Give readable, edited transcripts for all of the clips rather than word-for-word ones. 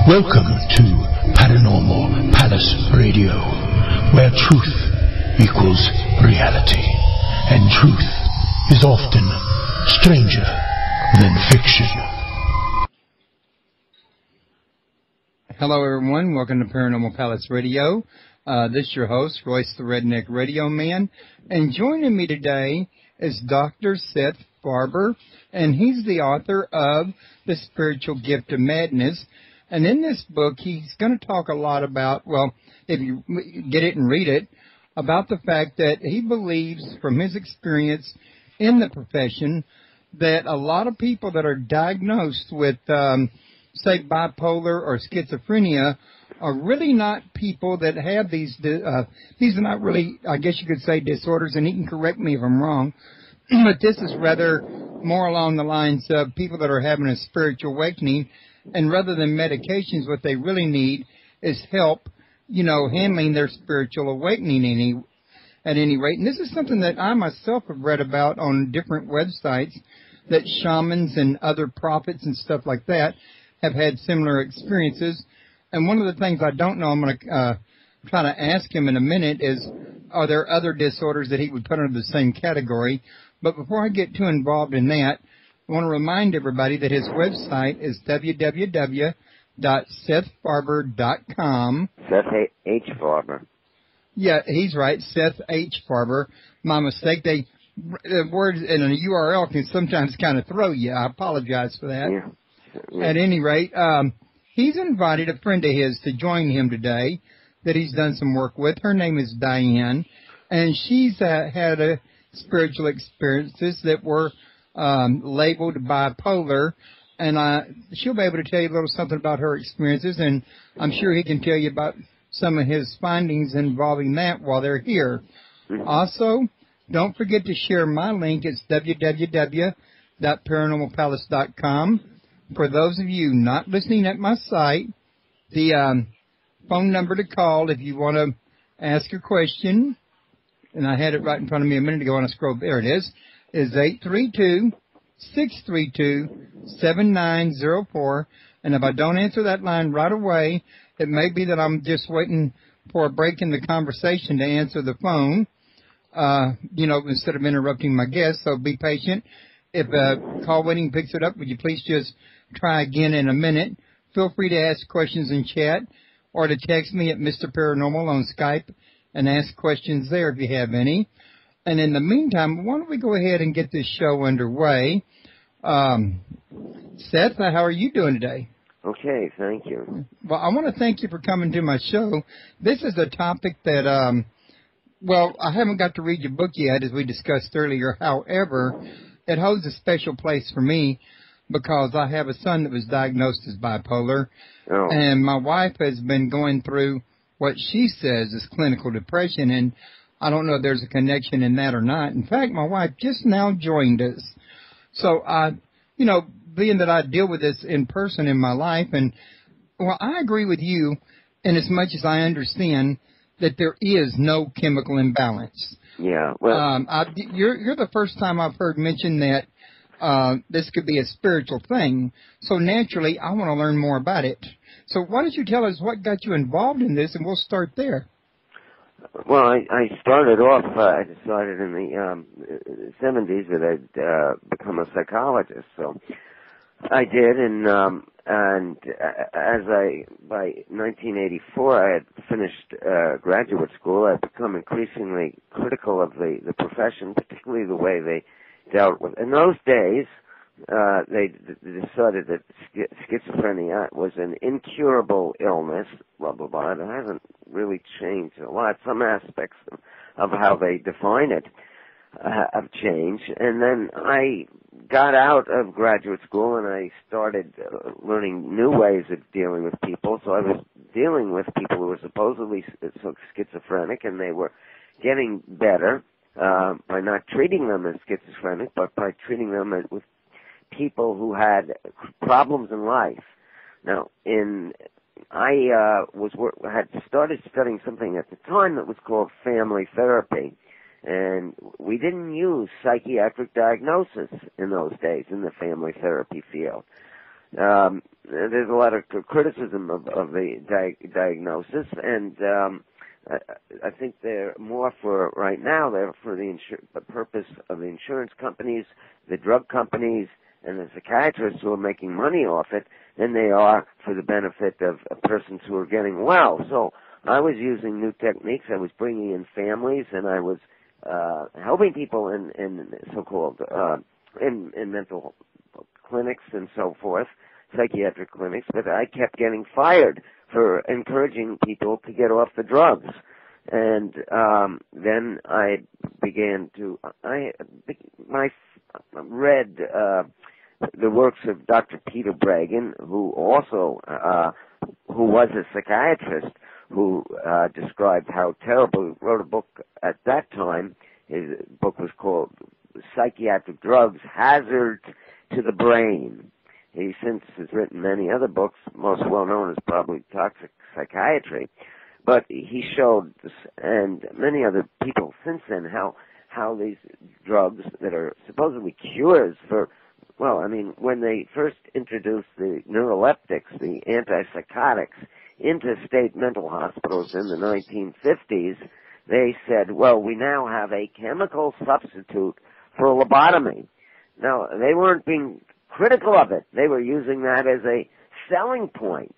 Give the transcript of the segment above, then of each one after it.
Welcome to Paranormal Palace Radio, where truth equals reality, and truth is often stranger than fiction. Hello everyone, welcome to Paranormal Palace Radio. This is your host, Royce the Redneck Radio Man, and joining me today is Dr. Seth Farber, and he's the author of The Spiritual Gift of Madness. And in this book, he's going to talk a lot about, well, if you get it and read it, about the fact that he believes from his experience in the profession that a lot of people that are diagnosed with, say, bipolar or schizophrenia are really not people that have these are not really, I guess you could say, disorders, and he can correct me if I'm wrong, but this is rather more along the lines of people that are having a spiritual awakening. And rather than medications, what they really need is help, handling their spiritual awakening at any rate. And this is something that I myself have read about on different websites, that shamans and other prophets and stuff like that have had similar experiences. And one of the things I don't know, I'm going to try to ask him in a minute, is are there other disorders that he would put under the same category? But before I get too involved in that, I want to remind everybody that his website is www.sethfarber.com. Seth H. Farber. Yeah, he's right, Seth H. Farber. My mistake. The words in a URL can sometimes kind of throw you. I apologize for that. Yeah. At any rate, he's invited a friend of his to join him today that he's done some work with. Her name is Diane, and she's had spiritual experiences that were labeled bipolar, and she'll be able to tell you a little something about her experiences, and I'm sure he can tell you about some of his findings involving that while they're here. Also, don't forget to share my link. It's www.paranormalpalace.com. For those of you not listening at my site, the phone number to call if you want to ask a question, and I had it right in front of me a minute ago on a scroll. There it is 832-632-7904. And if I don't answer that line right away, it may be that I'm just waiting for a break in the conversation to answer the phone, instead of interrupting my guest. So be patient. If call waiting picks it up, would you please just try again in a minute? Feel free to ask questions in chat or to text me at Mr. Paranormal on Skype and ask questions there if you have any. And in the meantime, why don't we go ahead and get this show underway? Seth, how are you doing today? Okay, thank you. Well, I want to thank you for coming to my show. This is a topic that, I haven't got to read your book yet, as we discussed earlier. However, it holds a special place for me because I have a son that was diagnosed as bipolar, and my wife has been going through what she says is clinical depression, and I don't know if there's a connection in that or not. In fact, my wife just now joined us. So, being that I deal with this in person in my life, and, I agree with you in as much as I understand that there is no chemical imbalance. Yeah, well... you're the first time I've heard mention that this could be a spiritual thing. So naturally, I want to learn more about it. So why don't you tell us what got you involved in this, and we'll start there. Well, I started off, I decided in the 70s that I'd become a psychologist, so I did, and by 1984 I had finished graduate school, I'd become increasingly critical of the profession, particularly the way they dealt with. In those days, they decided that schizophrenia was an incurable illness, blah, blah, blah. It hasn't really changed a lot. Some aspects of how they define it have changed. And then I got out of graduate school and I started learning new ways of dealing with people. So I was dealing with people who were supposedly schizophrenic, and they were getting better by not treating them as schizophrenic, but by treating them with people who had problems in life. Now, I had started studying something at the time that was called family therapy, and we didn't use psychiatric diagnosis in those days in the family therapy field. there's a lot of criticism of the diagnosis, and I think they're more for right now. They're for the purpose of the insurance companies, the drug companies, and the psychiatrists who are making money off it, than they are for the benefit of persons who are getting well. So I was using new techniques. I was bringing in families, and I was helping people in so-called in mental clinics and so forth, psychiatric clinics, but I kept getting fired for encouraging people to get off the drugs. And then I began to, I read the works of Dr. Peter Breggin, who also, who was a psychiatrist, who described how terrible, wrote a book at that time. His book was called Psychiatric Drugs, Hazard to the Brain. He since has written many other books, most well known as probably Toxic Psychiatry. But he showed, and many other people since then, how these drugs that are supposedly cures for, well, I mean, when they first introduced the neuroleptics, the antipsychotics, into state mental hospitals in the 1950s, they said, well, we now have a chemical substitute for a lobotomy. Now, they weren't being critical of it. They were using that as a selling point.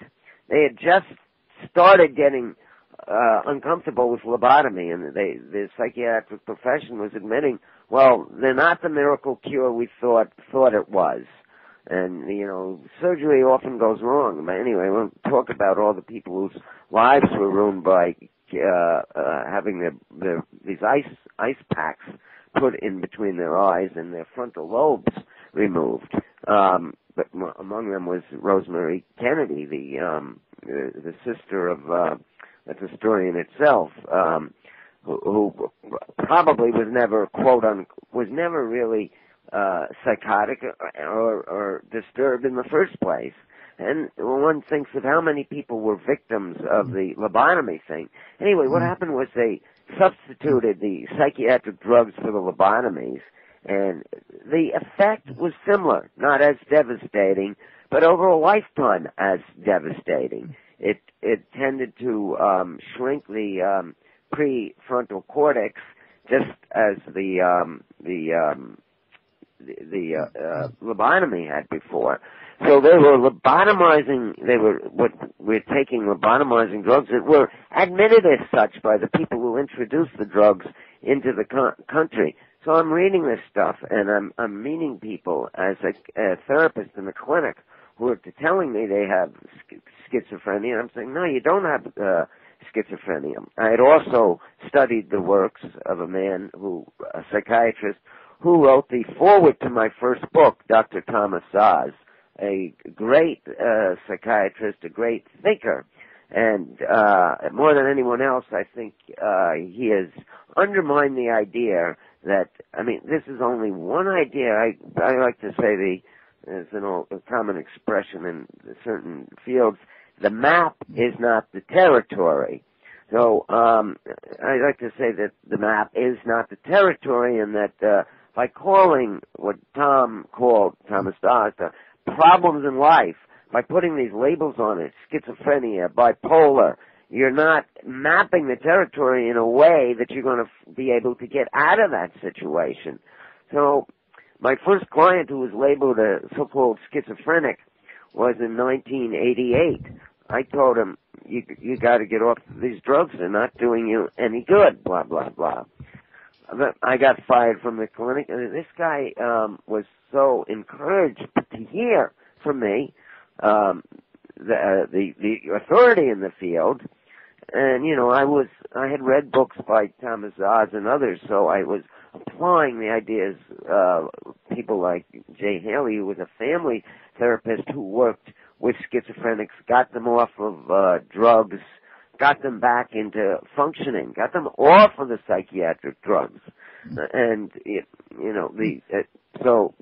They had just started getting uncomfortable with lobotomy, and the psychiatric profession was admitting, well, they're not the miracle cure we thought it was. And, you know, surgery often goes wrong. But anyway, we'll talk about all the people whose lives were ruined by having these ice packs put in between their eyes and their frontal lobes removed. But among them was Rosemary Kennedy, the sister of that's a story in itself, who probably was never, quote unquote, was never really psychotic or disturbed in the first place. And one thinks of how many people were victims of the lobotomy thing. Anyway, what happened was they substituted the psychiatric drugs for the lobotomies, and the effect was similar, not as devastating, but over a lifetime as devastating. It tended to shrink the prefrontal cortex, just as the lobotomy had before. So they were lobotomizing. We're taking lobotomizing drugs that were admitted as such by the people who introduced the drugs into the country. So I'm reading this stuff, and I'm meeting people as a therapist in the clinic who are telling me they have schizophrenia. I'm saying, no, you don't have schizophrenia. I had also studied the works of a man a psychiatrist, who wrote the foreword to my first book, Dr. Thomas Saz, a great psychiatrist, a great thinker. And more than anyone else, I think he has undermined the idea that, I mean, this is only one idea. I like to say there's a common expression in certain fields, the map is not the territory. So I like to say that the map is not the territory, and that by calling what Thomas Dawes, problems in life, by putting these labels on it, schizophrenia, bipolar, you're not mapping the territory in a way that you're going to be able to get out of that situation. So my first client who was labeled a so-called schizophrenic was in 1988. I told him, you got to get off these drugs. They're not doing you any good, blah, blah, blah. I got fired from the clinic, and this guy was so encouraged to hear from me, the authority in the field. And, you know, I had read books by Thomas Oz and others, so I was applying the ideas, people like Jay Haley, who was a family therapist who worked with schizophrenics, got them off of drugs, got them back into functioning, got them off of the psychiatric drugs. And, you know, so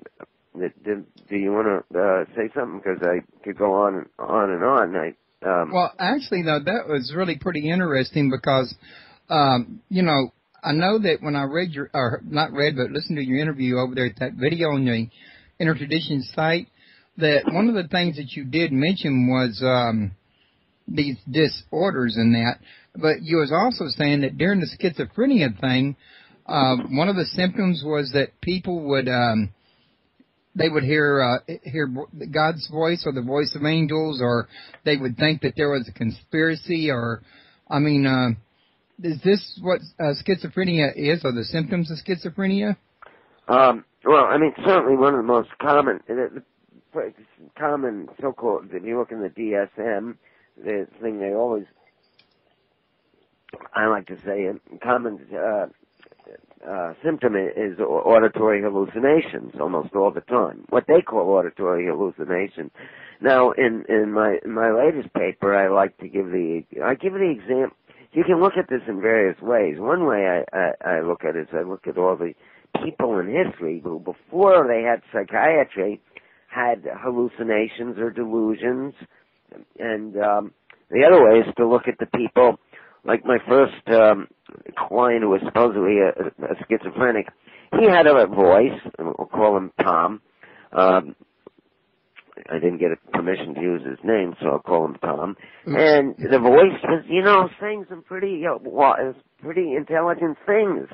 do you want to say something? Because I could go on and on. Well, actually, though, that was really pretty interesting because, you know, I know that when I read not read, but listened to your interview over there at that video on the Intertradition site, that one of the things that you did mention was these disorders and that, but you was also saying that during the schizophrenia thing, one of the symptoms was that people would they would hear God's voice or the voice of angels, or they would think that there was a conspiracy, or is this what schizophrenia is, or the symptoms of schizophrenia? Well, certainly one of the most common so-called, if you look in the DSM, the thing they always, I like to say, a common symptom is auditory hallucinations almost all the time. What they call auditory hallucination. Now, in my latest paper, I like to give the example. You can look at this in various ways. One way I look at it is I look at all the people in history who, before they had psychiatry, had hallucinations or delusions. And the other way is to look at the people, like my first client who was supposedly a schizophrenic. He had a voice, we'll call him Tom. I didn't get permission to use his name, so I'll call him Tom. And the voice was, saying some pretty intelligent things.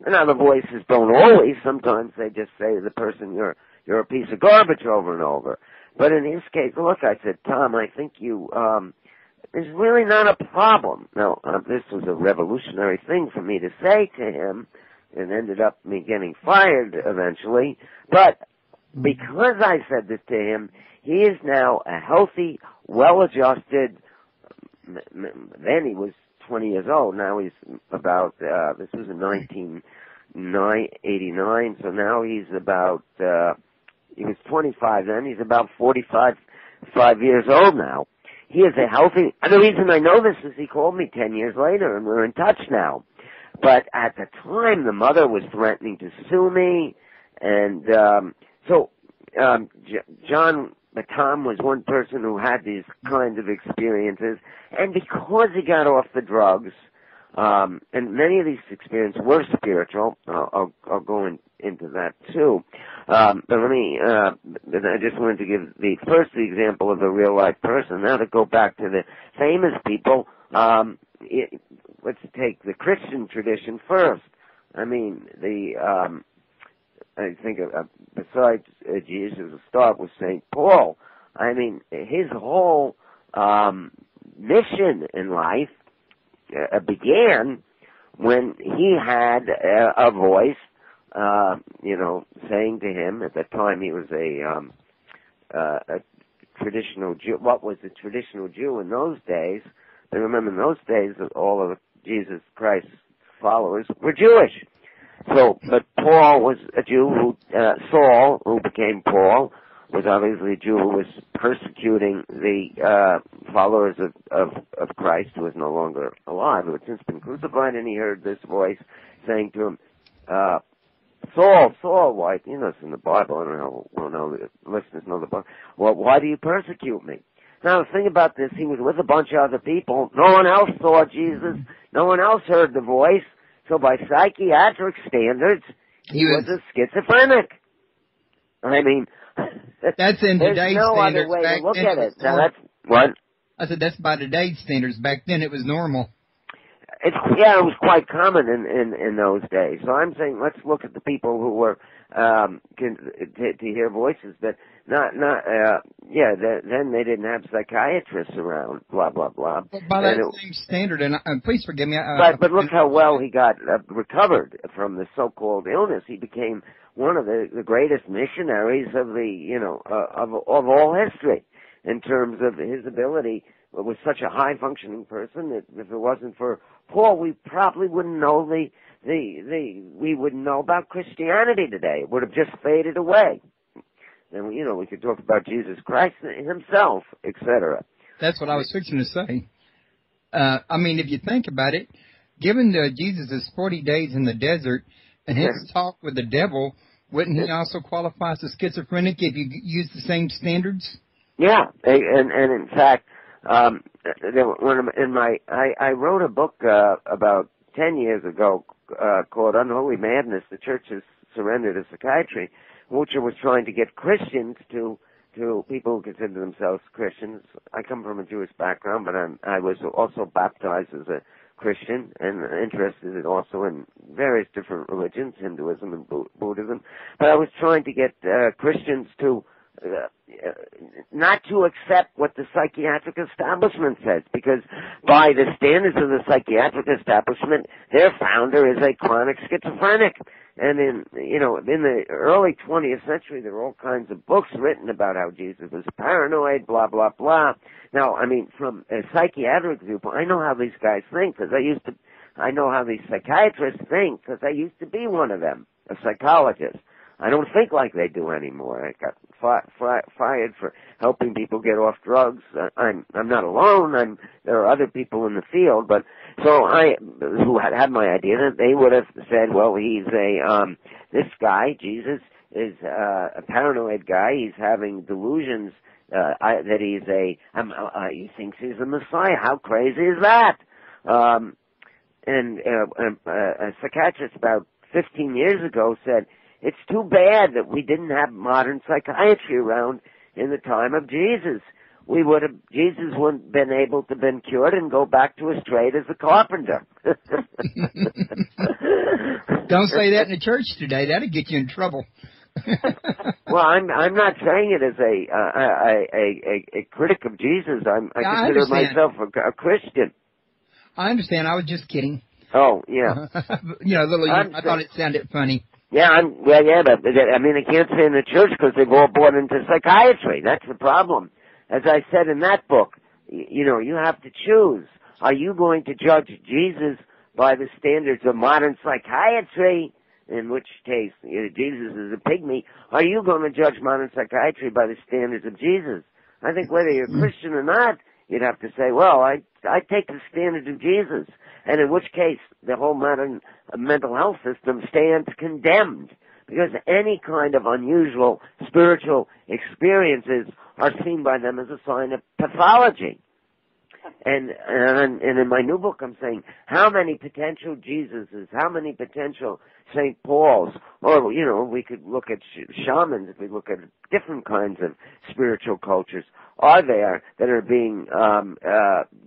Now, the voices don't always. Sometimes they just say to the person, you're a piece of garbage over and over. But in his case, look, I said, Tom, I think you, there's really not a problem. Now, this was a revolutionary thing for me to say to him, and ended up me getting fired eventually. But because I said this to him, he is now a healthy, well-adjusted, then he was 20 years old. Now he's about, this was in 1989, so now he's about, he was 25 then, he's about 5 years old now. He is a healthy, and the reason I know this is he called me 10 years later, and we're in touch now. But at the time, the mother was threatening to sue me, and Tom was one person who had these kinds of experiences, and because he got off the drugs, and many of these experiences were spiritual, I'll go into that too. But I just wanted to give the example of a real life person. Now to go back to the famous people, let's take the Christian tradition first. I think besides Jesus, we'll start with St. Paul. His whole mission in life began when he had a voice, saying to him, at that time he was a traditional Jew. What was a traditional Jew in those days? And remember, in those days, all of Jesus Christ's followers were Jewish. So, but Paul was a Jew who, Saul, who became Paul, was obviously a Jew who was persecuting the followers of Christ, who was no longer alive, who had since been crucified, and he heard this voice saying to him, Saul, Saul, why, it's in the Bible, I don't know, the listeners know the Bible, well, why do you persecute me? Now, the thing about this, he was with a bunch of other people, no one else saw Jesus, no one else heard the voice, so by psychiatric standards, he was a schizophrenic. That's in today's no standards. Other way back to look then at it. Now that's what? I said that's by today's standards. Back then it was normal. It was quite common in those days. So I'm saying let's look at the people who were to hear voices, but then they didn't have psychiatrists around. Blah blah blah. But by that same standard, and please forgive me. But look how well he got recovered from the so-called illness. He became one of the greatest missionaries of of all history in terms of his ability. Was such a high-functioning person that if it wasn't for Paul, we probably wouldn't know we wouldn't know about Christianity today. It would have just faded away. And we could talk about Jesus Christ himself, etc. That's what I was fixing to say. If you think about it, given Jesus' 40 days in the desert and his talk with the devil, wouldn't he also qualify as a schizophrenic if you use the same standards? Yeah, and in fact, I wrote a book about 10 years ago called Unholy Madness, The Church Has Surrendered to Psychiatry, which was trying to get Christians to to people who consider themselves Christians. I come from a Jewish background, but I was also baptized as a Christian and interested also in various different religions, Hinduism and Buddhism. But I was trying to get Christians to not to accept what the psychiatric establishment says, because by the standards of the psychiatric establishment, their founder is a chronic schizophrenic. And in the early 20th century, there were all kinds of books written about how Jesus was paranoid, blah, blah, blah. Now, I mean, from a psychiatric viewpoint, I know how these guys think, because I know how these psychiatrists think, because I used to be one of them, a psychologist. I don't think like they do anymore. I got fired for helping people get off drugs. I'm not alone. There are other people in the field, but so who had my idea, that they would have said, well, he's this guy, Jesus, is a paranoid guy. He's having delusions that he thinks he's a Messiah. How crazy is that? And a psychiatrist about 15 years ago said, it's too bad that we didn't have modern psychiatry around in the time of Jesus. Jesus wouldn't have been able to have been cured and go back to his trade as a carpenter. Don't say that in the church today. That'll get you in trouble. Well, I'm not saying it as a critic of Jesus. I consider myself a Christian. I understand. I was just kidding. Oh, yeah. I thought it sounded funny. Yeah, but I mean, they can't stay in the church because they've all bought into psychiatry. That's the problem. As I said in that book, you have to choose. Are you going to judge Jesus by the standards of modern psychiatry, in which case Jesus is a pygmy? Are you going to judge modern psychiatry by the standards of Jesus? I think whether you're a Christian or not, you'd have to say, well, I take the standards of Jesus, and in which case the whole modern mental health system stands condemned, because any kind of unusual spiritual experiences are seen by them as a sign of pathology. And in my new book, I'm saying how many potential Jesuses, how many potential St. Pauls, or, we could look at shamans, if we look at different kinds of spiritual cultures, are there that are being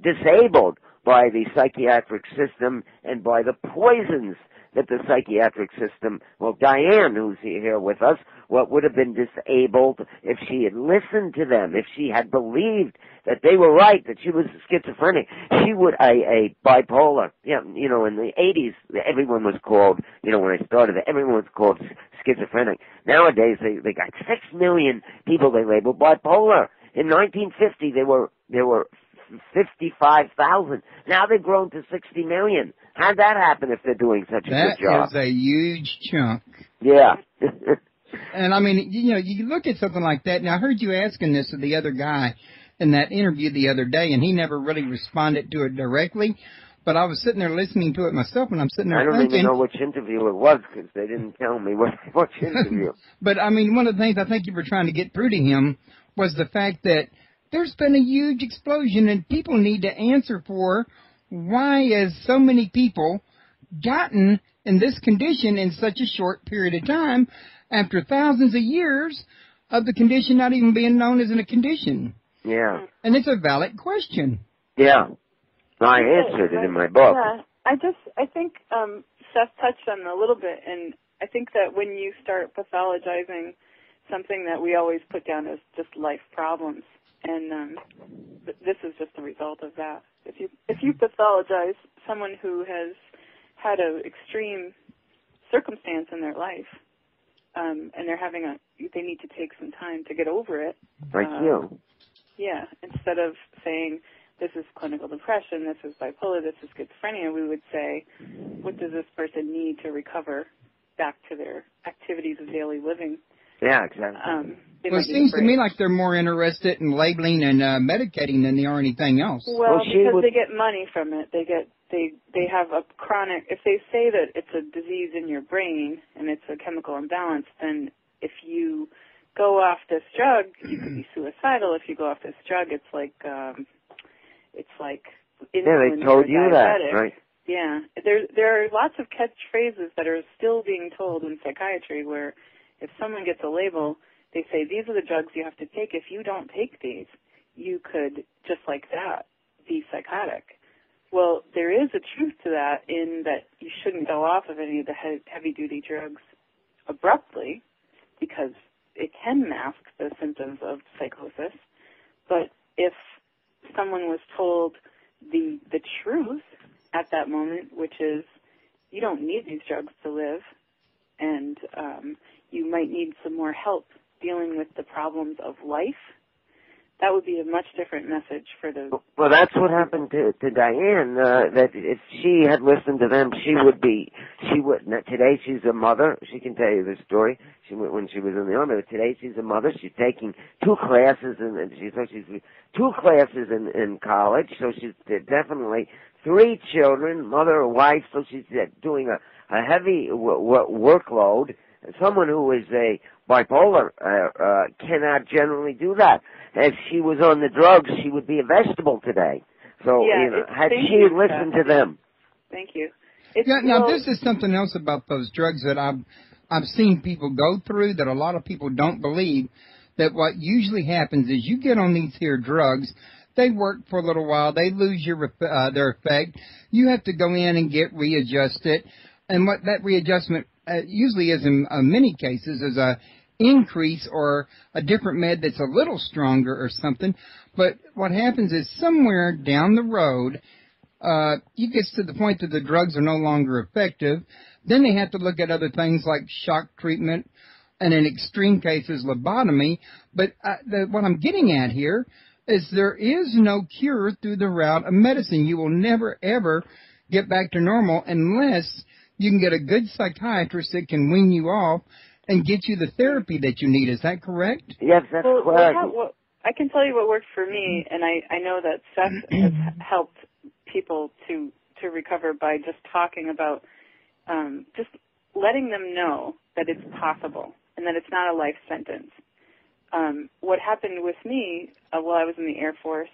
disabled by the psychiatric system and by the poisons that the psychiatric system, well, Diane, who's here with us, what would have been disabled if she had listened to them, if she had believed that they were right, that she was schizophrenic. She would, a bipolar, in the 80s, everyone was called, when I started, everyone was called schizophrenic. Nowadays, they got 6 million people they labeled bipolar. In 1950, there were 55,000. Now they've grown to 60 million. How'd that happen if they're doing such a good job? That is a huge chunk. Yeah. And I mean, you look at something like that. Now, I heard you asking this of the other guy in that interview the other day, and he never really responded to it directly. But I was sitting there listening to it myself, and I'm sitting there thinking... I don't even know which interview it was, because they didn't tell me which interview. But, I mean, one of the things I think you were trying to get through to him was the fact that there's been a huge explosion, and people need to answer for why has so many people gotten in this condition in such a short period of time after thousands of years of the condition not even being known as a condition. Yeah. And it's a valid question. Yeah. I answered it in my book. Yeah. I think Seth touched on it a little bit, and I think that when you start pathologizing something that we always put down as just life problems, and this is just a result of that. If you pathologize someone who has had an extreme circumstance in their life, and they need to take some time to get over it. Like you. Yeah. Instead of saying, this is clinical depression, this is bipolar, this is schizophrenia, we would say, what does this person need to recover back to their activities of daily living? Yeah, exactly. Well, it seems to me like they're more interested in labeling and medicating than they are anything else. Well, because they get money from it. They have a chronic, if they say that it's a disease in your brain and it's a chemical imbalance, then if you go off this drug, you could be suicidal. If you go off this drug, it's like insulin. Yeah, they told you that, right? Yeah. There are lots of catchphrases that are still being told in psychiatry where if someone gets a label, they say, these are the drugs you have to take. If you don't take these, you could, just like that, be psychotic. Well, there is a truth to that in that you shouldn't go off of any of the heavy-duty drugs abruptly because it can mask the symptoms of psychosis. But if someone was told the truth at that moment, which is you don't need these drugs to live, and you might need some more help dealing with the problems of life, that would be a much different message for the... Well, that's what happened to Diane, that if she had listened to them, she would... Today she's a mother. She can tell you the story when she was in the Army. But today she's a mother. She's taking 2 classes, she's 2 classes in college, so she's definitely 3 children, mother or wife, so she's doing a heavy workload. Someone who is a bipolar cannot generally do that. If she was on the drugs, she would be a vegetable today. So, had she listened to them. Thank you. Now, this is something else about those drugs that I've seen people go through that a lot of people don't believe, that what usually happens is you get on these here drugs, they work for a little while, they lose their effect, you have to go in and get readjusted, and what that readjustment usually is in many cases is a increase or a different med that's a little stronger or something. But what happens is somewhere down the road, it gets to the point that the drugs are no longer effective. Then they have to look at other things like shock treatment and in extreme cases lobotomy. But what I'm getting at here is there is no cure through the route of medicine. You will never, ever get back to normal unless you can get a good psychiatrist that can wean you off and get you the therapy that you need. Is that correct? Yes, that's correct. I can tell you what worked for me, and I know that Seth has helped people to recover by just talking about just letting them know that it's possible and that it's not a life sentence. What happened with me while I was in the Air Force,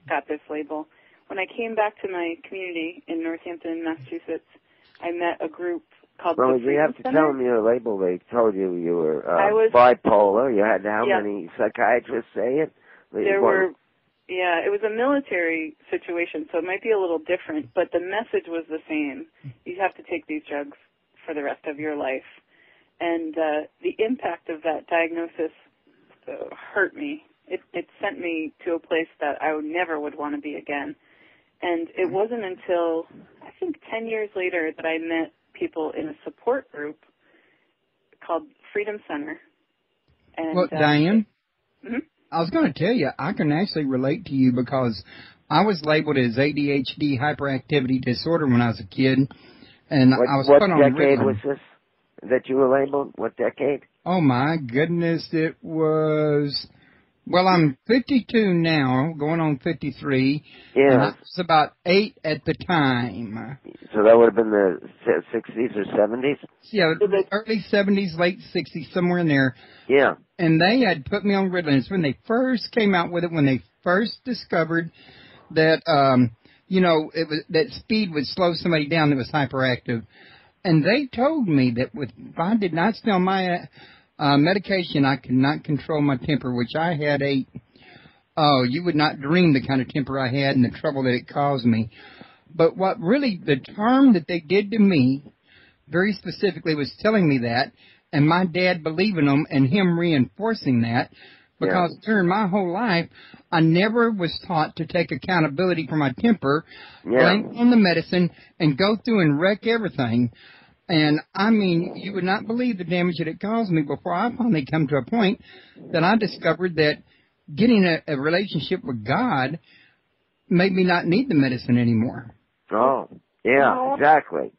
got this label, when I came back to my community in Northampton, Massachusetts, I met a group called the Freedom you have to Center. tell them your label. They told you were bipolar. You had how many psychiatrists say it? There were, it was a military situation, so it might be a little different, but the message was the same. You have to take these drugs for the rest of your life. And the impact of that diagnosis hurt me. It sent me to a place that I never would want to be again. And it wasn't until, I think, 10 years later that I met people in a support group called Freedom Center. And, well, Diane, mm-hmm. I was going to tell you, I can actually relate to you because I was labeled as ADHD hyperactivity disorder when I was a kid, and I was put on Ritalin. What decade was this that you were labeled? What decade? Oh, my goodness, it was... Well, I'm 52 now, going on 53. Yeah. And I was about 8 at the time. So that would have been the 60s or 70s? Yeah, early 70s, late 60s, somewhere in there. Yeah. And they had put me on Ritalin. It's when they first came out with it, when they first discovered that, that speed would slow somebody down that was hyperactive. And they told me that if I did not stay on my... medication, I could not control my temper, which I had you would not dream the kind of temper I had and the trouble that it caused me. But what really, the term that they did to me, very specifically, was telling me that, and my dad believing them and him reinforcing that, because during my whole life, I never was taught to take accountability for my temper, blame on the medicine, and go through and wreck everything. And, I mean, you would not believe the damage that it caused me before I finally come to a point that I discovered that getting a relationship with God made me not need the medicine anymore. Oh, yeah, exactly.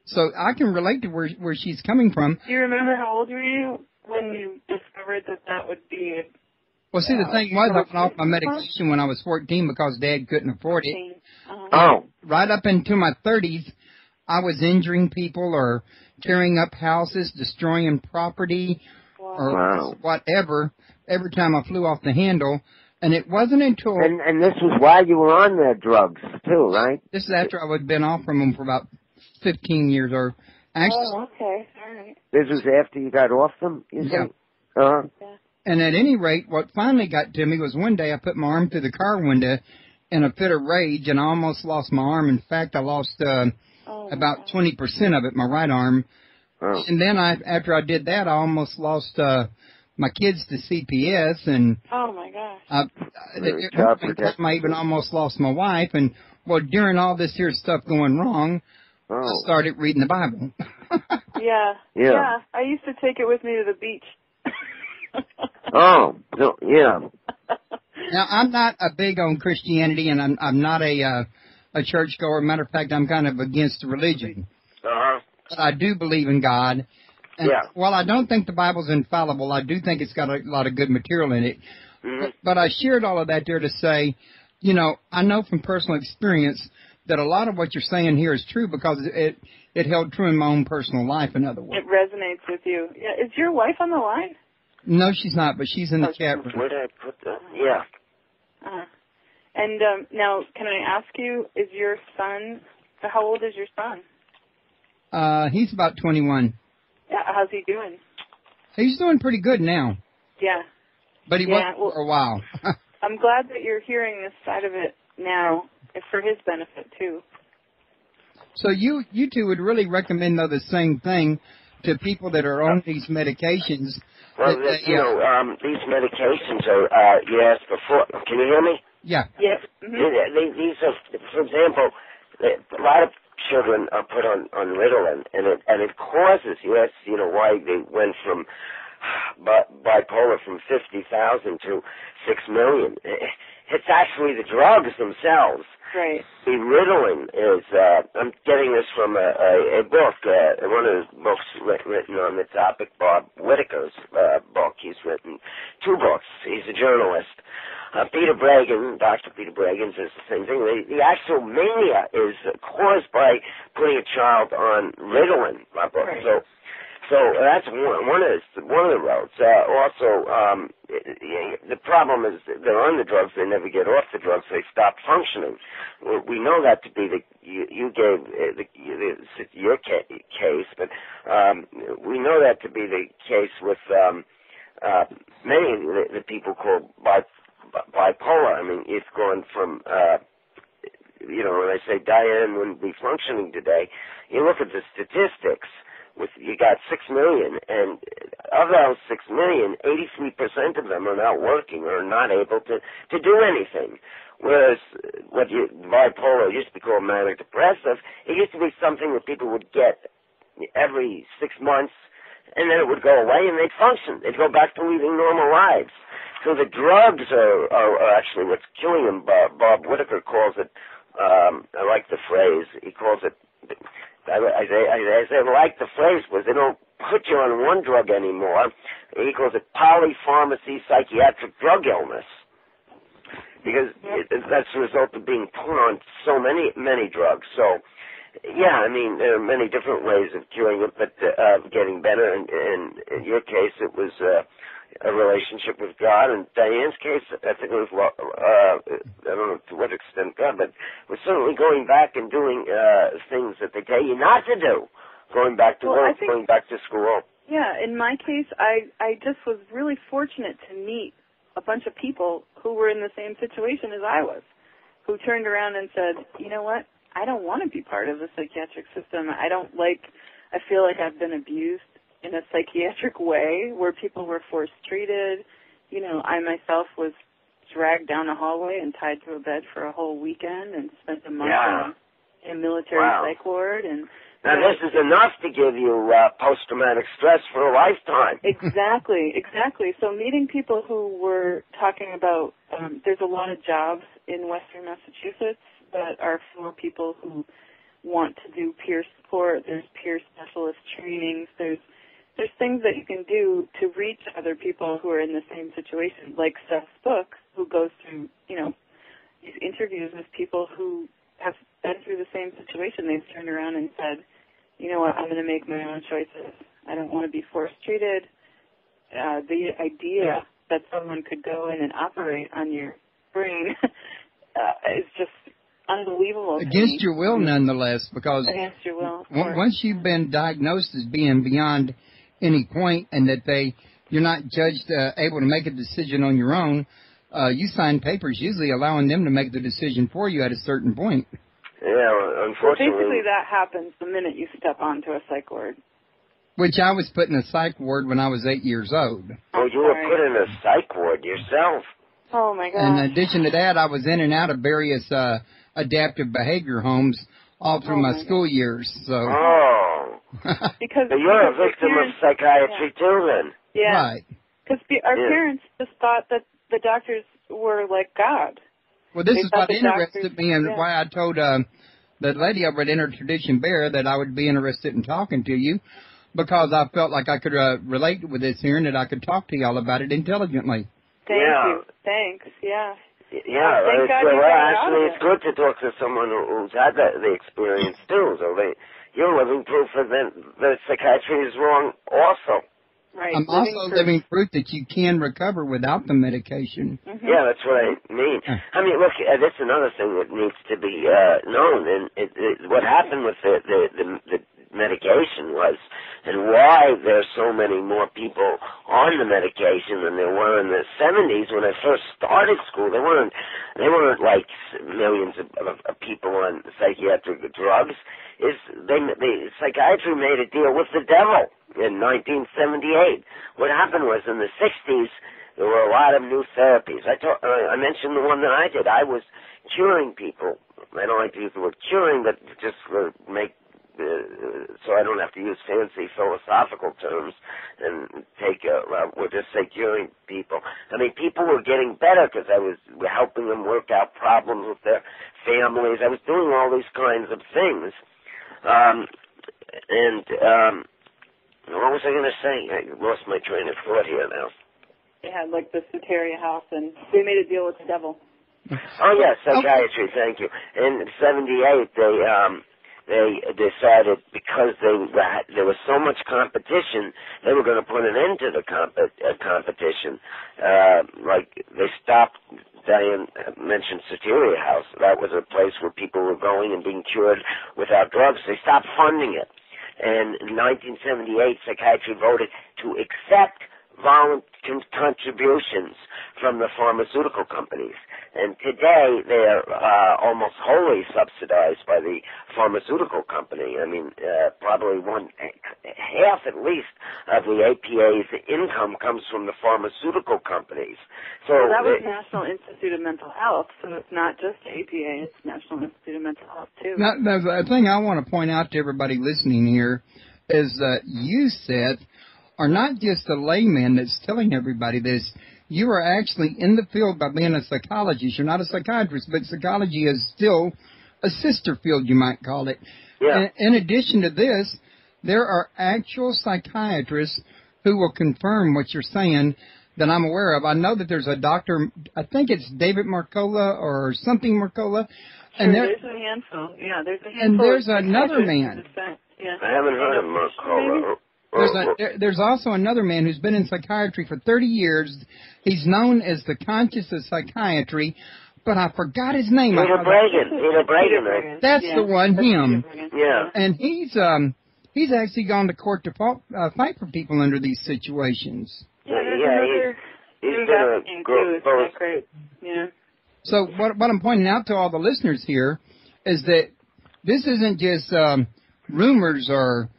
So I can relate to where she's coming from. Do you remember how old were you when you discovered that would be... Well, see, the thing was, I went off my medication when I was 14 because Dad couldn't afford it. Right up into my 30s, I was injuring people or tearing up houses, destroying property, or whatever, every time I flew off the handle. And it wasn't until... And this was while you were on the drugs, too, right? This is after I had been off from them for about 15 years or Actually, Oh, okay. All right. This was after you got off them, you yeah. say? Uh-huh. Yeah. And at any rate, what finally got to me was one day I put my arm through the car window in a fit of rage, and I almost lost my arm. In fact, I lost about 20% of it, my right arm. Oh. And then after I did that, I almost lost my kids to CPS, and Oh, my gosh. Child I even almost lost my wife. And well, during all this here stuff going wrong, I Oh. started reading the Bible. Yeah. I used to take it with me to the beach. Oh. No, yeah. Now, I'm not a big on Christianity, and I'm not a churchgoer. Matter of fact, I'm kind of against religion. Uh-huh. But I do believe in God. And Yeah. while I don't think the Bible's infallible, I do think it's got a lot of good material in it. Mm-hmm. But I shared all of that there to say, you know, I know from personal experience that a lot of what you're saying here is true because it held true in my own personal life, in other words. It resonates with you. Yeah. Is your wife on the line? No, she's not, but she's in the chat room. Where did I put that? Yeah. And now, can I ask you, is your son, how old is your son? He's about 21. Yeah, how's he doing? He's doing pretty good now, Yeah. but he wasn't for a while. I'm glad that you're hearing this side of it now, for his benefit, too. So you two would really recommend, though, the same thing to people that are on these medications. Well, these medications are, you asked before. Can you hear me? Yeah. Yes. Mm-hmm. These are, for example, a lot of children are put on Ritalin, and it causes, you asked, why they went from bipolar from 50,000 to 6 million. It's actually the drugs themselves. Right. The Ritalin is, I'm getting this from a book, one of his books written on the topic, Bob Whitaker's book. He's written 2 books. He's a journalist. Peter Bregan, Dr. Peter Bregan says the same thing. The actual mania is caused by putting a child on Ritalin, my book. Right. So that's one of the roads. Also, the problem is they're on the drugs. They never get off the drugs. They stop functioning. We know that to be you gave your case, but we know that to be the case with many of the people called bipolar. I mean, it's gone from when I say Diane wouldn't be functioning today, you look at the statistics. You got 6 million, and of those 6 million, 83% of them are not working or not able to do anything. Whereas bipolar used to be called manic depressive, it used to be something that people would get every 6 months, and then it would go away and they'd function. They'd go back to leading normal lives. So the drugs are actually what's killing them. Bob Whitaker calls it, I like the phrase, he calls it, I like the phrase because they don't put you on one drug anymore. He calls it polypharmacy psychiatric drug illness. Because that's the result of being put on so many drugs. So, yeah, I mean, there are many different ways of curing it, but getting better. And in your case, it was a relationship with God. In Diane's case, I think it was, I don't know to what extent God, but we're certainly going back and doing things that they tell you not to do. Going back to work, going back to school. Yeah, in my case, I just was really fortunate to meet a bunch of people who were in the same situation as I was, who turned around and said, you know what, I don't want to be part of the psychiatric system. I feel like I've been abused in a psychiatric way where people were force treated. I myself was dragged down a hallway and tied to a bed for a whole weekend and spent a month in a military psych ward. And now this is enough to give you post-traumatic stress for a lifetime. Exactly. So meeting people who were talking about, there's a lot of jobs in Western Massachusetts that are for people who want to do peer support. There's peer specialist trainings. There's things that you can do to reach other people who are in the same situation, like Seth's book, who goes through, these interviews with people who have been through the same situation. They've turned around and said, you know what, I'm going to make my own choices. I don't want to be force-treated. The idea that someone could go in and operate on your brain is just unbelievable to Against me. your will, nonetheless, because Against your will, of course. once you've been diagnosed as being beyond any point and that you're not judged able to make a decision on your own, you sign papers usually allowing them to make the decision for you at a certain point. Yeah, unfortunately. Well, basically, that happens the minute you step onto a psych ward. Which I was put in a psych ward when I was 8 years old. Oh, you were put in a psych ward yourself. Oh, my God. In addition to that, I was in and out of various adaptive behavior homes all through my school years. So. Oh. Because so you're a victim of psychiatry too, then. Yeah. Right. Because our parents just thought that the doctors were like God. Well, this They is thought what the interested doctors- me and yeah. why I told that lady over at Intertradition Bear that I would be interested in talking to you, because I felt like I could relate with this here and that I could talk to y'all about it intelligently. Thank Yeah. you. Thanks. Yeah. Yeah, thank God you well, got out actually, of it's it. good to talk to someone who's had the experience too. So you're living proof that psychiatry is wrong, also. Right. I'm also living proof that you can recover without the medication. Mm-hmm. Yeah, that's what I mean. I mean, look, that's another thing that needs to be known. And what happened with the medication was, and why there's so many more people on the medication than there were in the 70s when I first started school. They weren't like millions of people on psychiatric drugs. The psychiatry made a deal with the devil in 1978. What happened was, in the 60s, there were a lot of new therapies. I mentioned the one that I did. I was curing people. I don't like to use the word curing, but just so I don't have to use fancy philosophical terms and we'll just say curing people. I mean, people were getting better because I was helping them work out problems with their families. I was doing all these kinds of things. What was I going to say? I lost my train of thought here now. They had like the Soteria house, and they made a deal with the devil. Oh, yes, psychiatry, thank you. In 78, they decided, because there was so much competition, they were going to put an end to the competition. Like, they stopped. Diane mentioned Soteria House. That was a place where people were going and being cured without drugs. They stopped funding it. And in 1978, psychiatry voted to accept contributions from the pharmaceutical companies. And today, they're almost wholly subsidized by the pharmaceutical company. I mean, probably half at least of the APA's income comes from the pharmaceutical companies. So well, that was National Institute of Mental Health, so it's not just APA, it's National Institute of Mental Health, too. Now, the thing I want to point out to everybody listening here is that you, Seth, are not just a layman that's telling everybody this. You are actually in the field by being a psychologist. You're not a psychiatrist, but psychology is still a sister field, you might call it. Yeah. In addition to this, there are actual psychiatrists who will confirm what you're saying that I'm aware of. I know that there's a doctor, I think it's David Marcola or something Marcola. And there's a handful. Yeah, there's a handful. And there's another man. Yeah. I haven't heard of Marcola. There's also another man who's been in psychiatry for 30 years. He's known as the Conscious of Psychiatry, but I forgot his name. Peter Bregan. That's the one, him. Yeah. And he's actually gone to court to fight for people under these situations. He's been a great. Yeah. So what I'm pointing out to all the listeners here is that this isn't just rumors or,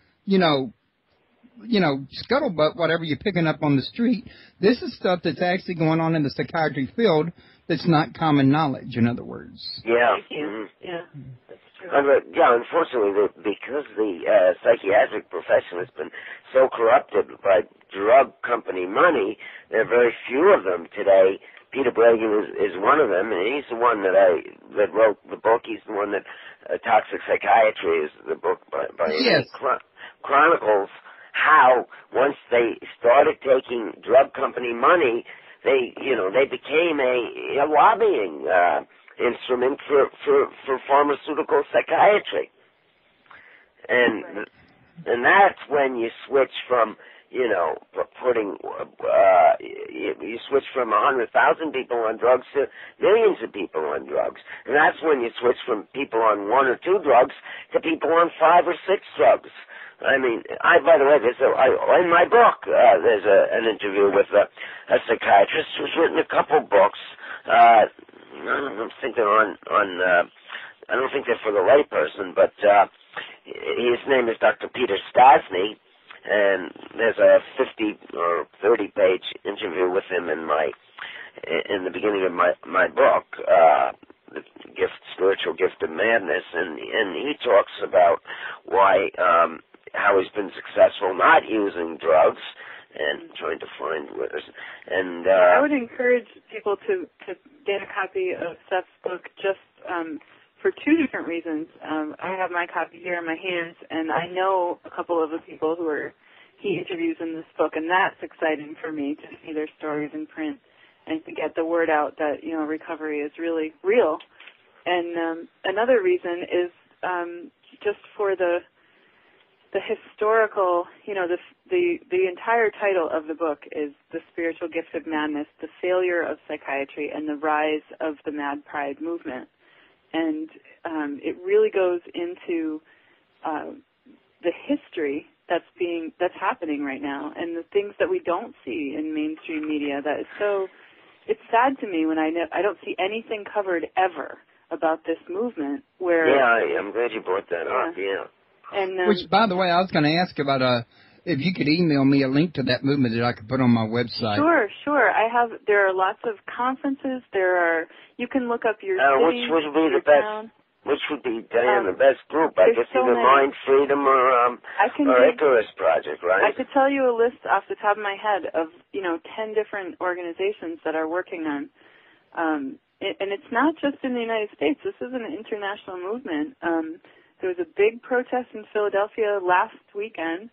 scuttlebutt, whatever you're picking up on the street. This is stuff that's actually going on in the psychiatry field that's not common knowledge, in other words. Yeah. Mm-hmm. Yeah, that's true. Unfortunately, because the psychiatric profession has been so corrupted by drug company money, there are very few of them today. Peter Bregan is one of them, and he's the one that wrote the book. He's the one that Toxic Psychiatry is the book by yes. Chronicles how once they started taking drug company money, they became a lobbying instrument for pharmaceutical psychiatry, and that's when you switch from putting you switch from 100,000 people on drugs to millions of people on drugs. And that's when you switch from people on 1 or 2 drugs to people on 5 or 6 drugs. I mean, by the way, in my book, there's an interview with a psychiatrist who's written a couple books. I don't think they're I don't think they're for the layperson, but his name is Dr. Peter Stasny, and there's a 50 or 30-page interview with him in the beginning of my book, The Spiritual Gift of Madness, and he talks about why how he's been successful not using drugs and trying to find ways. And I would encourage people to get a copy of Seth's book just for 2 different reasons. I have my copy here in my hands, and I know a couple of the people who he interviews in this book, and that's exciting for me to see their stories in print and to get the word out that, recovery is really real. And another reason is just for the historical, the entire title of the book is The Spiritual Gift of Madness, the Failure of Psychiatry and the Rise of the Mad Pride Movement. And it really goes into the history that's happening right now and the things that we don't see in mainstream media. That is it's sad to me when I don't see anything covered ever about this movement. Where I'm glad you brought that up. Yeah. And, which, by the way, I was going to ask about if you could email me a link to that movement that I could put on my website. Sure. There are lots of conferences. You can look up your city, which would be the best? Which would be, Diane, the best group? I guess either Mind Freedom or Icarus Project, right? I could tell you a list off the top of my head of 10 different organizations that are working on. And it's not just in the United States. This is an international movement. There was a big protest in Philadelphia last weekend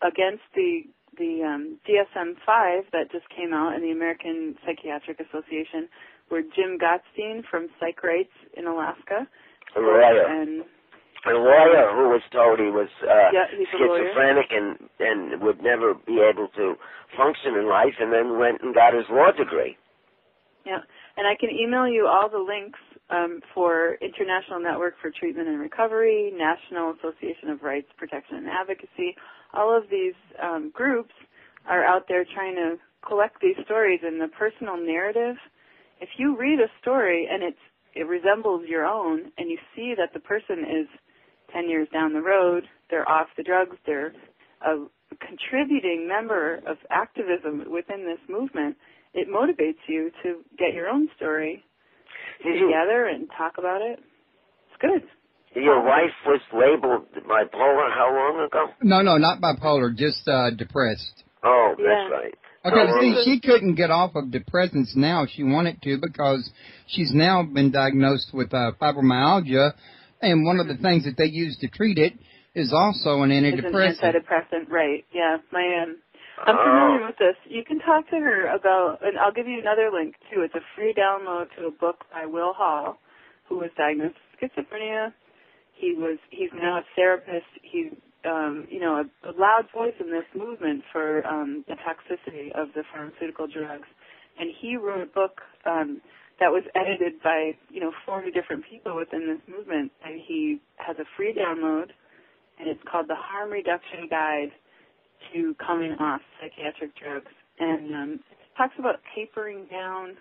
against the DSM-5 that just came out in the American Psychiatric Association, where Jim Gottstein from Psych Rights in Alaska. A lawyer who was told he was schizophrenic and would never be able to function in life, and then went and got his law degree. Yeah, and I can email you all the links for International Network for Treatment and Recovery, National Association of Rights Protection and Advocacy. All of these groups are out there trying to collect these stories, and the personal narrative. If you read a story and it resembles your own, and you see that the person is 10 years down the road, they're off the drugs, they're a contributing member of activism within this movement, it motivates you to get your own story together and talk about it. It's good. Your wife was labeled bipolar how long ago? No, not bipolar, just depressed. Oh, that's right. Okay, see, she couldn't get off of depressants now if she wanted to because she's now been diagnosed with fibromyalgia, and one of the things that they use to treat it is also an antidepressant. It's an antidepressant, right? Yeah, I'm familiar with this. You can talk to her about, and I'll give you another link too. It's a free download to a book by Will Hall, who was diagnosed with schizophrenia. He's now a therapist. He's a loud voice in this movement for the toxicity of the pharmaceutical drugs. And he wrote a book that was edited by 40 different people within this movement, and he has a free download, and it's called The Harm Reduction Guide to Coming Off Psychiatric Drugs. And it talks about tapering down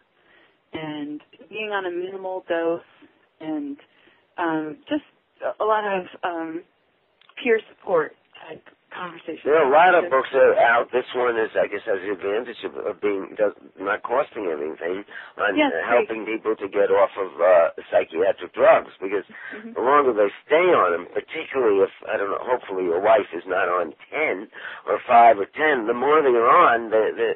and being on a minimal dose and just a lot of peer support type conversation. There are a lot of books that are out. This one is, I guess, has the advantage of being not costing anything on helping people to get off of psychiatric drugs, because the longer they stay on them, particularly if, I don't know, hopefully your wife is not on 10 or 5 or 10, the more they're on, the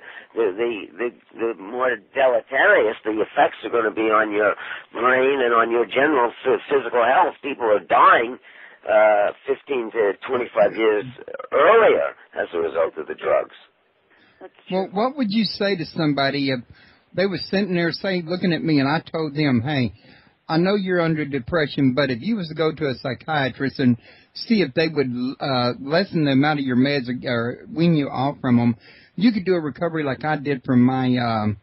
more deleterious the effects are going to be on your brain and on your general physical health. People are dying 15 to 25 years earlier as a result of the drugs. Well, what would you say to somebody if they were sitting there, looking at me, and I told them, hey, I know you're under depression, but if you was to go to a psychiatrist and see if they would lessen the amount of your meds or wean you off from them, you could do a recovery like I did from my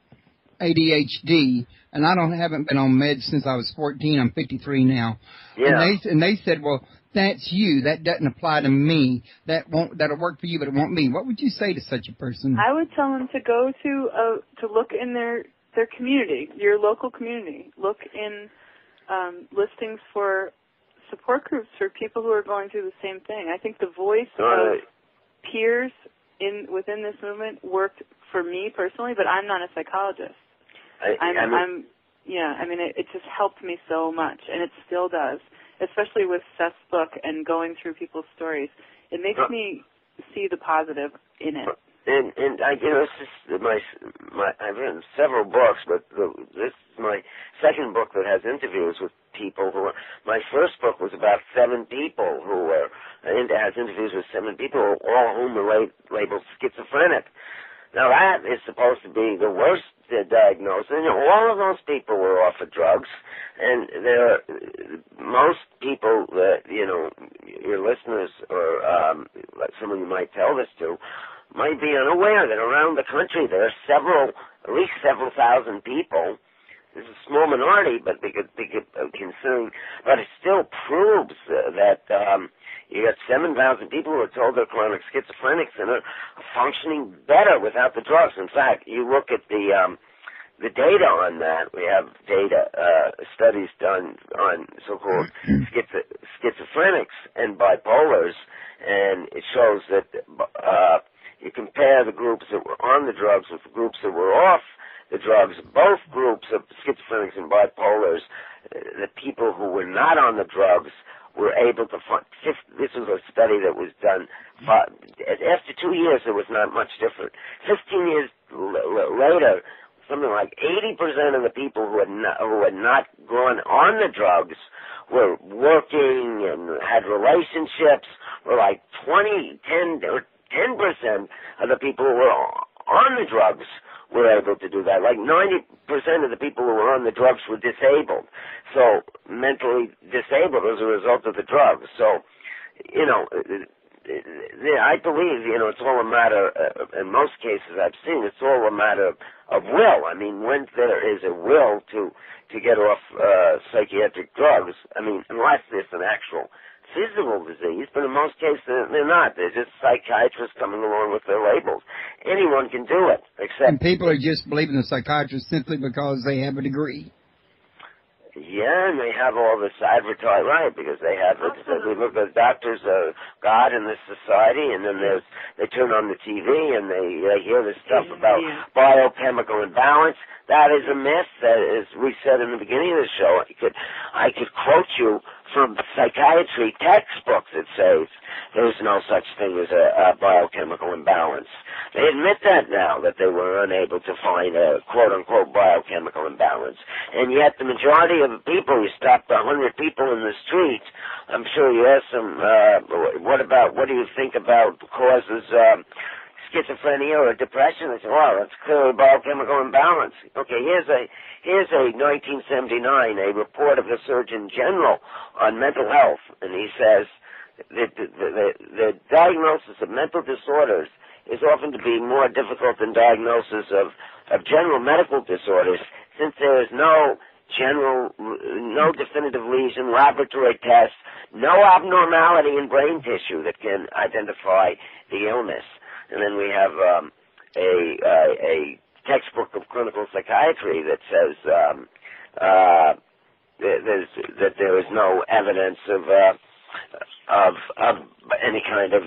ADHD, and I haven't been on meds since I was 14. I'm 53 now. Yeah. And they said, well, that's you. That doesn't apply to me. That'll work for you, but it won't me. What would you say to such a person? I would tell them to go to look in their community, your local community. Look in listings for support groups for people who are going through the same thing. I think the voice of peers within this movement worked for me personally, but I'm not a psychologist. It just helped me so much, and it still does, especially with Seth's book and going through people's stories. It makes me see the positive in it. And it's just I've written several books, but this is my second book that has interviews with people my first book was about 7 people has interviews with 7 people, all of whom are labeled schizophrenic. Now that is supposed to be the worst diagnosis. And all of those people were off of drugs, and most people that, your listeners or someone you might tell this to, might be unaware that around the country there are at least several thousand people. It's a small minority, but they could considering, but it still proves that you got 7,000 people who are told they're chronic schizophrenics and are functioning better without the drugs. In fact, you look at the data on that. We have data, studies done on so-called schizophrenics and bipolars, and it shows that you compare the groups that were on the drugs with the groups that were off the drugs. Both groups of schizophrenics and bipolars, the people who were not on the drugs, were able to find. This was a study that was done. After 2 years, it was not much different. 15 years later, something like 80% of the people who had not gone on the drugs were working and had relationships. Were like 10% of the people who were on the drugs were able to do that. Like 90% of the people who were on the drugs were disabled. So mentally disabled as a result of the drugs. So, I believe, it's all a matter, in most cases I've seen, it's all a matter of will. I mean, once there is a will to get off psychiatric drugs, unless there's an actual physical disease, but in most cases they're not. They're just psychiatrists coming along with their labels. Anyone can do it, except... And people are just believing the psychiatrist simply because they have a degree. Yeah, and they have all this advertised, right, because they have it. We look at doctors are God in this society, and then they turn on the TV and they hear this stuff about biochemical imbalance. That is a myth. As we said in the beginning of the show, I could quote you from psychiatry textbooks that says there's no such thing as a biochemical imbalance. They admit that now, that they were unable to find a quote-unquote biochemical imbalance. And yet the majority of the people, you stopped 100 people in the street, I'm sure you asked them, what do you think about causes schizophrenia or depression? They say, well, it's clearly biochemical imbalance. Okay, here's a 1979, a report of the Surgeon General on mental health, and he says that the diagnosis of mental disorders is often to be more difficult than diagnosis of general medical disorders, since there is no definitive lesion, laboratory tests, no abnormality in brain tissue that can identify the illness. And then we have a textbook of clinical psychiatry that says that there is no evidence of any kind of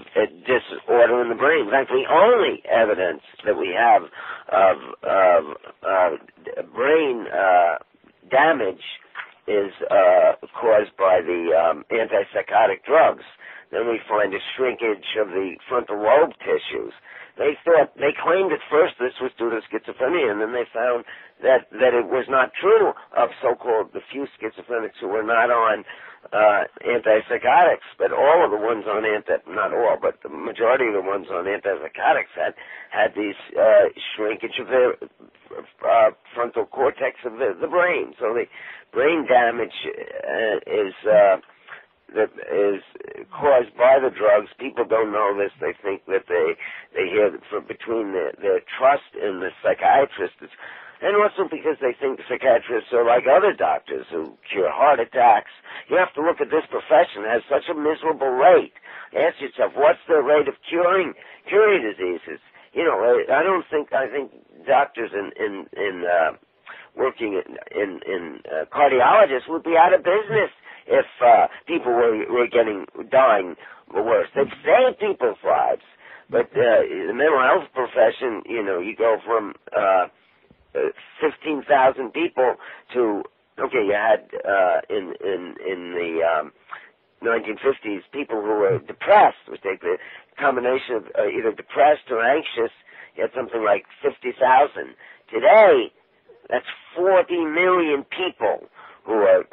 disorder in the brain. In fact, the only evidence that we have of brain damage is caused by the antipsychotic drugs. Then we find a shrinkage of the frontal lobe tissues. They claimed at first this was due to schizophrenia, and then they found that it was not true of so-called the few schizophrenics who were not on antipsychotics, but all of the ones on not all, but the majority of the ones on antipsychotics had these shrinkage of their frontal cortex of the brain. So the brain damage is that is caused by the drugs. People don't know this. They think that they hear between their trust in the psychiatrists, and also because they think psychiatrists are like other doctors who cure heart attacks. You have to look at this profession as such a miserable rate. Ask yourself, what's the rate of curing diseases? You know, I think doctors in working in cardiologists would be out of business if people were dying worse. They'd save people's lives. But the mental health profession, you know, you go from 15,000 people to, okay, you had in the 1950s people who were depressed. We take the combination of either depressed or anxious, you had something like 50,000. Today, that's 40 million people who are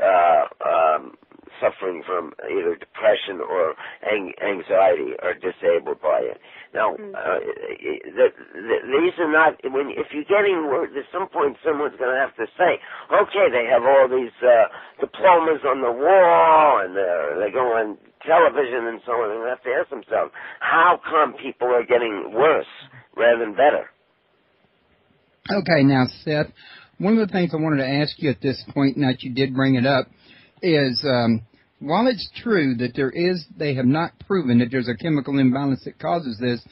suffering from either depression or anxiety or disabled by it. Now, these are not, if you're getting word, at some point someone's going to have to say, okay, they have all these diplomas on the wall and they go on television and so on, and they have to ask themselves, how come people are getting worse rather than better? Okay, now, Seth, one of the things I wanted to ask you at this point, and that you did bring it up, is while it's true that they have not proven that there's a chemical imbalance that causes this,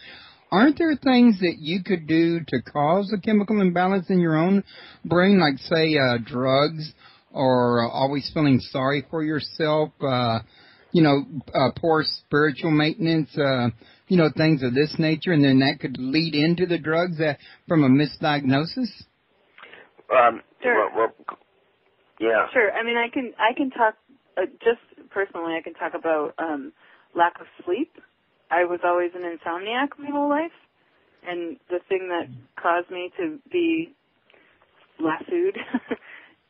aren't there things that you could do to cause a chemical imbalance in your own brain, like, say, drugs, or always feeling sorry for yourself, poor spiritual maintenance, things of this nature, and then that could lead into the drugs from a misdiagnosis? Sure. Well, yeah. Sure. I mean, I can talk, just personally, I can talk about lack of sleep. I was always an insomniac my whole life, and the thing that caused me to be lassoed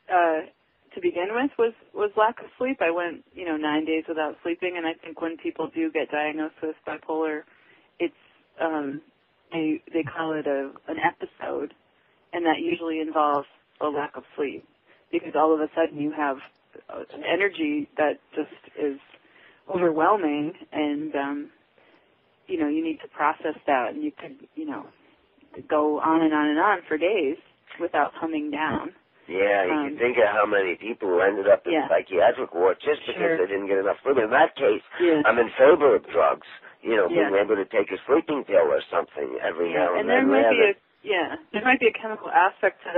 to begin with was lack of sleep. I went, 9 days without sleeping, and I think when people do get diagnosed with bipolar, it's they call it an episode, and that usually involves a lack of sleep, because all of a sudden you have an energy that just is overwhelming, and you need to process that, and you could go on and on and on for days without coming down. Yeah, you can think of how many people who ended up in psychiatric ward just because they didn't get enough sleep. In that case, I'm in favor of drugs. Being able to take a sleeping pill or something every now and then. There might be a chemical aspect to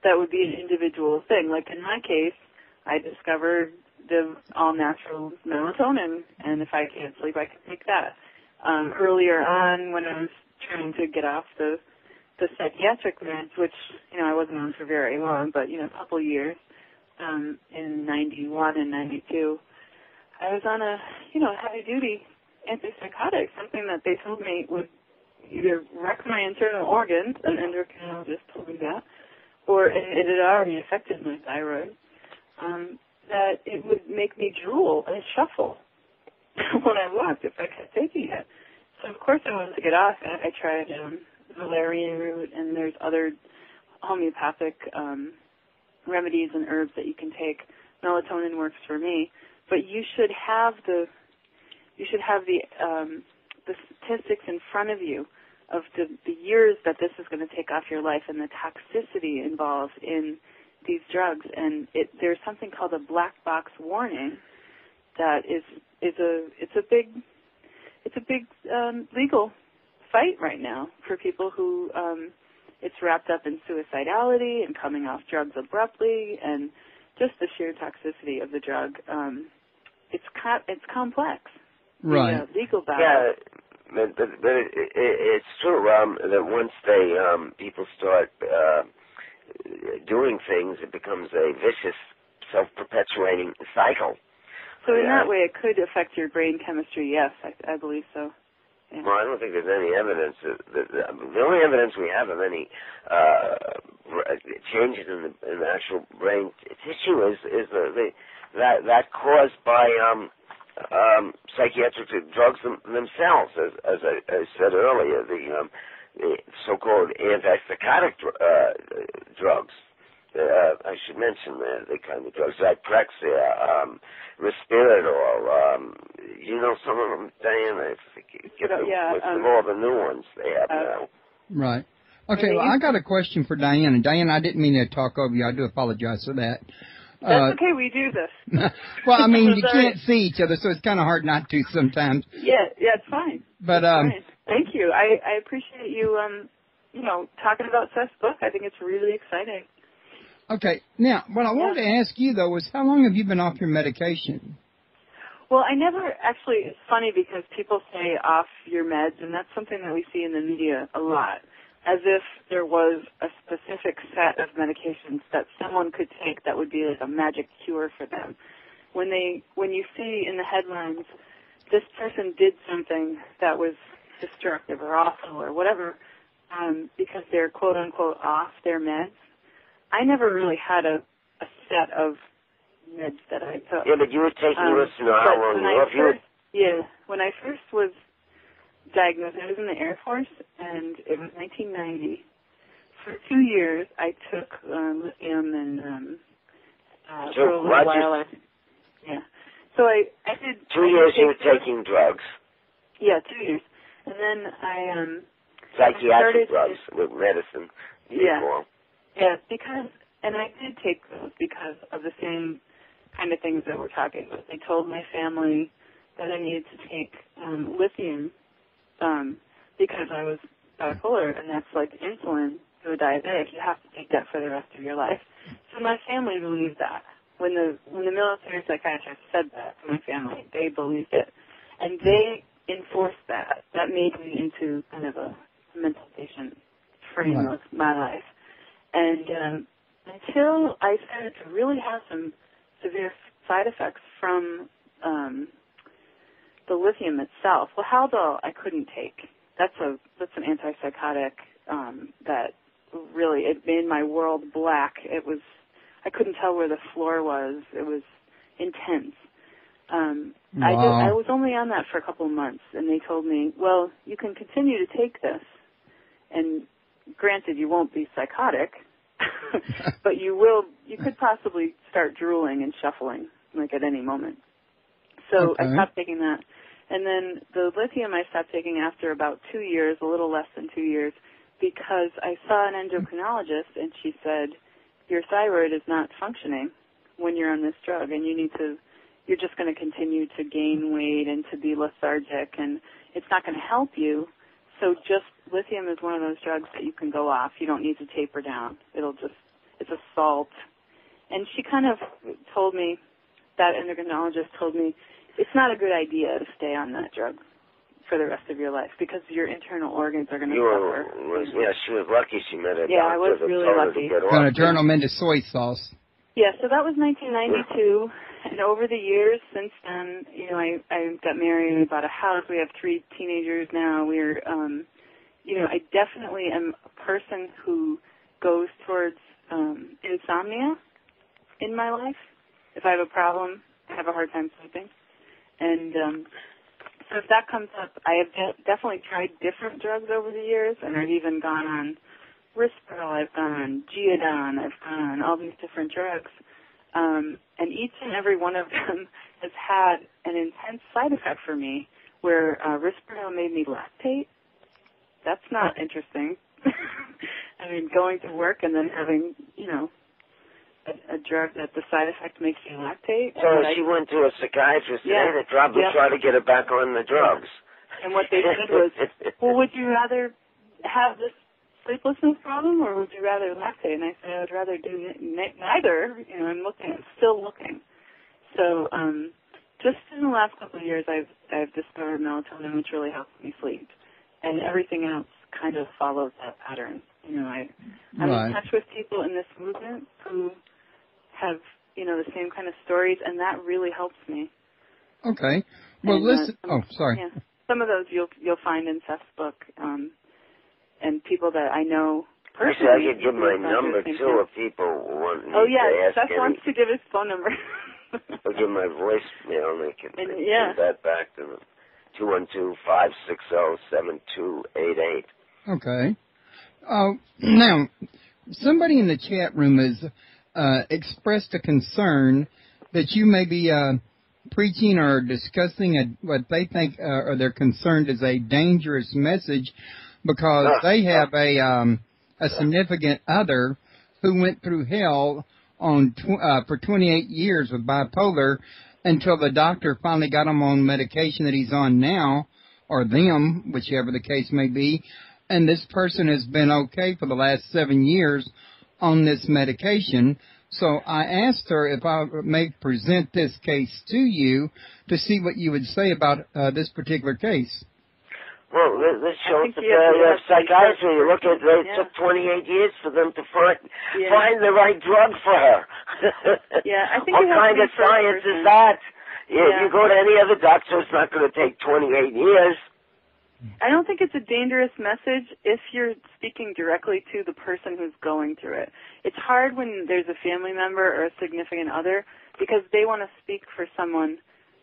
that would be an individual thing. Like in my case, I discovered the all-natural melatonin, and if I can't sleep, I can take that. Earlier on, when I was trying to get off the psychiatric meds, which, I wasn't on for very long, but, a couple years, in 91 and 92, I was on a, heavy-duty antipsychotic, something that they told me would either wreck my internal organs, an endocrinologist told me that, or it had already affected my thyroid, that it would make me drool and shuffle when I walked if I kept taking it. So, of course, I wanted to get off it. I tried valerian root, and there's other homeopathic remedies and herbs that you can take. Melatonin works for me, but you should have the statistics in front of you of the years that this is going to take off your life and the toxicity involved in these drugs. And there's something called a black box warning that it's a big legal fight right now for people who it's wrapped up in suicidality and coming off drugs abruptly, and just the sheer toxicity of the drug. It's complex. Right. The legal battle. Yeah, but it's true that once people start doing things, it becomes a vicious, self-perpetuating cycle. So in that way, it could affect your brain chemistry. Yes, I believe so. Yeah. Well, I don't think there's any evidence. The only evidence we have of any changes in the actual brain tissue is that caused by psychiatric drugs themselves. As I said earlier, the so-called antipsychotic drugs. I should mention the kind of drugs, Zyprexia, Risperidol, you know some of them, Diane, I get the list of all the new ones they have now. Right. Okay, well, I got a question for Diane. And Diane, I didn't mean to talk over you. I do apologize for that. That's okay, we do this. Well, I mean, you can't see each other, so it's kind of hard not to sometimes. Yeah, it's fine. But fine. Thank you. I appreciate you, talking about Seth's book. I think it's really exciting. Okay. Now, what I wanted to ask you, though, was how long have you been off your medication? Well, I never actually, it's funny because people say off your meds, and that's something that we see in the media a lot, as if there was a specific set of medications that someone could take that would be like a magic cure for them. When you see in the headlines, this person did something that was destructive or awful or whatever, because they're quote unquote off their meds, I never really had a set of meds that I took. Yeah, but you were taking listen to how long you were. Yeah, when I first was diagnosed, I was in the Air Force, and it was 1990. For 2 years, I took lithium and for a little while. So I did. 2 years you were taking drugs. Yeah, 2 years, and then I psychiatric drugs with medicine. Yeah, because, and I did take those because of the same kind of things that we're talking about. They told my family that I needed to take lithium because I was bipolar, and that's like insulin to a diabetic. You have to take that for the rest of your life. So my family believed that. When the military psychiatrist said that to my family, they believed it. And they enforced that. That made me into kind of a mental patient frame of my life. And until I started to really have some severe side effects from the lithium itself. Well, Haldol I couldn't take. That's an antipsychotic that really, it made my world black. I couldn't tell where the floor was. It was intense. I was only on that for a couple of months, and they told me, well, you can continue to take this, and granted, you won't be psychotic, but you could possibly start drooling and shuffling, like at any moment. So I stopped taking that. And then the lithium I stopped taking after about 2 years, a little less than 2 years, because I saw an endocrinologist, and she said, your thyroid is not functioning when you're on this drug, and you're just going to continue to gain weight and to be lethargic, and it's not going to help you. So just lithium is one of those drugs that you can go off. You don't need to taper down. It's a salt. And she kind of told me, that endocrinologist told me, it's not a good idea to stay on that drug for the rest of your life because your internal organs are going to suffer. She was lucky she met a doctor. Yeah, I was really lucky. Going to turn them into soy sauce. Yeah, so that was 1992, and over the years since then, I got married, we bought a house, we have 3 teenagers now. We're, I definitely am a person who goes towards insomnia in my life. If I have a problem, I have a hard time sleeping. And so if that comes up, I have definitely tried different drugs over the years, and I've even gone on Risperidol, I've gone on Geodon, I've gone on all these different drugs. And each and every one of them has had an intense side effect for me where Risperidol made me lactate. That's not interesting. I mean, going to work and then having, a drug that the side effect makes you lactate. So she went to a psychiatrist and they probably tried to get her back on the drugs. And what they said was, well, would you rather have this sleeplessness problem or would you rather lactate? And I said, I would rather do neither. I'm still looking. So just in the last couple of years, I've discovered melatonin, which really helps me sleep. And everything else kind of follows that pattern. I'm in touch with people in this movement who have, the same kind of stories, and that really helps me. Okay. Well, listen. Sorry. Yeah, some of those you'll find in Seth's book, and people that I know personally. Actually, I could give my number too if people want me to ask. Seth wants to give his phone number. I'll give my voicemail, and they can send that back to them. 212-560-7288. Okay. Now, somebody in the chat room has expressed a concern that you may be preaching or discussing what they think or they're concerned is a dangerous message because they have a significant other who went through hell for 28 years with bipolar until the doctor finally got him on medication that he's on now, or them, whichever the case may be, and this person has been okay for the last 7 years on this medication. So I asked her if I may present this case to you to see what you would say about this particular case. Well, this shows the psychiatry. You look at it, took 28 years for them to find the right drug for her. I think what kind of science is that? You go to any other doctor, it's not going to take 28 years. I don't think it's a dangerous message if you're speaking directly to the person who's going through it. It's hard when there's a family member or a significant other because they want to speak for someone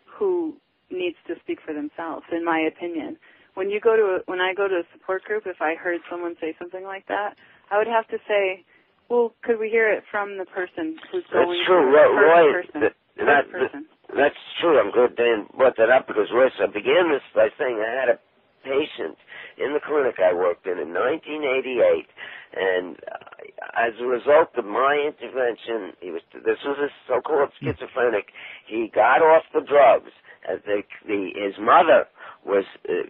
who needs to speak for themselves, in my opinion. When I go to a support group, if I heard someone say something like that, I would have to say, well, could we hear it from the person who's going through it? That's true. I'm glad Dan brought that up because, Royce, I began this by saying I had a patient in the clinic I worked in 1988, and as a result of my intervention, this was a so-called schizophrenic. He got off the drugs. His mother was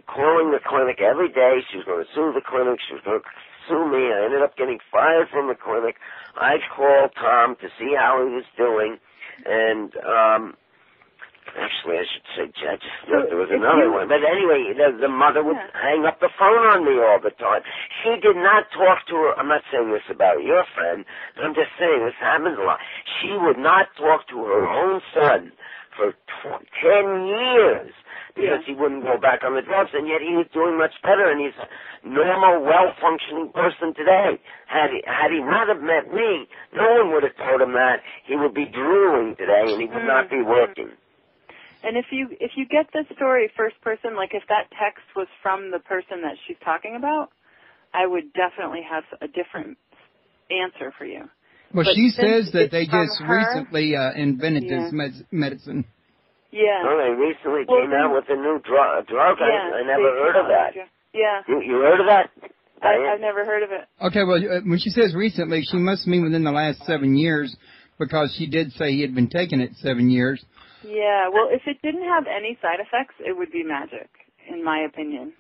calling the clinic every day. She was going to sue the clinic. She was going to sue me. I ended up getting fired from the clinic. I called Tom to see how he was doing, and actually, I should say, Judge, there was another one. But anyway, the mother would hang up the phone on me all the time. She did not talk to her. I'm not saying this about your friend, but I'm just saying this happens a lot. She would not talk to her own son for 10 years because he wouldn't go back on the drugs, and yet he was doing much better, and he's a normal, well-functioning person today. Had he not have met me, no one would have told him that. He would be drooling today, and he would not be working. And if you get this story first person, like if that text was from the person that she's talking about, I would definitely have a different answer for you. Well, she says that they just recently invented this medicine. Yeah. Well, they recently came out with a new drug. I never heard of that. Yeah. You heard of that? I've never heard of it. Okay, well, when she says recently, she must mean within the last 7 years because she did say he had been taking it 7 years. Yeah, well, if it didn't have any side effects, it would be magic, in my opinion.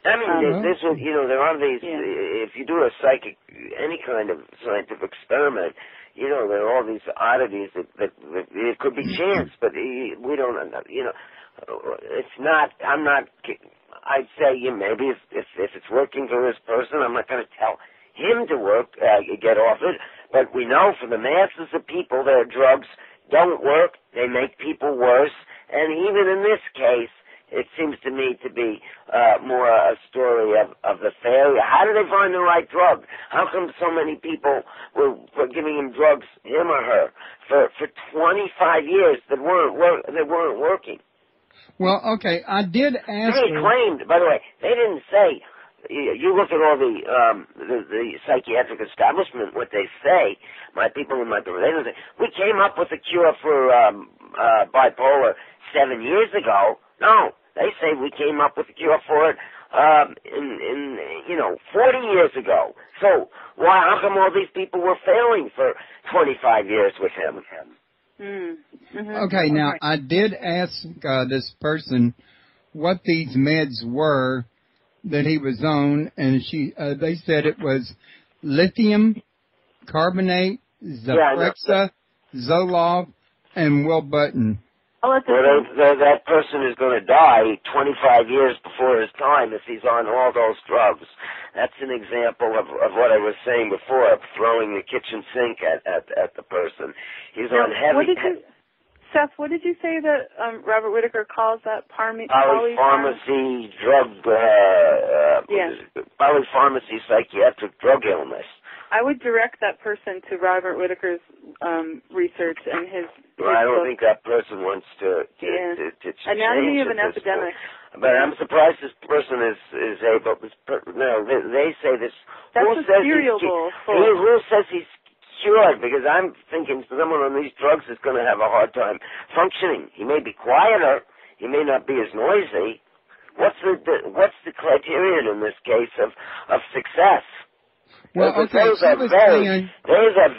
I mean, there are these, if you do any kind of scientific experiment, there are all these oddities that it could be chance, but we don't, it's not, I'd say, maybe if it's working for this person, I'm not going to tell him to get off it, but we know for the masses of people, their drugs don't work, they make people worse, and even in this case, it seems to me to be more a story of the failure. How do they find the right drug? How come so many people were giving him drugs, him or her, for 25 years that weren't working? Well, okay, I did ask They claimed, by the way, they didn't say, you look at all the psychiatric establishment, what they say, my people in my they don't say, we came up with a cure for bipolar 7 years ago. No, they say we came up with a cure for it 40 years ago. So how come all these people were failing for 25 years with him? Okay, now I did ask this person what these meds were that he was on, and they said it was lithium carbonate, Zyprexa, Zoloft, and Wellbutrin. That person is going to die 25 years before his time if he's on all those drugs. That's an example of what I was saying before, of throwing the kitchen sink at the person. He's on heavy... Seth, what did you say that Robert Whitaker calls that polypharmacy psychiatric drug illness? I would direct that person to Robert Whitaker's research and his Well, I don't book. think that person wants to Anatomy change of an at this Epidemic. point. But I'm surprised this person is able. No, they say this. That's who a says cereal he's, bowl. who says he's cured? Because I'm thinking someone on these drugs is going to have a hard time functioning. He may be quieter. He may not be as noisy. What's the criterion in this case of success? Well, okay, those are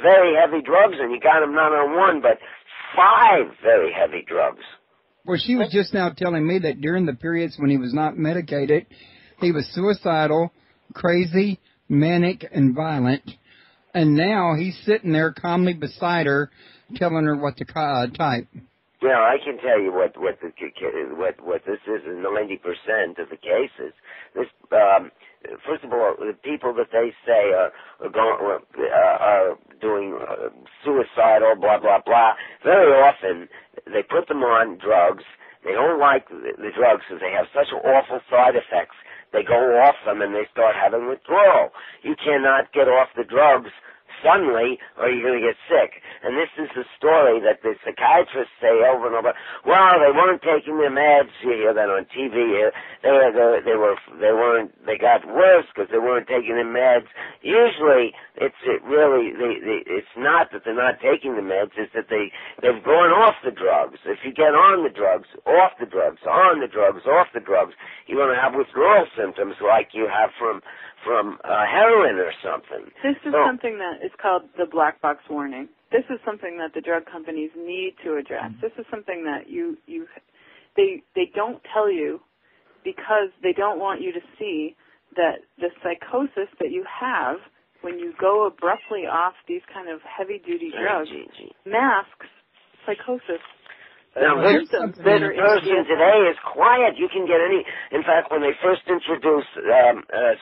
very heavy drugs, and you got them not on one, but 5 very heavy drugs. Well, she was just now telling me that during the periods when he was not medicated, he was suicidal, crazy, manic, and violent. And now he's sitting there calmly beside her, telling her what to type. Yeah, I can tell you what this is in 90% of the cases. This, first of all, the people that they say are doing suicidal, blah blah blah. Very often they put them on drugs. They don't like the drugs because they have such awful side effects. They go off them and they start having withdrawal. You cannot get off the drugs suddenly or you're going to get sick. And this is the story that the psychiatrists say over and over. Well, they weren't taking their meds. You hear that on TV. They got worse because they weren't taking their meds. Usually, it's not that they're not taking the meds. It's that they've gone off the drugs. If you get on the drugs, off the drugs, on the drugs, off the drugs, you're going to have withdrawal symptoms like you have from heroin or something. This is something that is called the black box warning. This is something that the drug companies need to address. This is something that they don't tell you because they don't want you to see that the psychosis that you have when you go abruptly off these kind of heavy-duty drugs masks psychosis. Now, this person today is quiet. You can get any. In fact, when they first introduced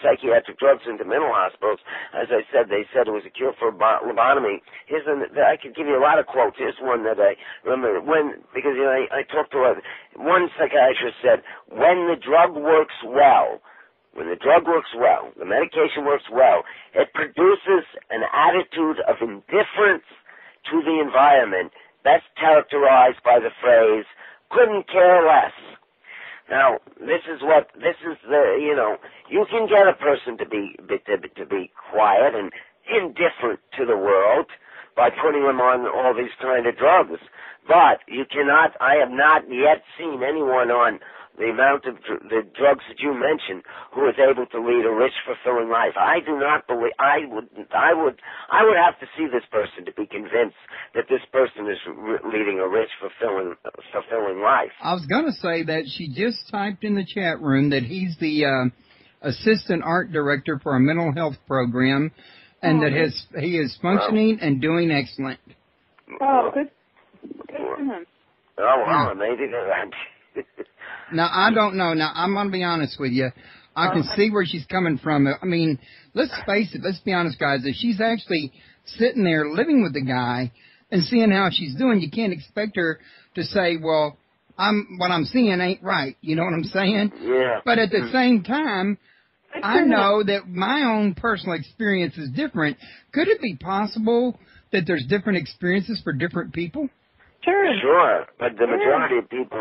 psychiatric drugs into mental hospitals, as I said, they said it was a cure for lobotomy. I could give you a lot of quotes. Here's one that I remember because I talked to one psychiatrist said, when the drug works well, the medication works well, it produces an attitude of indifference to the environment. That's characterized by the phrase, couldn't care less. Now, you can get a person to be quiet and indifferent to the world by putting them on all these kind of drugs. But I have not yet seen anyone on the amount of the drugs that you mentioned who is able to lead a rich, fulfilling life. I do not believe. I would have to see this person to be convinced that this person is leading a rich, fulfilling life. I was going to say that she just typed in the chat room that he's the assistant art director for a mental health program, and that he is functioning and doing excellent. Oh, good for him. Oh, wow, amazing. Now, I don't know. Now, I'm going to be honest with you. I can see where she's coming from. I mean, let's face it. Let's be honest, guys. If she's actually sitting there living with the guy and seeing how she's doing, you can't expect her to say, well, what I'm seeing ain't right. You know what I'm saying? Yeah. But at the same time, I know that my own personal experience is different. Could it be possible that there's different experiences for different people? Sure, but the majority of people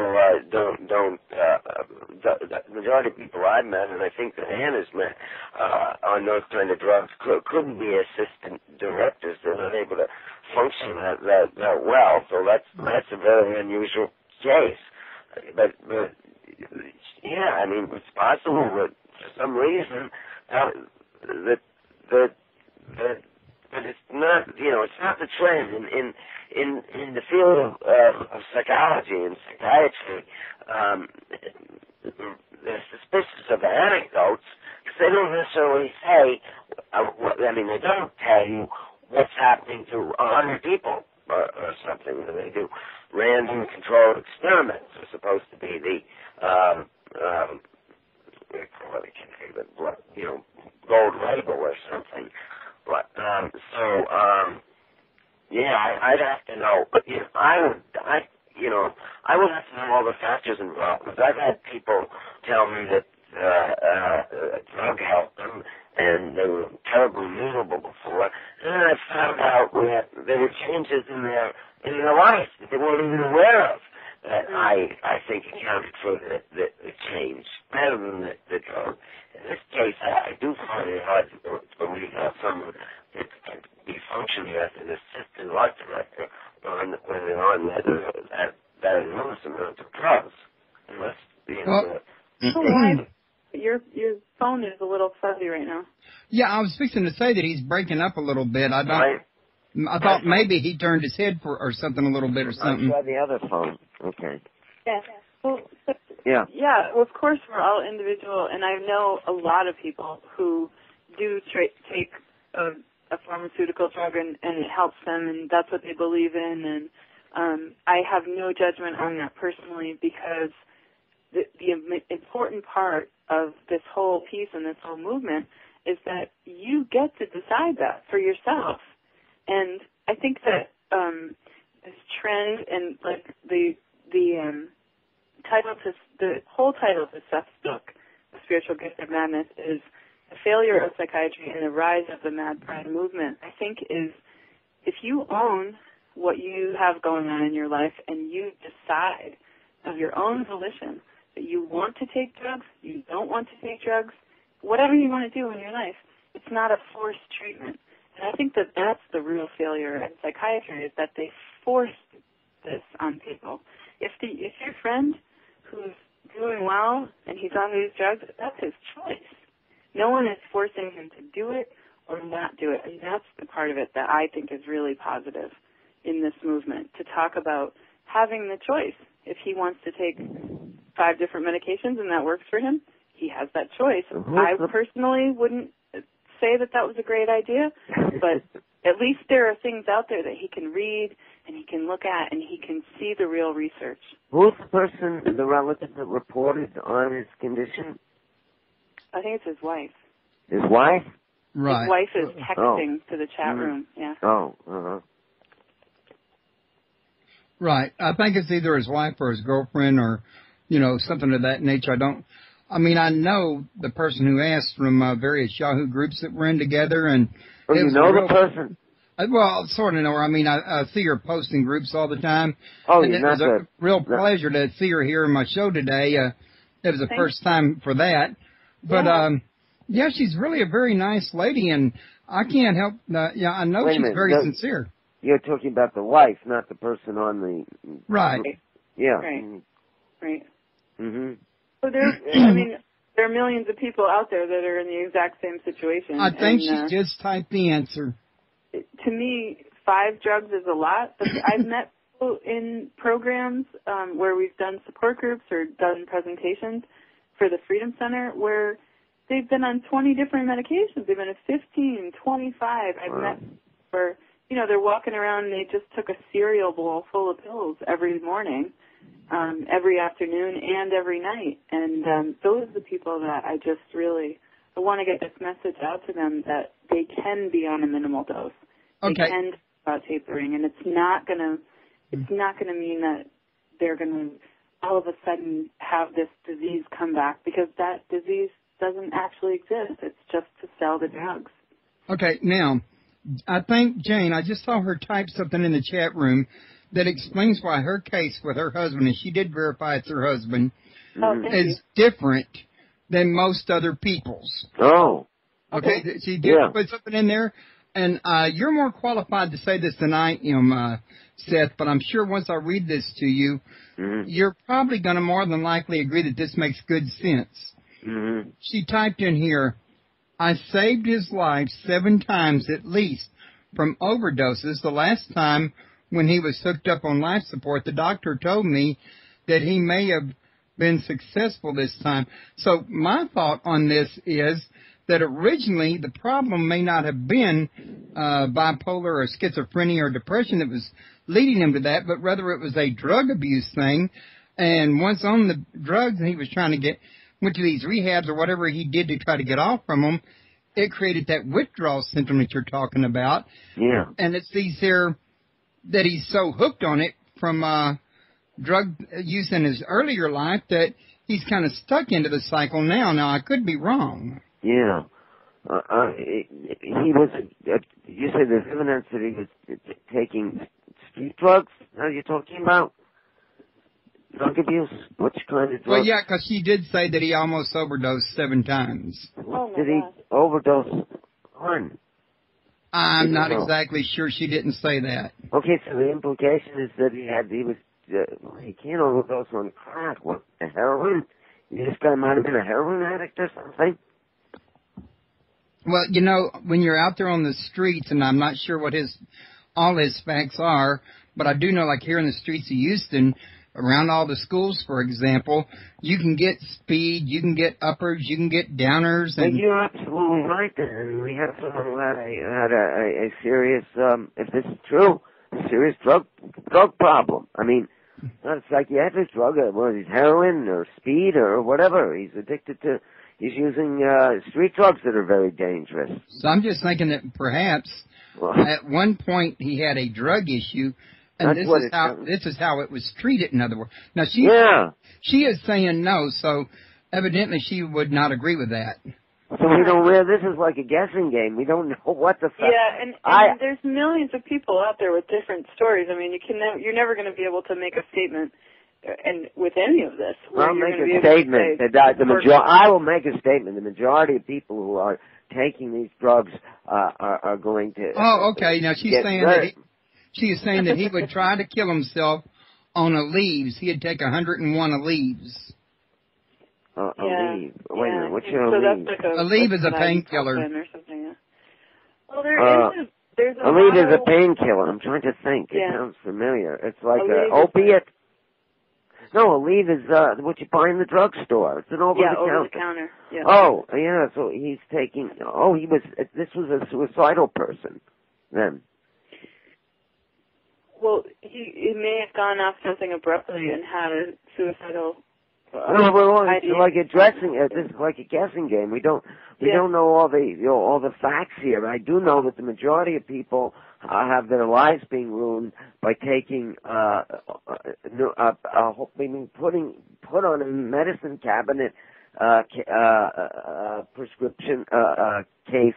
don't. The majority of people I've met, and I think that Hannah's met on those kind of drugs, couldn't be assistant directors. They're not able to function that well. So that's a very unusual case. But yeah, I mean, it's possible that for some reason that it's not. It's not the trend in the field of psychology and psychiatry. They're suspicious of anecdotes because they don't necessarily say. They don't tell you what's happening to 100 people or something. They do random controlled experiments. Are supposed to be the gold label or something. But yeah, I'd have to know. But I would have to know all the factors involved. Because I've had people tell me that a drug helped them, and they were terribly miserable before. And then I found out that there were changes in their life that they weren't even aware of. That I think accounted for the change better than the drug. In this case, I do find it hard to believe how someone can be functioning as an assistant art director when they're on that enormous amount of drugs. Unless, Your phone is a little fuzzy right now. Yeah, I was fixing to say that he's breaking up a little bit. I thought maybe he turned his head or something a little bit or something. I'll try the other phone. Okay. Yeah. Well, yeah. Well, of course, we're all individual, and I know a lot of people who do take a pharmaceutical drug and it helps them, and that's what they believe in. And I have no judgment on that personally, because the important part of this whole piece and this whole movement is that you get to decide that for yourself. And I think that this trend and like the whole title to Seth's book, The Spiritual Gift of Madness, is The Failure of Psychiatry and the Rise of the Mad Pride Movement. I think is if you own what you have going on in your life and you decide of your own volition that you want to take drugs, you don't want to take drugs, whatever you want to do in your life, it's not a forced treatment. And I think that that's the real failure in psychiatry, is that they force this on people. If your friend who's doing well and he's on these drugs, that's his choice. No one is forcing him to do it or not do it. And that's the part of it that I think is really positive in this movement, to talk about having the choice. If he wants to take 5 different medications and that works for him, he has that choice. I personally wouldn't say that was a great idea, but at least there are things out there that he can read and he can look at and he can see the real research. Who's the person, the relative that reported on his condition? I think it's his wife. His wife? Right. His wife is texting to the chat room. Yeah. Oh, uh-huh. Right. I think it's either his wife or his girlfriend or, something of that nature. I know the person who asked from various Yahoo groups that we're in together. And you know the person? Well, sort of know her. I see her posting groups all the time. Oh, and it was a real pleasure to see her here in my show today. It was the first time for that. But, yeah, she's really a very nice lady, and I can't help, I know she's very sincere. You're talking about the wife, not the person on the... Right. Yeah. Right. Mm-hmm. So there are millions of people out there that are in the exact same situation. I think she just typed the answer. To me, 5 drugs is a lot, but I've met people in programs where we've done support groups or done presentations for the Freedom Center where they've been on 20 different medications. They've been on 15, 25. I've met where, they're walking around and they just took a cereal bowl full of pills every morning, every afternoon, and every night. And those are the people that I want to get this message out to them that they can be on a minimal dose. Okay. They can talk about tapering, and it's not gonna mean that they're gonna all of a sudden have this disease come back, because that disease doesn't actually exist. It's just to sell the drugs. Okay, now, I think Jane, I just saw her type something in the chat room that explains why her case with her husband, and she did verify it's her husband, is different than most other people's. Oh. Okay, she did put something in there, and you're more qualified to say this than I am, Seth, but I'm sure once I read this to you, you're probably going to more than likely agree that this makes good sense. Mm-hmm. She typed in here, I saved his life 7 times at least from overdoses. The last time when he was hooked up on life support, the doctor told me that he may have been successful this time. So my thought on this is that originally the problem may not have been bipolar or schizophrenia or depression that was leading him to that, but rather it was a drug abuse thing. And once on the drugs he was trying to went to these rehabs or whatever he did to try to get off from them, it created that withdrawal symptom that you're talking about. Yeah. And it's these here that he's so hooked on it from drug use in his earlier life that he's kind of stuck into the cycle now. Now, I could be wrong. Yeah. he was, you say there's evidence that he was taking street drugs? Are you talking about? Drug abuse? Which kind of drug? Well, yeah, because she did say that he almost overdosed 7 times. What did he overdose on? I'm not exactly sure. She didn't say that. Okay, so the implication is that he can't overdose on crack. What, heroin? This guy might have been a heroin addict or something? Well, you know, when you're out there on the streets, and I'm not sure what all his facts are, but I do know, like here in the streets of Houston, around all the schools, for example, you can get speed, you can get uppers, you can get downers. And you're absolutely right there. And we have someone who had a serious, if this is true, a serious drug problem. I mean, not a psychiatric drug, whether he's heroin or speed or whatever. He's addicted to, he's using street drugs that are very dangerous. So I'm just thinking that perhaps at one point he had a drug issue. And this is how it was treated, in other words. Now, she is saying no, so evidently she would not agree with that. So we don't this is like a guessing game. We don't know what the fact. Yeah, and there's millions of people out there with different stories. I mean, you're never going to be able to make a statement and with any of this. I'll make a statement I will make a statement. The majority of people who are taking these drugs are going to. Oh, okay. Now she's saying that she is saying that he would try to kill himself on Aleve. He'd take 101 Aleves. Aleve. Wait a minute. What's your Aleve? Like Aleve is a painkiller. Well, there's a Aleve is a painkiller. I'm trying to think. It sounds familiar. It's like an opiate. No, Aleve is what you buy in the drugstore. It's an over-the-counter. Yeah. Oh, yeah. So he's taking. Oh, this was a suicidal person then. Well, he may have gone off something abruptly and had a suicidal idea. Like this is like a guessing game. We don't know all the facts here. I do know that the majority of people have their lives being ruined by taking put on a medicine cabinet prescription case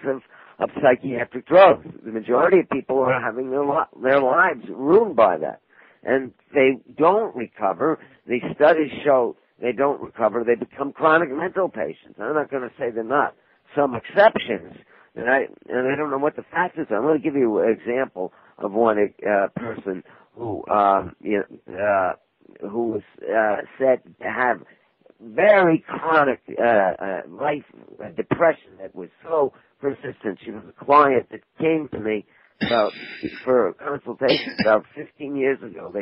of psychiatric drugs. The majority of people are having their lives ruined by that. And they don't recover. The studies show they don't recover. They become chronic mental patients. I'm not going to say they're not. Some exceptions. And I don't know what the fact is. I'm going to give you an example of one person who was said to have very chronic life depression that was so persistent. She was a client that came to me for a consultation about 15 years ago.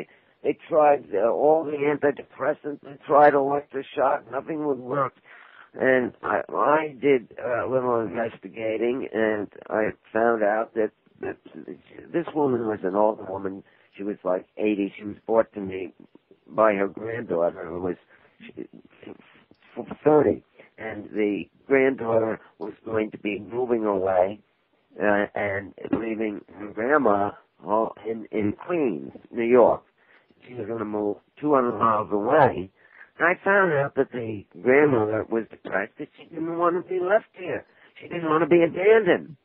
They tried all the antidepressants. They tried electroshock. Nothing would work. And I did a little investigating, and I found out that this woman was an older woman. She was like 80. She was brought to me by her granddaughter, who was 30. And the granddaughter was going to be moving away and leaving her grandma in Queens, New York. She was going to move 200 miles away. And I found out that the grandmother was depressed, that she didn't want to be left here. She didn't want to be abandoned.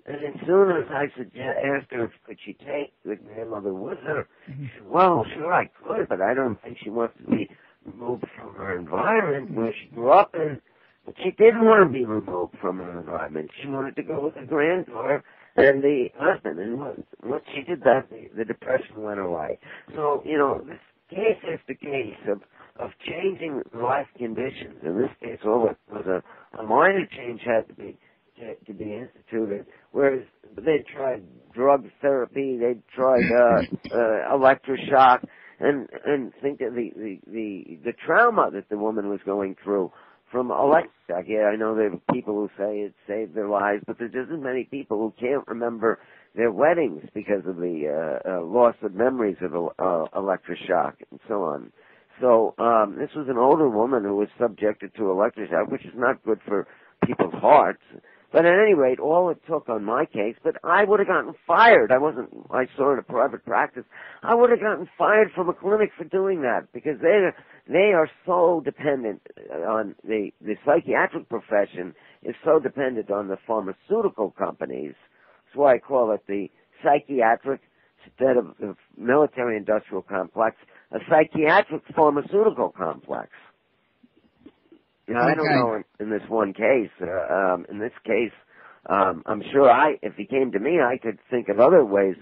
And as soon as I asked her if could she take the grandmother with her, she said, well, sure I could, but I don't think she wants to be removed from her environment where she grew up in. But she didn't want to be removed from her environment. She wanted to go with the granddaughter and the husband. And once she did that, the depression went away. So, this case after case of changing life conditions. In this case, all it was a minor change had to be instituted. Whereas they tried drug therapy, they tried electroshock, and think of the trauma that the woman was going through from electroshock. Yeah, I know there are people who say it saved their lives, but there's just as many people who can't remember their weddings because of the loss of memories of electroshock and so on. So this was an older woman who was subjected to electroshock, which is not good for people's hearts. But at any rate, all it took on my case, but I would have gotten fired. I saw it in a private practice. I would have gotten fired from a clinic for doing that because they are so dependent on the psychiatric profession is so dependent on the pharmaceutical companies. That's why I call it the psychiatric, instead of the military-industrial complex, a psychiatric pharmaceutical complex. You know, I don't know in this one case. In this case, I'm sure if he came to me, I could think of other ways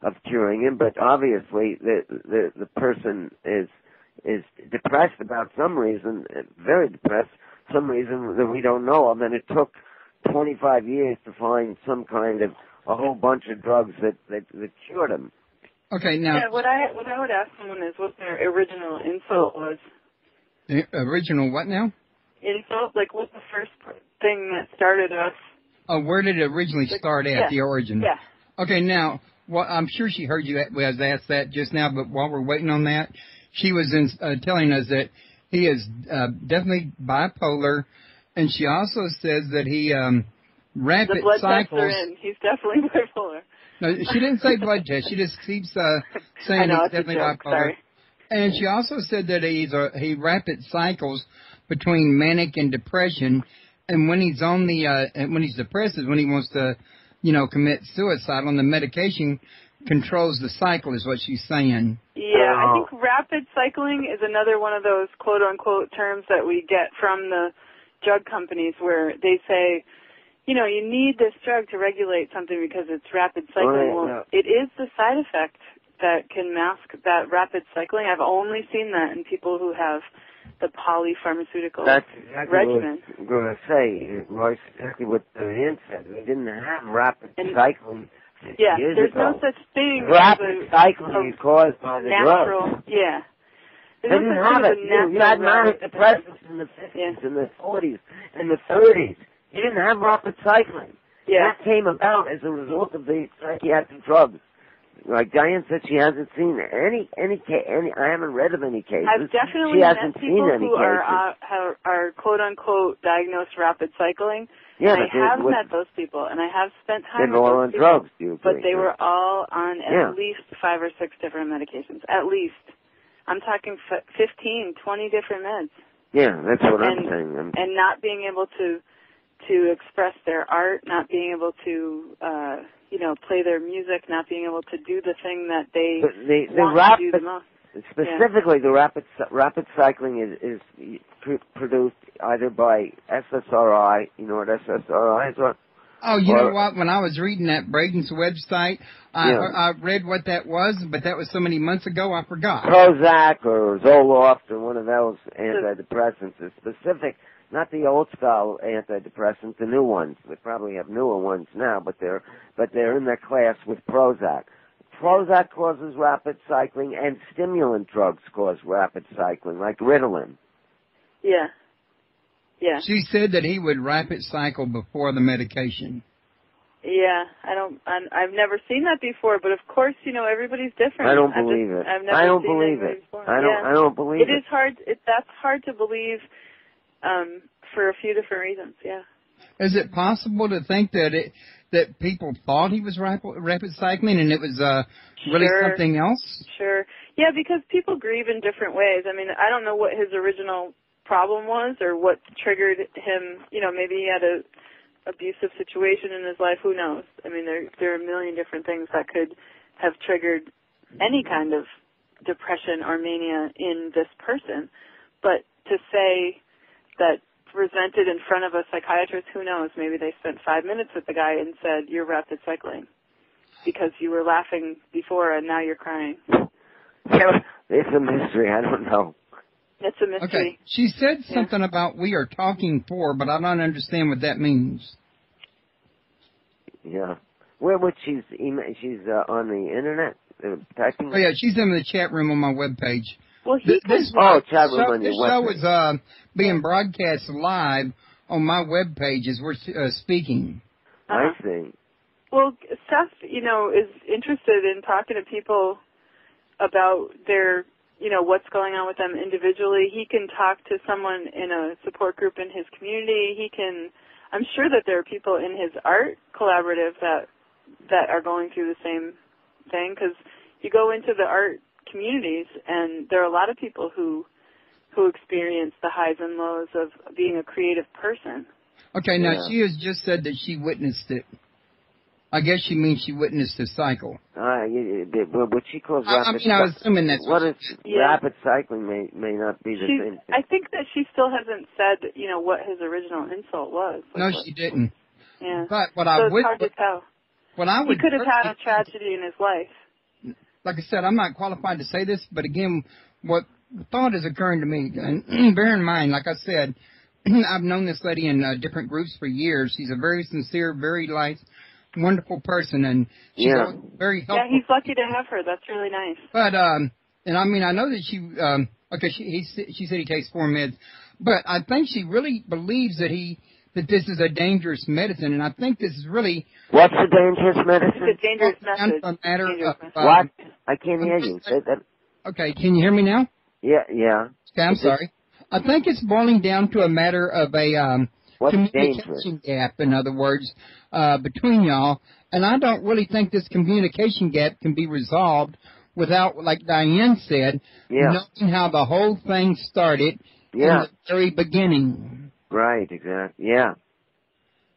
of curing him. But obviously, the person is depressed about some reason, very depressed, some reason that we don't know of, and it took 25 years to find some kind of a whole bunch of drugs that cured him. Okay, now what I would ask someone is what their original insult was. The original what now? Insult, like what's the first thing that started us? Oh, where did it originally start at, the origin? Yeah. Okay, now, well, I'm sure she heard you was asked that just now, but while we're waiting on that, she was telling us that he is definitely bipolar, and she also says that he rapid the blood cycles. Tests are in. He's definitely bipolar. No, she didn't say blood test. She just keeps saying he's definitely bipolar. Sorry. And she also said that he rapid cycles between manic and depression, and when he's on when he's depressed is when he wants to, commit suicide. On the medication controls the cycle, is what she's saying. Yeah, I think rapid cycling is another one of those quote-unquote terms that we get from the drug companies where they say, you need this drug to regulate something because it's rapid cycling. Well, it is the side effect that can mask that rapid cycling. I've only seen that in people who have the polypharmaceutical regimen. What I'm going to say, Royce, exactly what Ian said. We didn't have rapid cycling. Yeah, there's no such thing rapid cycling is caused by the natural, drugs. Yeah. They didn't have it. You had manic depressants in the 50s, in the 40s, in the 30s. You didn't have rapid cycling. Yeah. That came about as a result of the psychiatric drugs. Like Diane said, she hasn't seen any. I haven't read of any cases. I've definitely met people who are quote unquote diagnosed rapid cycling. Yeah, and I have met those people, and I have spent time with those those people. Drugs, do you but think? they were all on at least 5 or 6 different medications. At least, I'm talking 15, 20 different meds. Yeah, that's what I'm saying. And not being able to express their art, not being able to play their music, not being able to do the thing that they want to do the most. Specifically, the rapid cycling is produced either by SSRI. You know what SSRI is? Oh, you know what? When I was reading that Braden's website, I read what that was, but that was so many months ago, I forgot. Prozac or Zoloft or one of those antidepressants is specific. Not the old style antidepressants, the new ones. They probably have newer ones now, but they're in their class with Prozac. Prozac causes rapid cycling, and stimulant drugs cause rapid cycling, like Ritalin. Yeah. Yeah. She said that he would rapid cycle before the medication. Yeah, I've never seen that before, but of course, everybody's different. I don't believe it. I've never I don't seen believe it. I don't believe it. It is hard. That's hard to believe for a few different reasons. Yeah. Is it possible to think that people thought he was rapid cycling and it was really something else? Sure. Yeah, because people grieve in different ways. I mean, I don't know what his original problem was or what triggered him. Maybe he had a abusive situation in his life. Who knows? I mean, there are a million different things that could have triggered any kind of depression or mania in this person. But to say that presented in front of a psychiatrist, who knows? Maybe they spent 5 minutes with the guy and said, "You're rapid cycling," because you were laughing before and now you're crying. It's a mystery. I don't know. It's a mystery. Okay. She said something about "we are talking for," but I don't understand what that means. Yeah. She's on the internet typing? Oh, yeah, she's in the chat room on my webpage. Well, chat room on your webpage. This show is being Yeah. broadcast live on my webpage as we're speaking. I see. Well, Seth, is interested in talking to people about their, what's going on with them individually. He can talk to someone in a support group in his community. I'm sure that there are people in his art collaborative that are going through the same thing, because you go into the art communities and there are a lot of people who experience the highs and lows of being a creative person. Okay, now she has just said that she witnessed it. I guess she means she witnessed the cycle. What she calls I rapid. mean, I was assuming that's what is rapid cycling may not be the same thing. I think that she still hasn't said, what his original insult was. No, she didn't. Yeah. But what so it's hard to tell. He could have had a tragedy in his life. Like I said, I'm not qualified to say this, but again, what thought is occurring to me, and bear in mind, like I said, I've known this lady in different groups for years. She's a very sincere, very nice, wonderful person, and she's very helpful. Yeah, he's lucky to have her. That's really nice. But, and I mean, I know that she said he takes 4 meds, but I think she really believes that this is a dangerous medicine, and I think this is really... What's a dangerous medicine? It's a dangerous message. A matter of, what? I can't hear you. Say that. Okay, can you hear me now? Yeah. Okay, I'm sorry. I think it's boiling down to a matter of a communication gap, in other words, between y'all, and I don't really think this communication gap can be resolved without, like Diane said, knowing how the whole thing started in the very beginning. Right, exactly, yeah.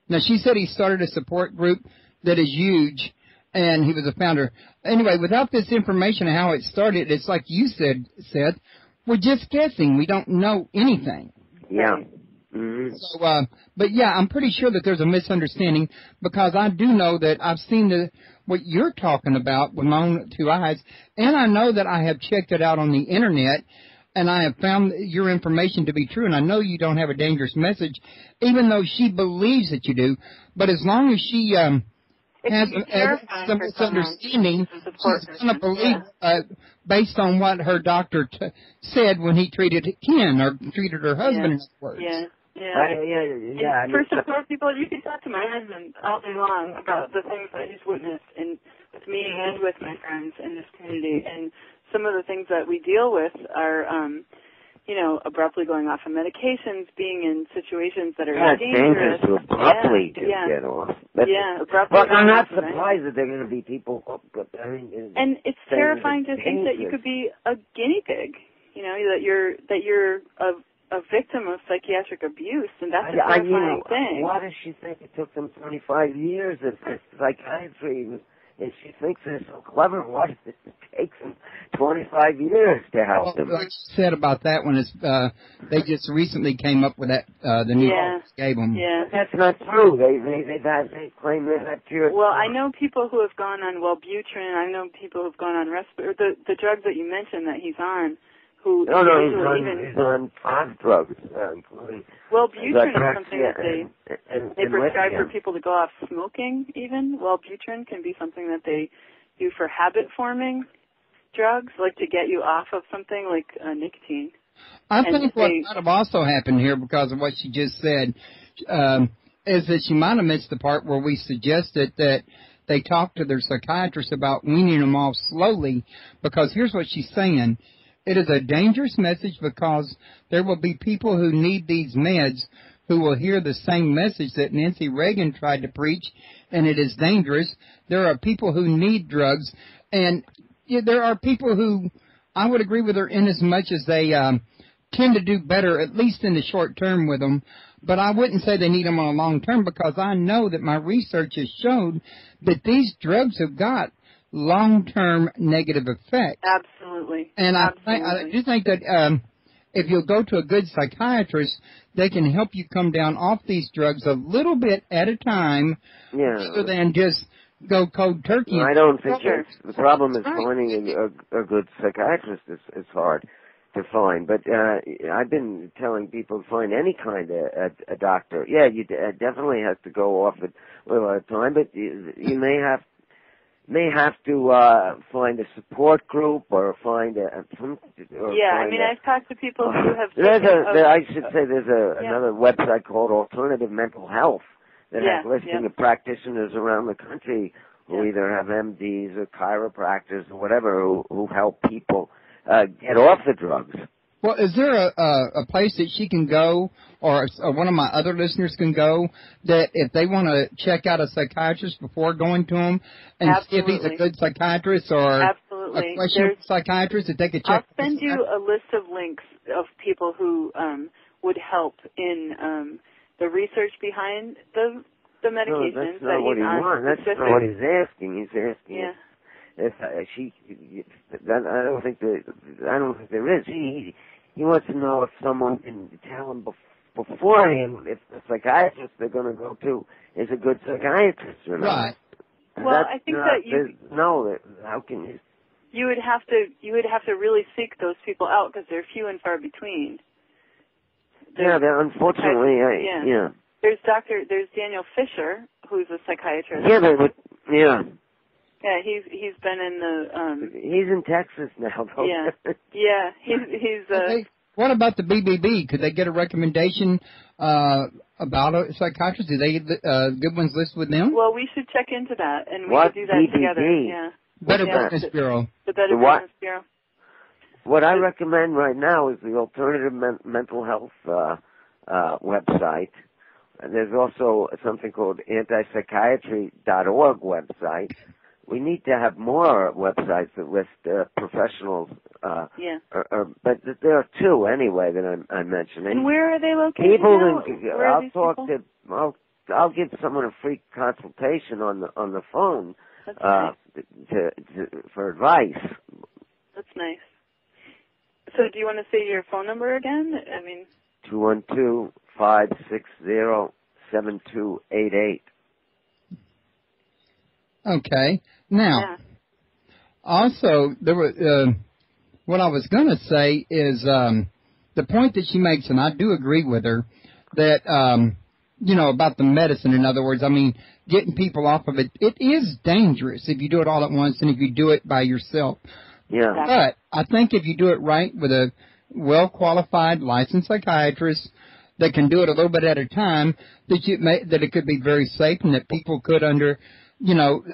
Now, she said he started a support group that is huge, and he was a founder. Anyway, without this information of how it started, it's like you said, Seth, we're just guessing. We don't know anything. Yeah. Mm-hmm. So, but yeah, I'm pretty sure that there's a misunderstanding because I do know that I've seen what you're talking about with my own 2 eyes, and I know that I have checked it out on the Internet, and I have found your information to be true, and I know you don't have a dangerous message, even though she believes that you do. But as long as she has some misunderstanding, she's going to believe based on what her doctor said when he treated Ken or treated her husband, in other words. Yeah. For support people, you can talk to my husband all day long about the things that he's witnessed with me and with my friends in this community. And some of the things that we deal with are, abruptly going off of medications, being in situations that are dangerous. To abruptly get off. Abruptly. Well, I'm not surprised that there are going to be people. And it's terrifying to think that you could be a guinea pig. That you're a victim of psychiatric abuse, and that's a terrifying thing. Why does she think it took them 25 years of psychiatry? If she thinks they're so clever, why does it take them 25 years to help them? Like you said about that one, is they just recently came up with that, the new gave them. Yeah. That's not true. They claim they have cure. Well, I know people who have gone on Wellbutrin. I know people who have gone on the drugs that you mentioned that he's on. He's on 5 drugs, including... Wellbutrin is something that they prescribe for people to go off smoking, even. Wellbutrin can be something that they do for habit-forming drugs, like to get you off of something like nicotine. I think what might have also happened here, because of what she just said, is that she might have missed the part where we suggested that they talk to their psychiatrist about weaning them off slowly, because here's what she's saying. It is a dangerous message because there will be people who need these meds who will hear the same message that Nancy Reagan tried to preach, and it is dangerous. There are people who need drugs, and there are people who I would agree with her in as much as they tend to do better, at least in the short term with them, but I wouldn't say they need them on a long term because I know that my research has showed that these drugs have got long-term negative effects. Absolutely. And I do think that if you'll go to a good psychiatrist, they can help you come down off these drugs a little bit at a time rather than just go cold turkey. I don't think the problem is finding a good psychiatrist is hard to find. But I've been telling people to find any kind of a doctor. Yeah, you definitely have to go off it a little at a time, but you may have to find a support group or find I've talked to people who have. I should say there's another website called Alternative Mental Health that has listing of practitioners around the country who either have MDs or chiropractors or whatever who help people get off the drugs. Well, is there a place that she can go, or one of my other listeners can go, that if they want to check out a psychiatrist before going to him and see if he's a good psychiatrist or a questionable psychiatrist, that they could check? I'll send you a list of links of people who would help in the research behind the medications. No, that's not what he wants. That's not what he's asking. He's asking if I don't think there is. He wants to know if someone can tell him beforehand if the psychiatrist they're going to go to is a good psychiatrist or not. Right. Well, I think that how can you? You would have to really seek those people out because they're few and far between. They're unfortunately, There's Daniel Fisher, who's a psychiatrist. Yeah, Yeah, he's been in the. He's in Texas now, though. Yeah. He's. Okay. What about the BBB? Could they get a recommendation about a psychiatrist? Do they good ones listed with them? Well, we should check into that, and we could do that together. Yeah. Better Business Bureau. The Better Business Bureau. What I recommend right now is the alternative mental health website. There's also something called antipsychiatry.org website. We need to have more websites that list professionals. But there are two anyway that I'm mentioning. And where are they located now? I'll give someone a free consultation on the phone for advice. That's nice. So do you want to say your phone number again? 212-560-7288. Okay. Now, also, there were, what I was going to say is the point that she makes, and I do agree with her, that, about the medicine. In other words, getting people off of it, it is dangerous if you do it all at once and if you do it by yourself. Yeah. But I think if you do it right with a well-qualified licensed psychiatrist that can do it a little bit at a time, that it could be very safe and that people could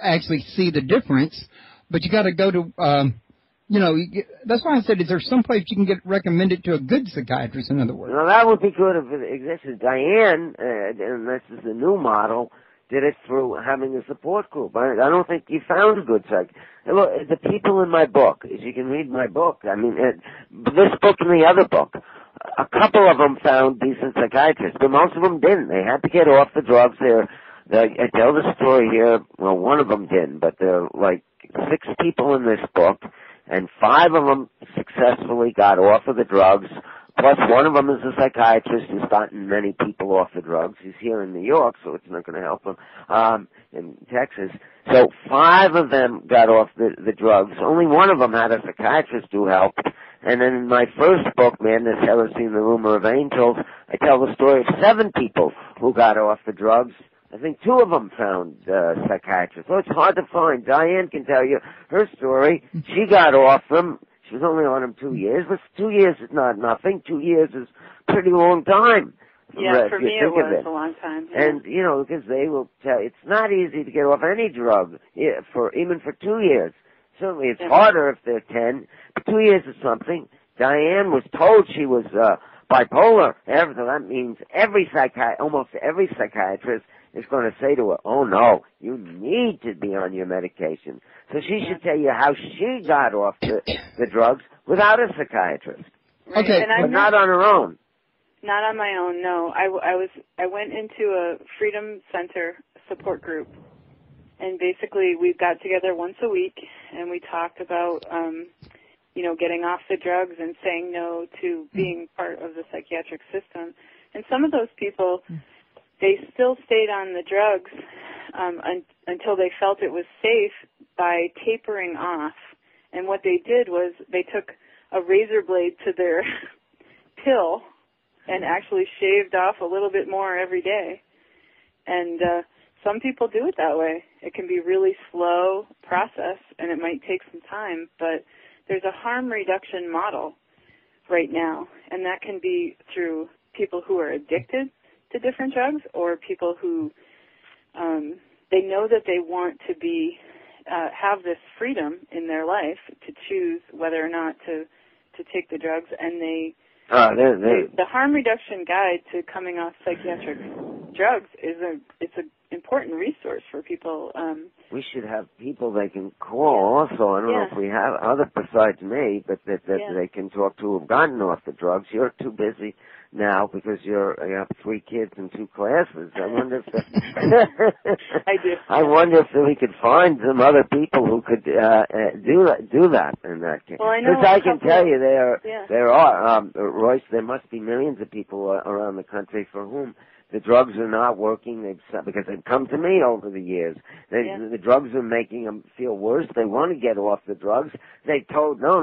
actually see the difference. But you got to go to, that's why I said, is there some place you can get recommended to a good psychiatrist, in other words? Well, that would be good if it existed. Diane, and this is the new model, did it through having a support group. I don't think you found a good psych. Look, the people in my book, as you can read my book, this book and the other book, a couple of them found decent psychiatrists, but most of them didn't. They had to get off the drugs. I tell the story here. Well, one of them didn't, but there are like 6 people in this book, and 5 of them successfully got off of the drugs. Plus, one of them is a psychiatrist who's gotten many people off the drugs. He's here in New York, so it's not going to help him, in Texas. So 5 of them got off the drugs. Only one of them had a psychiatrist who helped. And then in my first book, Madness, Heresy, and the Rumor of Angels, I tell the story of 7 people who got off the drugs. I think 2 of them found psychiatrists. So it's hard to find. Diane can tell you her story. She got off them. She was only on them 2 years. But 2 years is not nothing. 2 years is a pretty long time. Yeah, for me it was a long time. Yeah. And, because they will tell you, it's not easy to get off any drug, even for 2 years. Certainly it's harder if they're 10, but 2 years is something. Diane was told she was bipolar. So that means almost every psychiatrist is going to say to her, oh, no, you need to be on your medication. So she should tell you how she got off the drugs without a psychiatrist. Right. Okay. But not on her own. Not on my own, no. I went into a Freedom Center support group, and basically we got together once a week, and we talked about, getting off the drugs and saying no to being part of the psychiatric system. And some of those people, they still stayed on the drugs until they felt it was safe by tapering off. And what they did was they took a razor blade to their pill and actually shaved off a little bit more every day. And some people do it that way. It can be a really slow process, and it might take some time, but there's a harm reduction model right now, and that can be through people who are addicted to different drugs or people who they know that they want to be have this freedom in their life to choose whether or not to take the drugs, and the harm reduction guide to coming off psychiatric drugs is an important resource for people. We should have people they can call also. I don't know if we have other besides me, but that they can talk to who've gotten off the drugs. You're too busy now because you have 3 kids and 2 classes. I wonder if I do. I wonder if we could find some other people who could do that in that case. Well, I know because I can tell you there are Royce. There must be millions of people around the country for whom the drugs are not working. Because they've come to me over the years. The drugs are making them feel worse. They want to get off the drugs. They told no,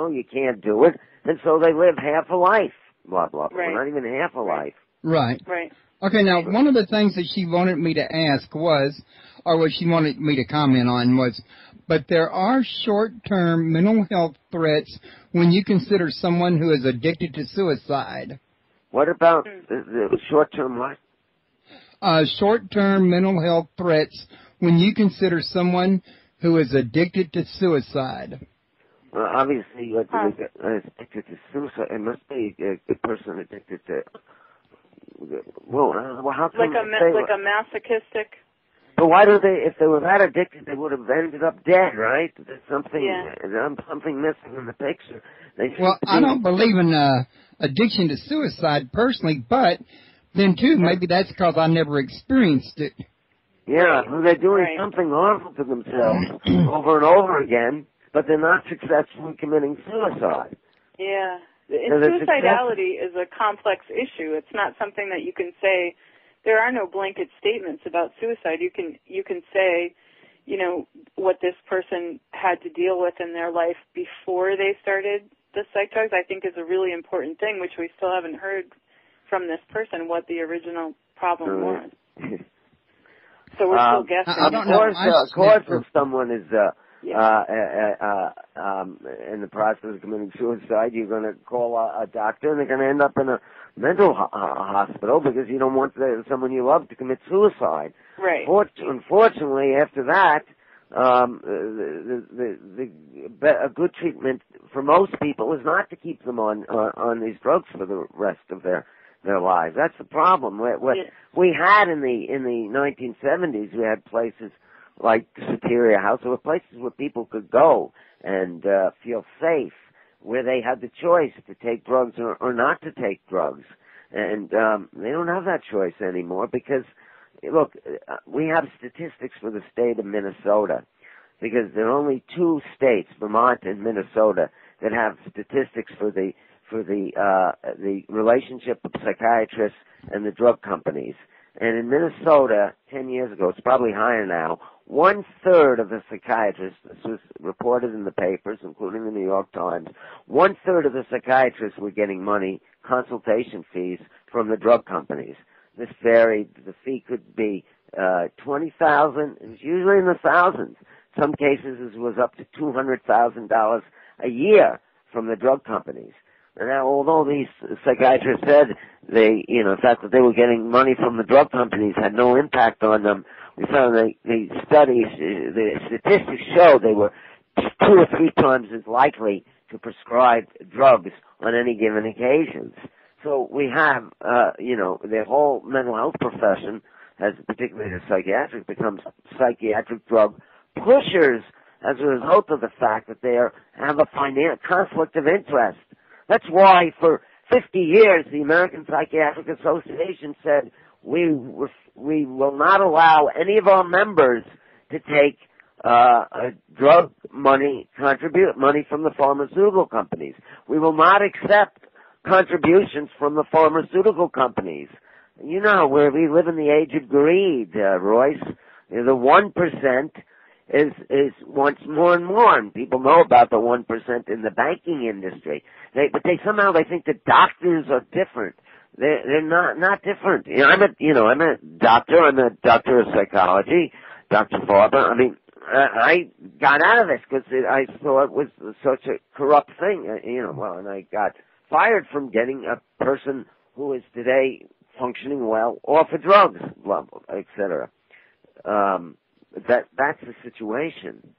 you can't do it, and so they live half a life. Blah, blah, blah. Right. Not even half a life. Right. Right. Okay, now, one of the things that she wanted me to ask was, or what she wanted me to comment on was, but there are short-term mental health threats when you consider someone who is addicted to suicide. What about the short-term what? Short-term mental health threats when you consider someone who is addicted to suicide. Well, obviously, addicted to suicide. It must be a person addicted to. Well, how come like a masochistic? But why do they? If they were that addicted, they would have ended up dead, right? There's something missing in the picture. Well, I don't believe in addiction to suicide personally, but then too, maybe that's because I never experienced it. Yeah, well, they're doing something harmful to themselves over and over again. But they're not successfully committing suicide. Yeah. Suicidality is a complex issue. It's not something that you can say. There are no blanket statements about suicide. You can say, what this person had to deal with in their life before they started the psych drugs, I think is a really important thing, which we still haven't heard from this person what the original problem was. So we're still guessing. Of course, if someone is in the process of committing suicide, you're going to call a doctor, and they're going to end up in a mental hospital because you don't want someone you love to commit suicide. Right. Unfortunately, after that, a good treatment for most people is not to keep them on these drugs for the rest of their lives. That's the problem. We had in the 1970s, we had places like Superior House. There were places where people could go and feel safe, where they had the choice to take drugs or not to take drugs. And they don't have that choice anymore because, look, we have statistics for the state of Minnesota because there are only 2 states, Vermont and Minnesota, that have statistics for the relationship of psychiatrists and the drug companies. And in Minnesota, 10 years ago, it's probably higher now, 1/3 of the psychiatrists, this was reported in the papers, including the New York Times, 1/3 of the psychiatrists were getting money, consultation fees, from the drug companies. This varied. The fee could be $20,000. It was usually in the thousands. Some cases it was up to $200,000 a year from the drug companies. And now, although these psychiatrists said the fact that they were getting money from the drug companies had no impact on them, we found the statistics show they were 2 or 3 times as likely to prescribe drugs on any given occasions. So we have, the whole mental health profession, has particularly the psychiatric, becomes psychiatric drug pushers as a result of the fact that they have a conflict of interest. That's why for 50 years the American Psychiatric Association said we will not allow any of our members to take drug money, contribute money from the pharmaceutical companies. We will not accept contributions from the pharmaceutical companies. You know, where we live in the age of greed, Royce. The 1% is wants more and more, and people know about the 1% in the banking industry. But they somehow think that doctors are different. They're not different. I'm a doctor. I'm a doctor of psychology, Dr. Farber. I mean, I got out of this because I thought it was such a corrupt thing. And I got fired from getting a person who is today functioning well off of drugs, blah, blah, etc. That's the situation.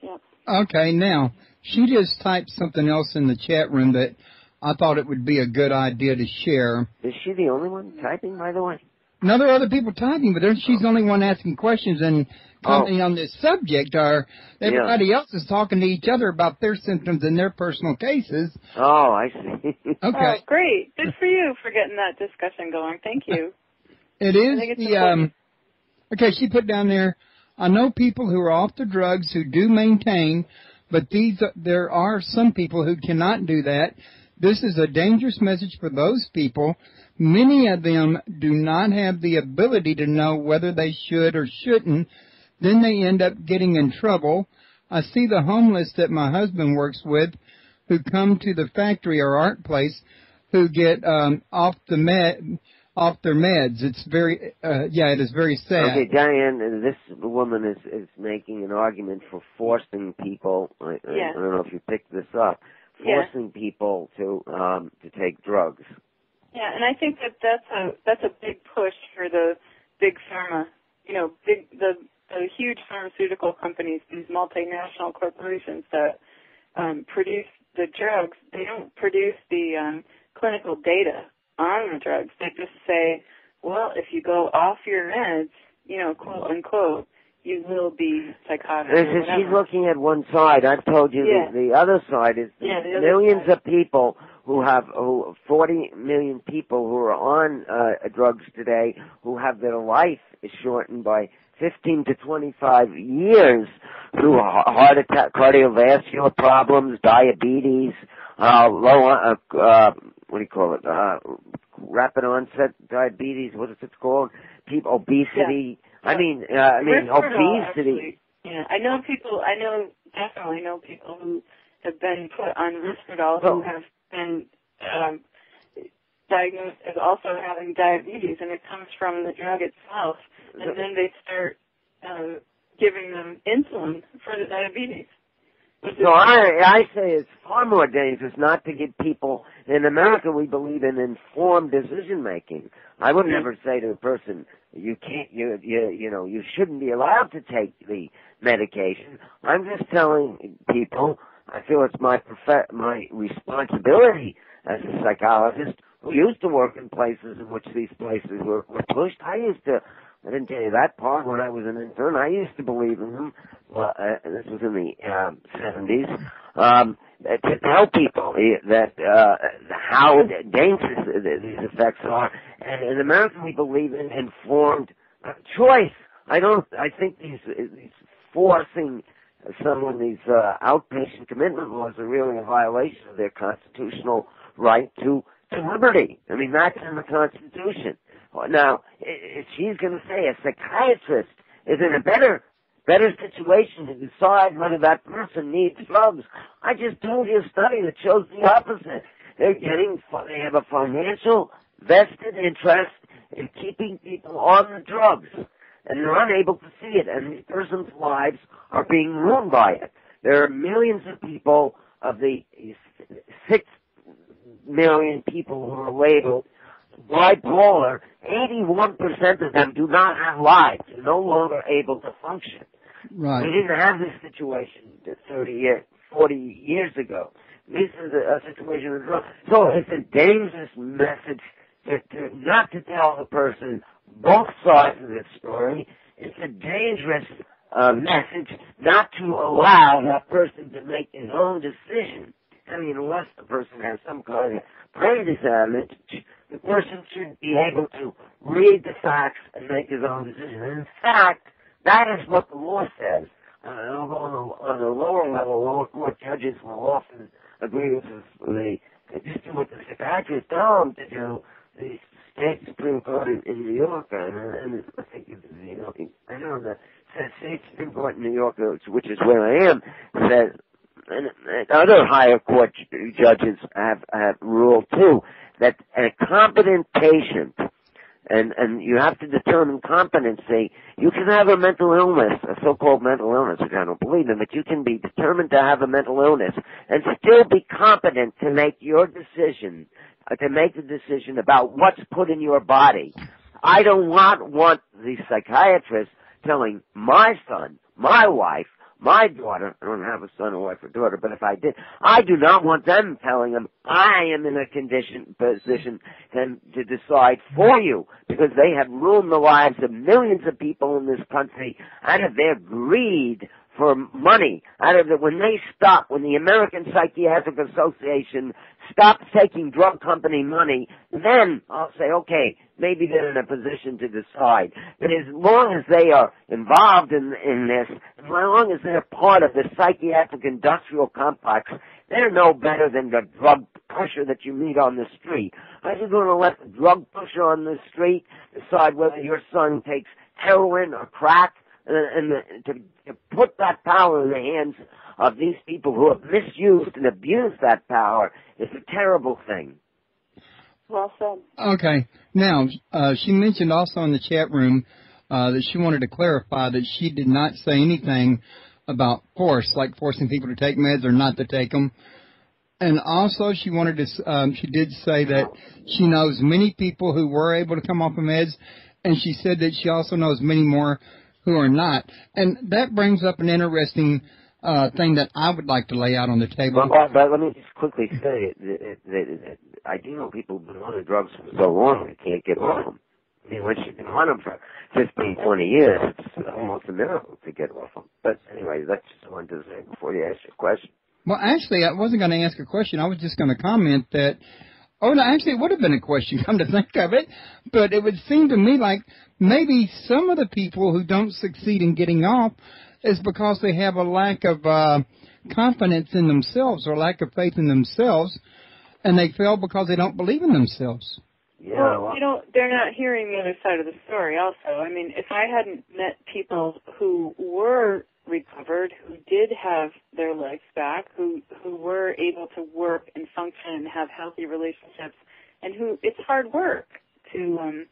Yeah. Okay, now, she just typed something else in the chat room that I thought it would be a good idea to share. Is she the only one typing, by the way? Now, there are other people talking, but she's the only one asking questions and commenting on this subject. Everybody else is talking to each other about their symptoms and their personal cases. Oh, I see. Okay. Oh, great. Good for you for getting that discussion going. Thank you. It is okay, she put down there, I know people who are off the drugs who do maintain, but there are some people who cannot do that. This is a dangerous message for those people. Many of them do not have the ability to know whether they should or shouldn't. Then they end up getting in trouble. I see the homeless that my husband works with who come to the factory or art place who get off their meds. It's very, it is very sad. Okay, Diane, this woman is making an argument for forcing people. I don't know if you picked this up. Forcing people to take drugs. Yeah, and I think that's a big push for the big pharma. The huge pharmaceutical companies, these multinational corporations that produce the drugs. They don't produce the clinical data on the drugs. They just say, well, if you go off your meds, quote unquote, you will be psychotic. She's looking at one side. I've told you the other side is millions of people who 40 million people who are on drugs today who have their life shortened by 15 to 25 years through heart attack, cardiovascular problems, diabetes, rapid onset diabetes, what is it called? Obesity. Yeah. I mean, obesity. Actually. Yeah, definitely know people who have been put on Risperdal who have been diagnosed as also having diabetes, and it comes from the drug itself, and then they start giving them insulin for the diabetes. So I say it's far more dangerous not to give people. In America, we believe in informed decision making. I would never say to a person, you can't, you shouldn't be allowed to take the medication. I'm just telling people, I feel it's my responsibility as a psychologist who used to work in places in which these places were pushed. I didn't tell you that part when I was an intern. I used to believe in them. Well, this was in the 70s. To tell people that how dangerous these effects are. And in America, we believe in informed choice. I think these forcing someone these outpatient commitment laws are really a violation of their constitutional right to liberty. I mean, that's in the Constitution. Now, if she's going to say a psychiatrist is in a better situation to decide whether that person needs drugs, I just told you a study that shows the opposite. They have a financial vested interest in keeping people on the drugs, and they're unable to see it, and these persons' lives are being ruined by it. There are millions of people, of the 6 million people who are labeled bipolar, 81% of them do not have lives. They're no longer able to function. Right. We didn't have this situation 40 years ago. This is a situation of drugs. So it's a dangerous message not to tell the person both sides of this story. It's a dangerous message not to allow that person to make his own decision. I mean, unless the person has some kind of brain damage, the person should be able to read the facts and make his own decision. And in fact, that is what the law says. On the lower level, lower court judges will often agree with just do what the psychiatrists tell them to do. The state Supreme Court in New York, and I think I know the state Supreme Court in New York, which is where I am, says, and other higher court judges have ruled too, that a competent patient, and you have to determine competency. You can have a mental illness, a so-called mental illness, which I don't believe in, but you can be determined to have a mental illness and still be competent to make your decision, to make the decision about what's put in your body. I don't want the psychiatrist telling my son, my wife, my daughter, I don't have a son or wife or daughter, but if I did, I do not want them telling them I am in a position to decide for you, because they have ruined the lives of millions of people in this country out of their greed for money, when the American Psychiatric Association stops taking drug company money, then I'll say, okay, maybe they're in a position to decide. But as long as they are involved in this, as long as they're part of the psychiatric industrial complex, they're no better than the drug pusher that you meet on the street. Are you going to let the drug pusher on the street decide whether your son takes heroin or crack? And to put that power in the hands of these people who have misused and abused that power is a terrible thing. Well said. Okay. Now, she mentioned also in the chat room that she wanted to clarify that she did not say anything about force, like forcing people to take meds or not to take them. And also she wanted to, she did say that she knows many people who were able to come off of meds, and she said that she also knows many more who are not. And that brings up an interesting thing that I would like to lay out on the table. But let me just quickly say that I do know people who've been on the drugs for so long they can't get off them. I mean, once you've been on them for 15, 20 years, it's almost a miracle to get off them. But anyway, that's just what I wanted to say before you ask your question. Well, actually, I wasn't going to ask a question. I was just going to comment that, oh, no, actually, it would have been a question, come to think of it. But it would seem to me like maybe some of the people who don't succeed in getting off is because they have a lack of confidence in themselves or lack of faith in themselves, and they fail because they don't believe in themselves. Yeah, well, they're not hearing the other side of the story also. I mean, if I hadn't met people who were recovered, who did have their lives back, who were able to work and function and have healthy relationships, and who it's hard work to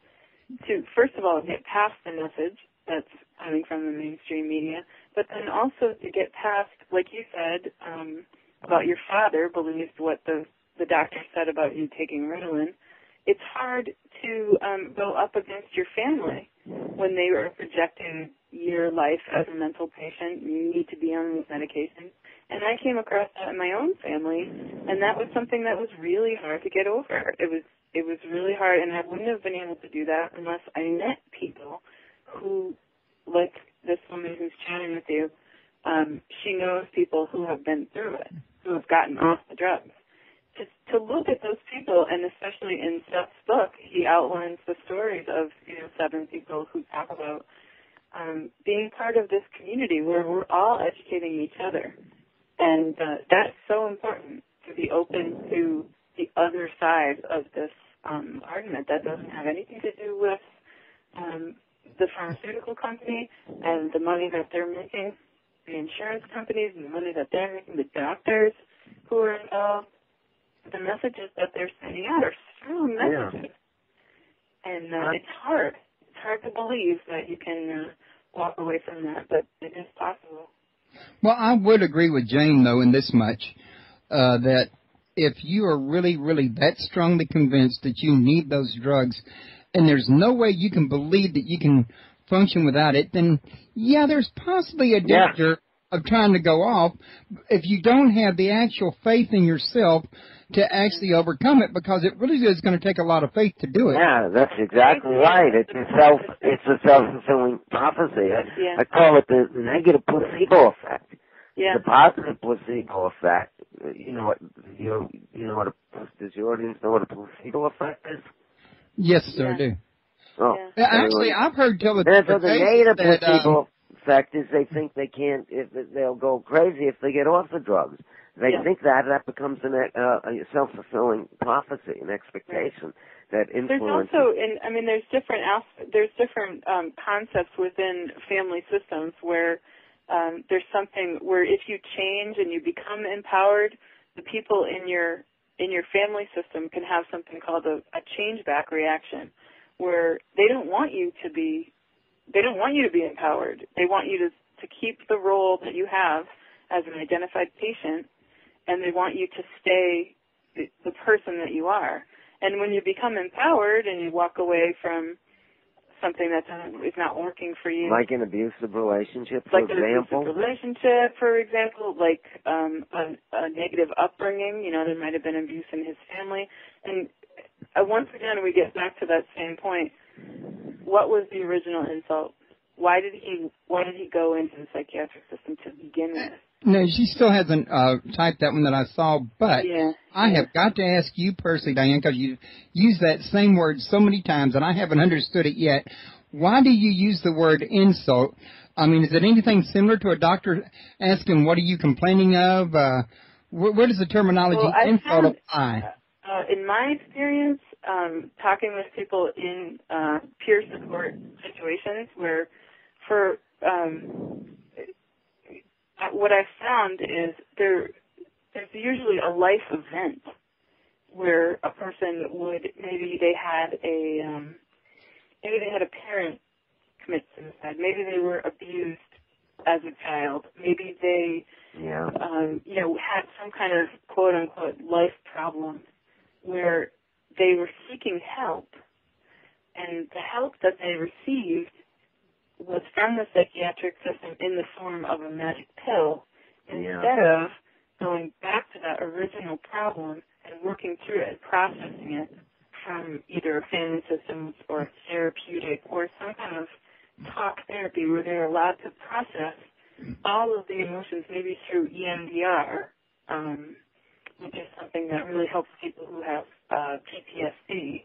first of all get past the message that's coming from the mainstream media, but then also to get past, like you said, about your father believed what the doctor said about you taking Ritalin. It's hard to go up against your family when they were projecting your life as a mental patient. You need to be on these medications. And I came across that in my own family, and that was something that was really hard to get over. It was really hard, and I wouldn't have been able to do that unless I met people who, like this woman who's chatting with you, she knows people who have been through it, who have gotten off the drugs. To look at those people, and especially in Seth's book, he outlines the stories of 7 people who talk about being part of this community where we're all educating each other. And that's so important, to be open to the other side of this argument that doesn't have anything to do with the pharmaceutical company and the money that they're making, the insurance companies and the money that they're making, the doctors who are involved. The messages that they're sending out are strong messages. Yeah. And it's hard. It's hard to believe that you can walk away from that, but it is possible. Well, I would agree with Jane, though, in this much, that if you are really, really that strongly convinced that you need those drugs and there's no way you can believe that you can function without it, then, yeah, there's possibly a danger of trying to go off if you don't have the actual faith in yourself to actually overcome it, because it really is going to take a lot of faith to do it. Yeah, that's exactly right. It's a self-fulfilling prophecy. I call it the negative placebo effect. Yeah. The positive placebo effect. Does your audience know what a placebo effect is? Yes, sir, I do. Oh, yeah. Actually, I've heard tell the negative placebo effect is they think they'll go crazy if they get off the drugs. They think that becomes a self-fulfilling prophecy, an expectation that influences. There's different concepts within family systems where there's something where if you change and you become empowered, the people in your family system can have something called a change back reaction, where they don't want you to be empowered. They want you to keep the role that you have as an identified patient, and they want you to stay the person that you are. And when you become empowered and you walk away from something that is not working for you. Like an abusive relationship, for example? Like an abusive relationship, for example, like a negative upbringing. You know, there might have been abuse in his family. And once again, we get back to that same point. What was the original insult? Why did he go into the psychiatric system to begin with? No, she still hasn't typed that one that I saw, but I have got to ask you personally, Diane, because you used that same word so many times, and I haven't understood it yet. Why do you use the word insult? I mean, is it anything similar to a doctor asking, what are you complaining of? Where does the terminology insult apply? In my experience, talking with people in peer support situations where what I've found is there's usually a life event where a person maybe they had a parent commit suicide, maybe they were abused as a child, maybe they had some kind of quote unquote life problem where they were seeking help, and the help that they received was from the psychiatric system in the form of a magic pill, instead of going back to that original problem and working through it and processing it from either a family systems or therapeutic or some kind of talk therapy where they're allowed to process all of the emotions, maybe through EMDR, which is something that really helps people who have PTSD,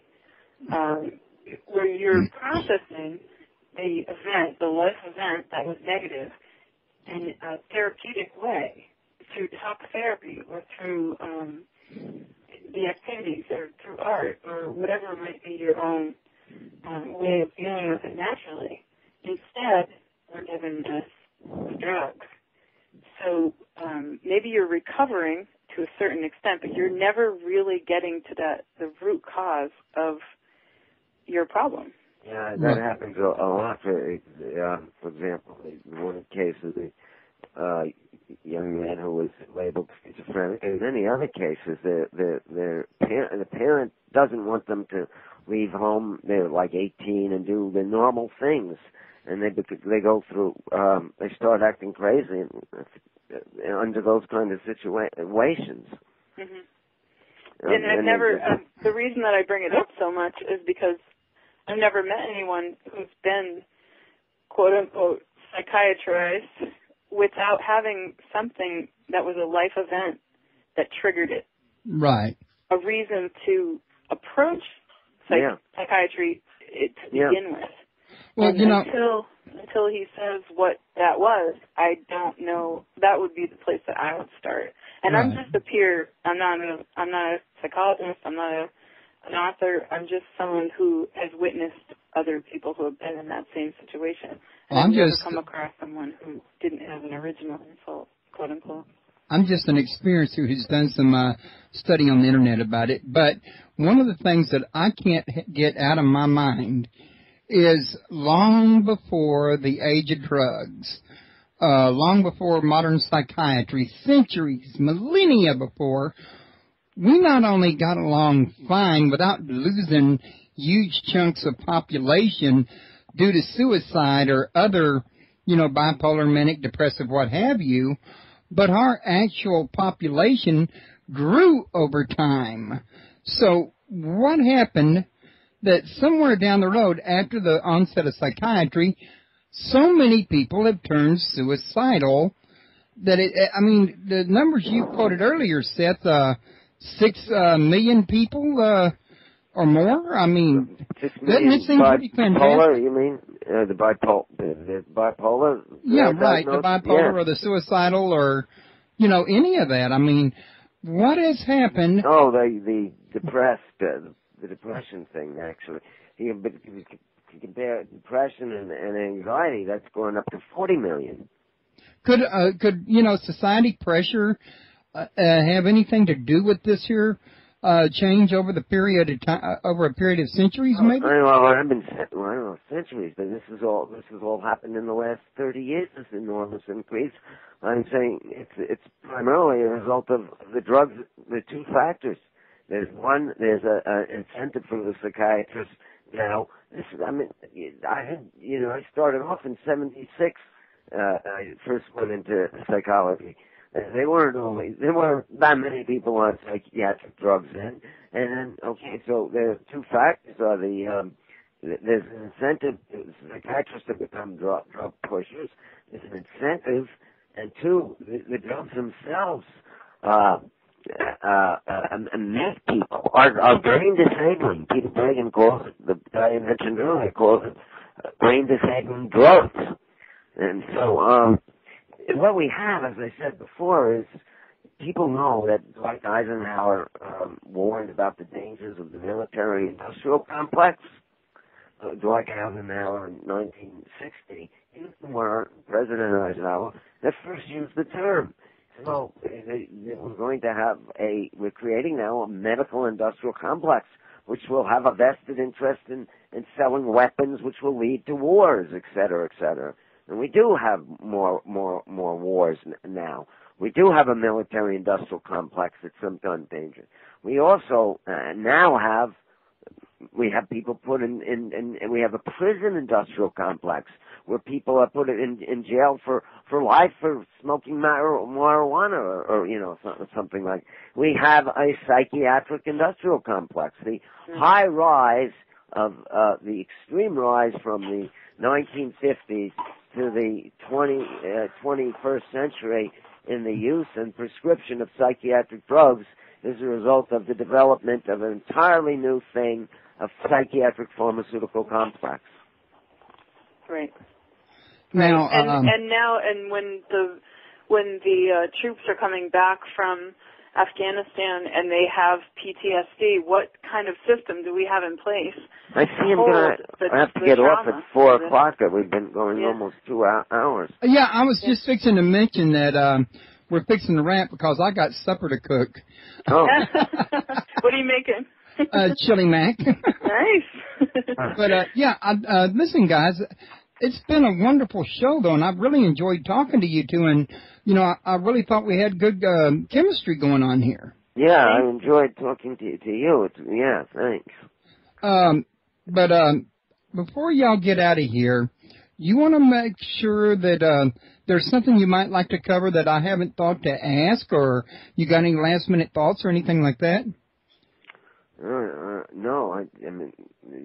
where you're processing the life event that was negative in a therapeutic way through talk therapy or through the activities or through art or whatever might be your own way of dealing with it naturally. Instead, we're given this drugs. So maybe you're recovering to a certain extent, but you're never really getting to the root cause of your problem. Yeah, that happens a lot. For example, in one case of the young man who was labeled schizophrenic, and in many other cases, the parent doesn't want them to leave home. They're like 18 and do the normal things, and they go through. They start acting crazy under those kind of situations. Mm-hmm. And I've never. The reason that I bring it up so much is because I've never met anyone who's been, quote unquote, psychiatrized without having something that was a life event that triggered it. Right. A reason to approach psychiatry to begin with. Well, and until he says what that was, I don't know. That would be the place that I would start. And I'm just a peer. I'm not a psychologist. I'm not an author. I'm just someone who has witnessed other people who have been in that same situation. And I've never come across someone who didn't have an original insult, quote unquote. I'm just an experiencer who's done some study on the internet about it. But one of the things that I can't get out of my mind is long before the age of drugs, long before modern psychiatry, centuries, millennia before, we not only got along fine without losing huge chunks of population due to suicide or other, bipolar, manic, depressive, what have you, but our actual population grew over time. So what happened that somewhere down the road after the onset of psychiatry, so many people have turned suicidal that the numbers you quoted earlier, Seth, 6 million people or more? 6 million that seems pretty fantastic. You mean the bipolar? Yeah, right. The bipolar or the suicidal or any of that. What has happened? Oh, the depressed, the depression thing. Actually, you compare depression and anxiety. That's going up to 40 million. Could society pressure have anything to do with this here change over the period of time, over a period of centuries, maybe? I don't know, centuries, but this has all happened in the last 30 years. This enormous increase. I'm saying it's primarily a result of the drugs. The two factors. There's an incentive for the psychiatrist Now, I started off in '76. I first went into psychology. There weren't that many people on psychiatric drugs then. And then, so the two factors are there's an incentive to psychiatrists to become drug pushers. There's an incentive, and two, the drugs themselves make people are brain disabling. Peter Bregan calls it, the guy I mentioned earlier calls it brain disabling drugs. And so what we have, as I said before, is people know that Dwight Eisenhower warned about the dangers of the military-industrial complex. Dwight Eisenhower in 1960, he was the one, President Eisenhower, that first used the term. So we're creating now a medical industrial complex, which will have a vested interest in selling weapons, which will lead to wars, et cetera, et cetera. And we do have more wars now. We do have a military industrial complex that's sometimes dangerous. We also now have people put in we have a prison industrial complex where people are put in jail for life for smoking marijuana or something like. We have a psychiatric industrial complex. The high rise of the extreme rise from the 1950s to the 21st century in the use and prescription of psychiatric drugs is a result of the development of an entirely new thing, a psychiatric pharmaceutical complex. Right. Now, and when the troops are coming back from Afghanistan and they have PTSD, what kind of system do we have in place? I see I have to get off at 4 o'clock. We've been going almost 2 hours. Yeah, I was just fixing to mention that we're fixing to wrap because I got supper to cook. Oh. What are you making? Chili mac. Nice. But listen, guys, it's been a wonderful show, though, and I've really enjoyed talking to you two. And I really thought we had good chemistry going on here. Yeah, I enjoyed talking to you. Thanks. But before y'all get out of here, you want to make sure that there's something you might like to cover that I haven't thought to ask, or you got any last-minute thoughts or anything like that? No, I mean,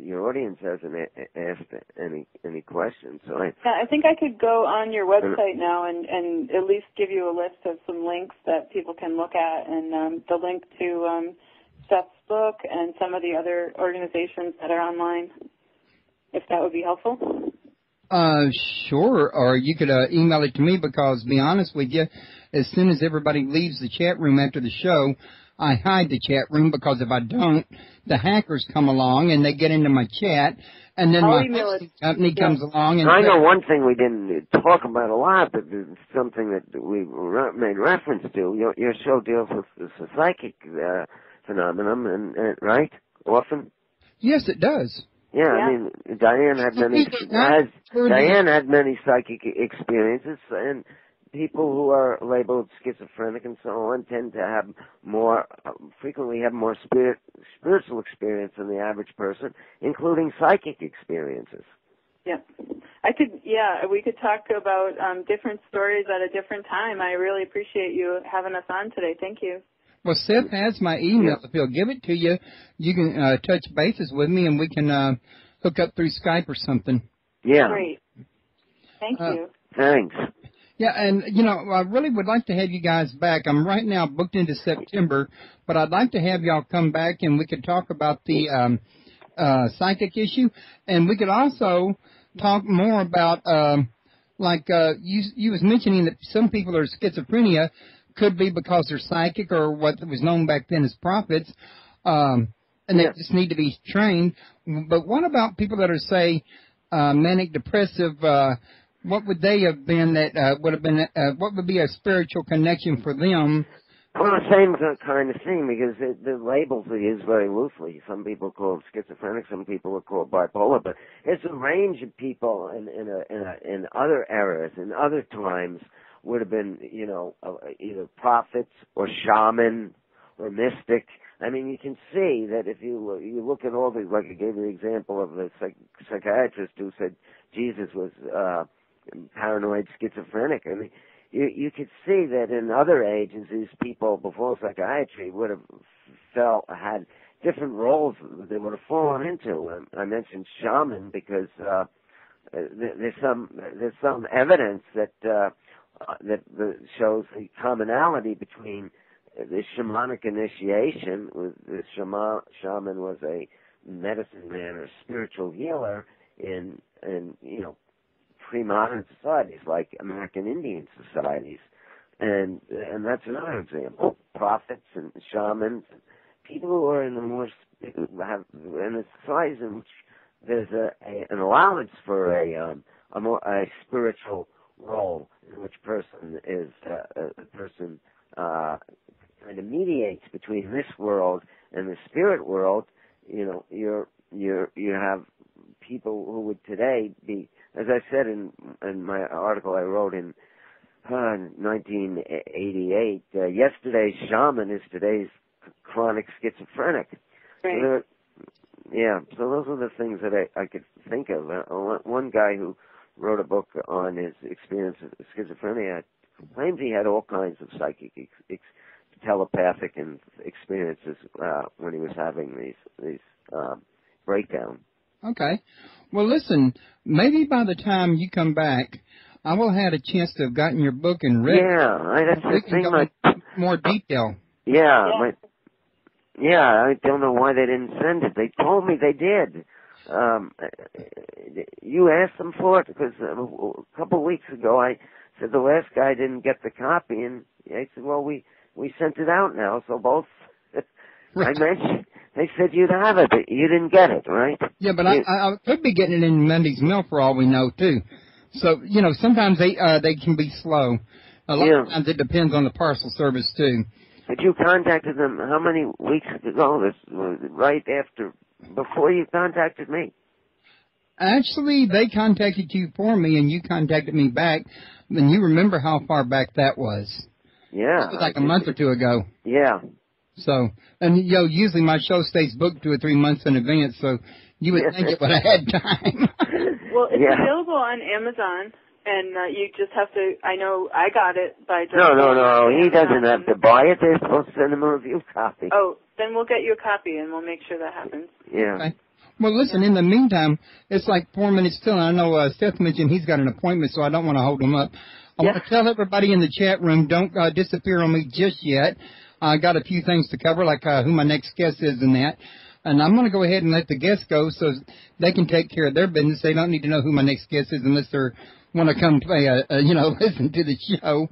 your audience hasn't asked any questions. So I think I could go on your website now and at least give you a list of some links that people can look at, and the link to Seth's book and some of the other organizations that are online, if that would be helpful. Sure, or you could email it to me because, to be honest with you, as soon as everybody leaves the chat room after the show, I hide the chat room because if I don't, the hackers come along and they get into my chat, and then my company comes along. And I know one thing we didn't talk about a lot, but it's something that we made reference to. Your show deals with the psychic phenomenon, and right? Often? Yes, it does. Yeah, I mean, Diane had many psychic experiences, and people who are labeled schizophrenic and so on tend to have frequently have more spiritual experience than the average person, including psychic experiences. Yeah, we could talk about different stories at a different time. I really appreciate you having us on today. Thank you. Well, Seth has my email. If he'll give it to you, you can touch bases with me, and we can hook up through Skype or something. Yeah. Great. Thank you. Thanks. Yeah, and, I really would like to have you guys back. I'm right now booked into September, but I'd like to have y'all come back, and we could talk about the psychic issue, and we could also talk more about, you was mentioning that some people are schizophrenia, could be because they're psychic or what was known back then as prophets, and they just need to be trained. But what about people that are, say, manic depressive? What would they have been that would have been? What would be a spiritual connection for them? Well, the same kind of thing, because the labels are used very loosely. Some people call it schizophrenic, some people are called bipolar, but it's a range of people in other eras, in other times, would have been, either prophets or shaman or mystic I mean, you can see that if you look at all the, like I gave you the example of the psychiatrist who said Jesus was paranoid schizophrenic. I mean, you could see that in other agencies, people before psychiatry would have had different roles they would have fallen into. I mentioned shaman because there's some evidence that shows the commonality between the shamanic initiation. The shaman was a medicine man or spiritual healer in pre-modern societies like American Indian societies, and that's another example. Prophets and shamans, people who are in a society in which there's an allowance for a spiritual role, in which person is a person kind of mediates between this world and the spirit world. You have people who would today be, as I said in my article I wrote in 1988, yesterday's shaman is today's chronic schizophrenic. Right. So those are the things that I could think of. One guy who wrote a book on his experience of schizophrenia claims he had all kinds of psychic telepathic and experiences when he was having these breakdowns. Okay. Well, listen, maybe by the time you come back, I will have had a chance to have gotten your book and read it. Yeah, that's the thing. More detail. Yeah, I don't know why they didn't send it. They told me they did. You asked them for it because a couple of weeks ago I said the last guy didn't get the copy, and they said, well, we sent it out now, so both. Right. I mentioned. They said you'd have it, but you didn't get it, right? Yeah, but I could be getting it in Monday's mail for all we know too. So sometimes they can be slow. A lot of times it depends on the parcel service too. But you contacted them how many weeks ago? This was right before you contacted me. Actually, they contacted you for me, and you contacted me back. And you remember how far back that was? Yeah, it was like a month or two ago. Yeah. So, and usually my show stays booked 2 or 3 months in advance, so you would think it would have had time. Well, it's available on Amazon, and you just have to. I know I got it by. No. He doesn't have to buy it. They're supposed to send him a review copy. Oh, then we'll get you a copy, and we'll make sure that happens. Yeah. Okay. Well, listen. In the meantime, it's like 4 minutes till. I know Seth mentioned he's got an appointment, so I don't want to hold him up. I want to tell everybody in the chat room, don't disappear on me just yet. I got a few things to cover, like who my next guest is and that. And I'm going to go ahead and let the guests go so they can take care of their business. They don't need to know who my next guest is unless they want to come play, listen to the show.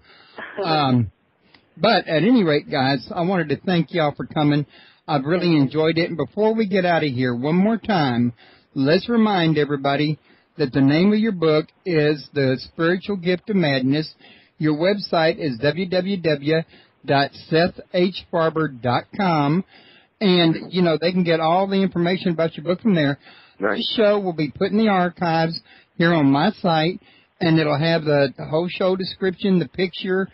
But at any rate, guys, I wanted to thank y'all for coming. I've really enjoyed it. And before we get out of here, one more time, let's remind everybody that the name of your book is The Spiritual Gift of Madness. Your website is www.sethfarber.com, and they can get all the information about your book from there. Right. This show will be put in the archives here on my site, and it'll have the whole show description, the picture,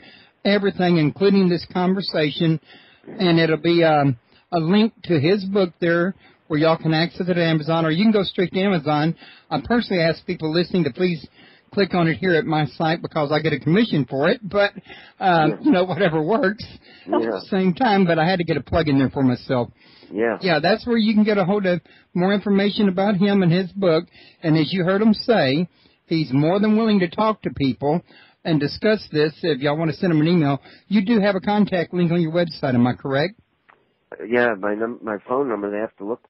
everything, including this conversation, and it'll be a link to his book there where y'all can access it at Amazon, or you can go straight to Amazon. I personally ask people listening to please click on it here at my site because I get a commission for it, but, whatever works at the same time, but I had to get a plug in there for myself. Yeah, that's where you can get a hold of more information about him and his book, and as you heard him say, he's more than willing to talk to people and discuss this. If y'all want to send him an email, you do have a contact link on your website, am I correct? Yeah, my phone number, they have to look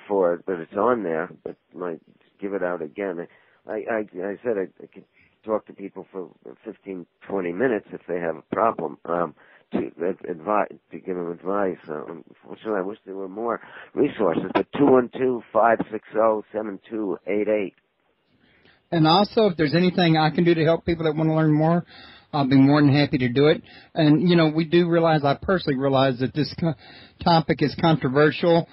for it, but it's on there, but I give it out again. I said I could talk to people for 15, 20 minutes if they have a problem, to give them advice. Unfortunately, I wish there were more resources, but 212-560-7288. And also, if there's anything I can do to help people that want to learn more, I'll be more than happy to do it. And, we do realize, I personally realize that this topic is controversial.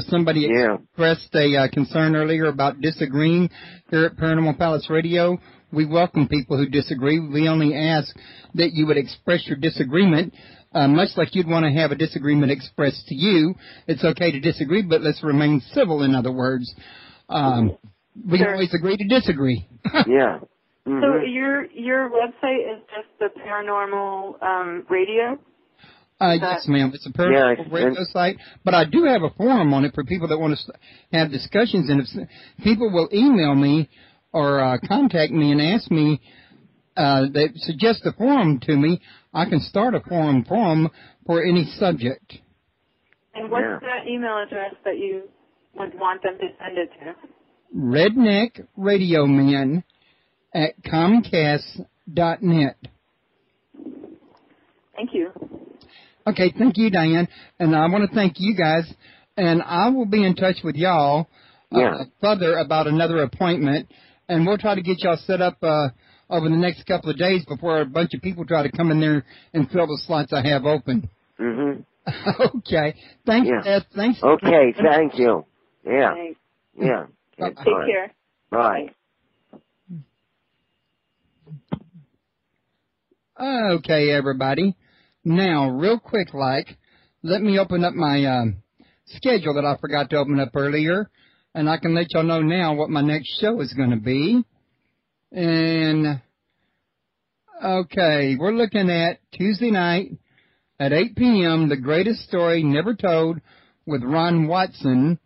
Somebody expressed a concern earlier about disagreeing here at Paranormal Palace Radio. We welcome people who disagree. We only ask that you would express your disagreement Much like you'd want to have a disagreement expressed to you, it's okay to disagree, but let's remain civil, in other words. We can always agree to disagree. Yeah. Mm-hmm. So your website is just the Paranormal Radio? Yes, ma'am. It's a paranormal radio site, but I do have a forum on it for people that want to have discussions. And if people will email me or contact me and ask me, they suggest a forum to me, I can start a forum for any subject. And what's the email address that you would want them to send it to? redneckradioman@comcast.net. Thank you. Okay, thank you, Diane. And I want to thank you guys. And I will be in touch with y'all further about another appointment. And we'll try to get y'all set up over the next couple of days before a bunch of people try to come in there and fill the slots I have open. Mm-hmm. Okay. Thanks, Seth. Thanks. Okay, thank you. Yeah. Thanks. Yeah. Take care. Bye. Okay, everybody. Now, real quick, let me open up my schedule that I forgot to open up earlier, and I can let y'all know now what my next show is going to be. And, okay, we're looking at Tuesday night at 8 p.m., The Greatest Story Never Told with Ron Watson.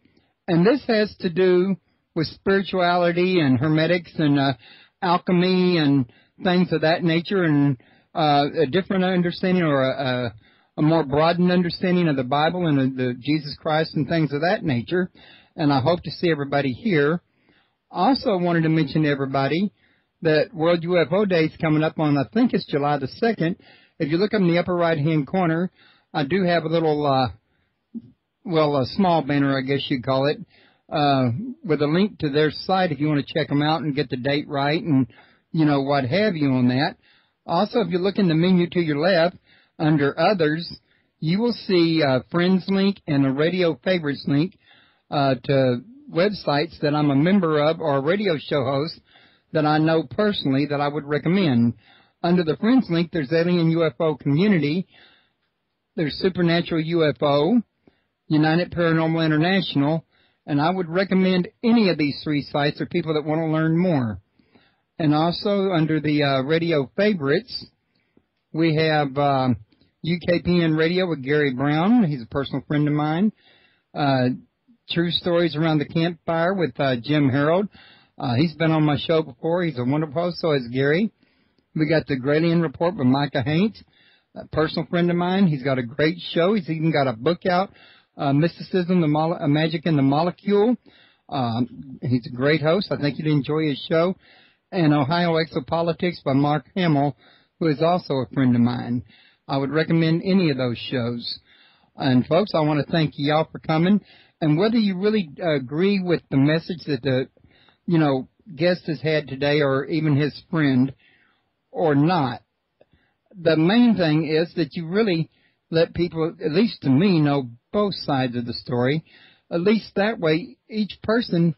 And this has to do with spirituality and hermetics and alchemy and things of that nature, and a different understanding or a more broadened understanding of the Bible and the Jesus Christ and things of that nature. And I hope to see everybody here. Also wanted to mention to everybody that World UFO Day is coming up on, I think it's July the 2nd. If you look in the upper right-hand corner, I do have a little, a small banner, I guess you'd call it, with a link to their site if you want to check them out and get the date right and, what have you on that. Also, if you look in the menu to your left, under Others, you will see a Friends link and a Radio Favorites link to websites that I'm a member of or a radio show host that I know personally that I would recommend. Under the Friends link, there's Alien UFO Community, there's Supernatural UFO, United Paranormal International, and I would recommend any of these three sites for people that want to learn more. And also under the Radio Favorites, we have UKPN Radio with Gary Brown. He's a personal friend of mine. True Stories Around the Campfire with Jim Harold. He's been on my show before. He's a wonderful host, so is Gary. We got the Gralian Report with Micah Haint, a personal friend of mine. He's got a great show. He's even got a book out, Mysticism, Magic and the Molecule. He's a great host. I think you'd enjoy his show. And Ohio Exopolitics by Mark Hamill, who is also a friend of mine. I would recommend any of those shows. And, folks, I want to thank y'all for coming. And whether you really agree with the message that the, guest has had today or even his friend or not, the main thing is that you really let people, at least to me, know both sides of the story. At least that way each person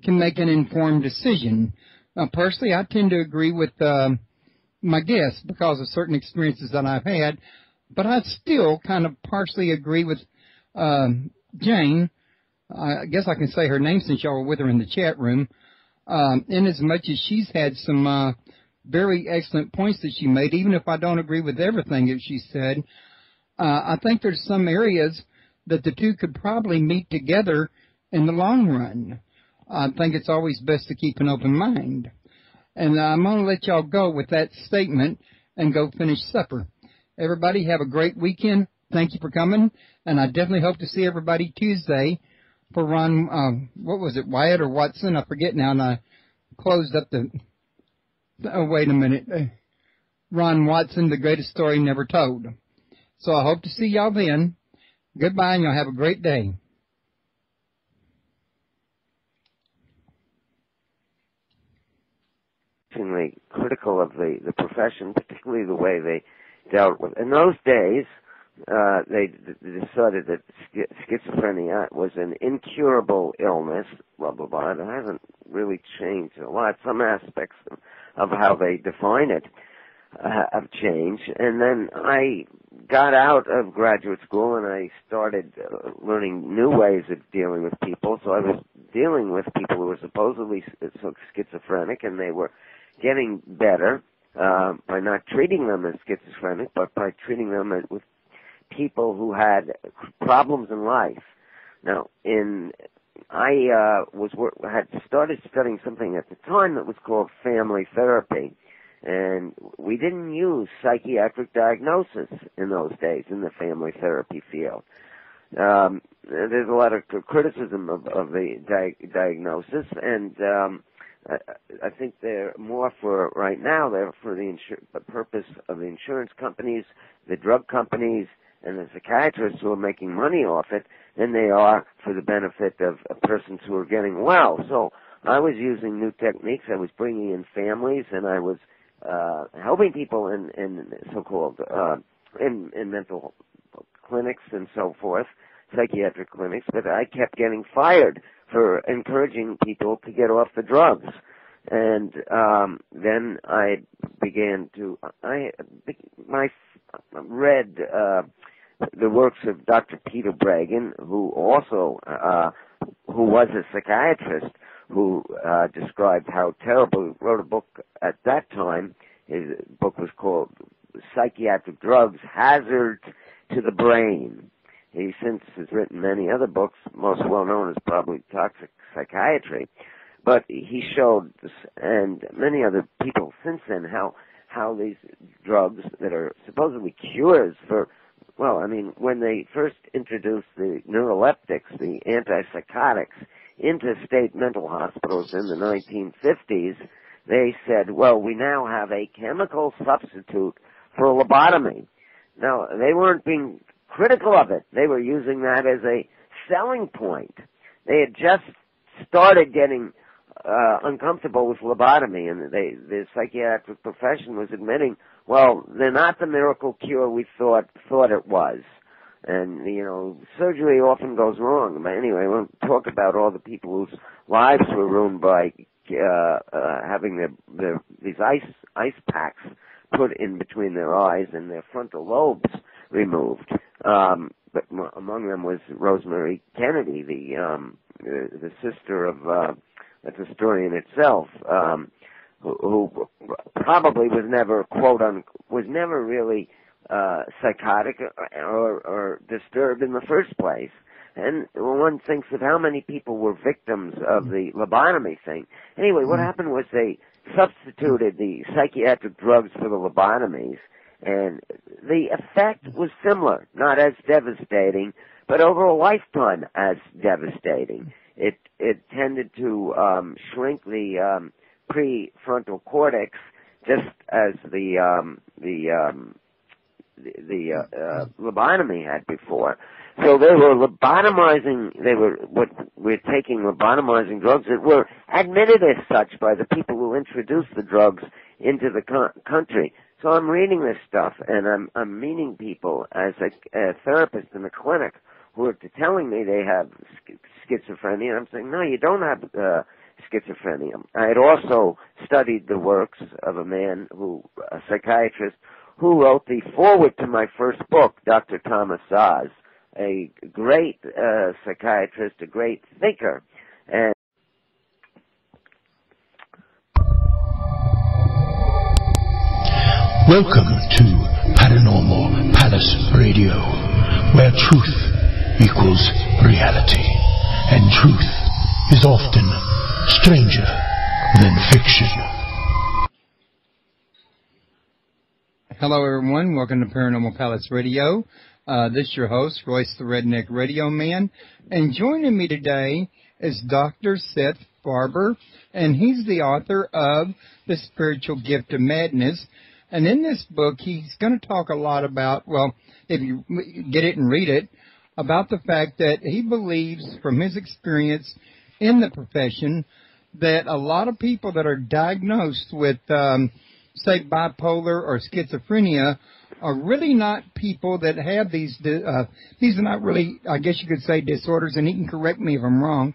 can make an informed decision. Now, personally, I tend to agree with my guests because of certain experiences that I've had, but I still kind of partially agree with Jane. I guess I can say her name since y'all were with her in the chat room, in as much as she's had some very excellent points that she made, even if I don't agree with everything that she said. I think there's some areas that the two could probably meet together in the long run. I think it's always best to keep an open mind. And I'm going to let y'all go with that statement and go finish supper. Everybody have a great weekend. Thank you for coming. And I definitely hope to see everybody Tuesday for Ron, what was it, Wyatt or Watson? I forget now, and I closed up wait a minute. Ron Watson, The Greatest Story Never Told. So I hope to see y'all then. Goodbye, and y'all have a great day. Critical of the profession, particularly the way they dealt with. In those days, they decided that schizophrenia was an incurable illness, blah, blah, blah. It hasn't really changed a lot, some aspects of how they define it. have changed. And then I got out of graduate school and I started learning new ways of dealing with people. So I was dealing with people who were supposedly schizophrenic, and they were getting better by not treating them as schizophrenic, but by treating them with people who had problems in life. Now, I had started studying something at the time that was called family therapy, and we didn't use psychiatric diagnosis in those days in the family therapy field. There's a lot of criticism of the diagnosis, and I think they're more for right now. They're for the purpose of the insurance companies, the drug companies, and the psychiatrists who are making money off it than they are for the benefit of persons who are getting well. So I was using new techniques. I was bringing in families, and I was helping people in so-called in mental clinics and so forth, psychiatric clinics, but I kept getting fired for encouraging people to get off the drugs. And then I began to, I read the works of Dr. Peter Breggin, who also, who was a psychiatrist, who described how terrible, he wrote a book at that time. His book was called Psychiatric Drugs, Hazard to the Brain. He since has written many other books, most well known as probably Toxic Psychiatry. But he showed, and many other people since then, how these drugs that are supposedly cures for, well, I mean, when they first introduced the neuroleptics, the antipsychotics, into state mental hospitals in the 1950s, they said, well, we now have a chemical substitute for lobotomy. Now, they weren't being critical of it. They were using that as a selling point. They had just started getting uncomfortable with lobotomy, and the psychiatric profession was admitting, well, they're not the miracle cure we thought it was. And, you know, surgery often goes wrong. But anyway, we'll talk about all the people whose lives were ruined by having these ice packs put in between their eyes and their frontal lobes removed. But among them was Rosemary Kennedy, the sister of that's a story in itself, who probably was never, quote unquote, was never really psychotic or disturbed in the first place. And one thinks of how many people were victims of the lobotomy thing. Anyway, what happened was they substituted the psychiatric drugs for the lobotomies, and the effect was similar, not as devastating, but over a lifetime as devastating. It tended to shrink the prefrontal cortex, just as the lobotomy had before. So they were lobotomizing. We're taking lobotomizing drugs that were admitted as such by the people who introduced the drugs into the country. So I'm reading this stuff, and I'm meeting people as a therapist in a clinic who are telling me they have schizophrenia, and I'm saying, no, you don't have schizophrenia. I had also studied the works of a psychiatrist, who wrote the foreword to my first book, Dr. Thomas Saz, a great psychiatrist, a great thinker. And welcome to Paranormal Palace Radio, where truth equals reality, and truth is often stranger than fiction. Hello, everyone. Welcome to Paranormal Palace Radio. This is your host, Royce the Redneck Radio Man. And joining me today is Dr. Seth Farber, and he's the author of The Spiritual Gift of Madness. And in this book, he's going to talk a lot about, well, if you get it and read it, about the fact that he believes from his experience in the profession that a lot of people that are diagnosed with, say, bipolar or schizophrenia are really not people that have these are not really, I guess you could say, disorders, and he can correct me if I'm wrong,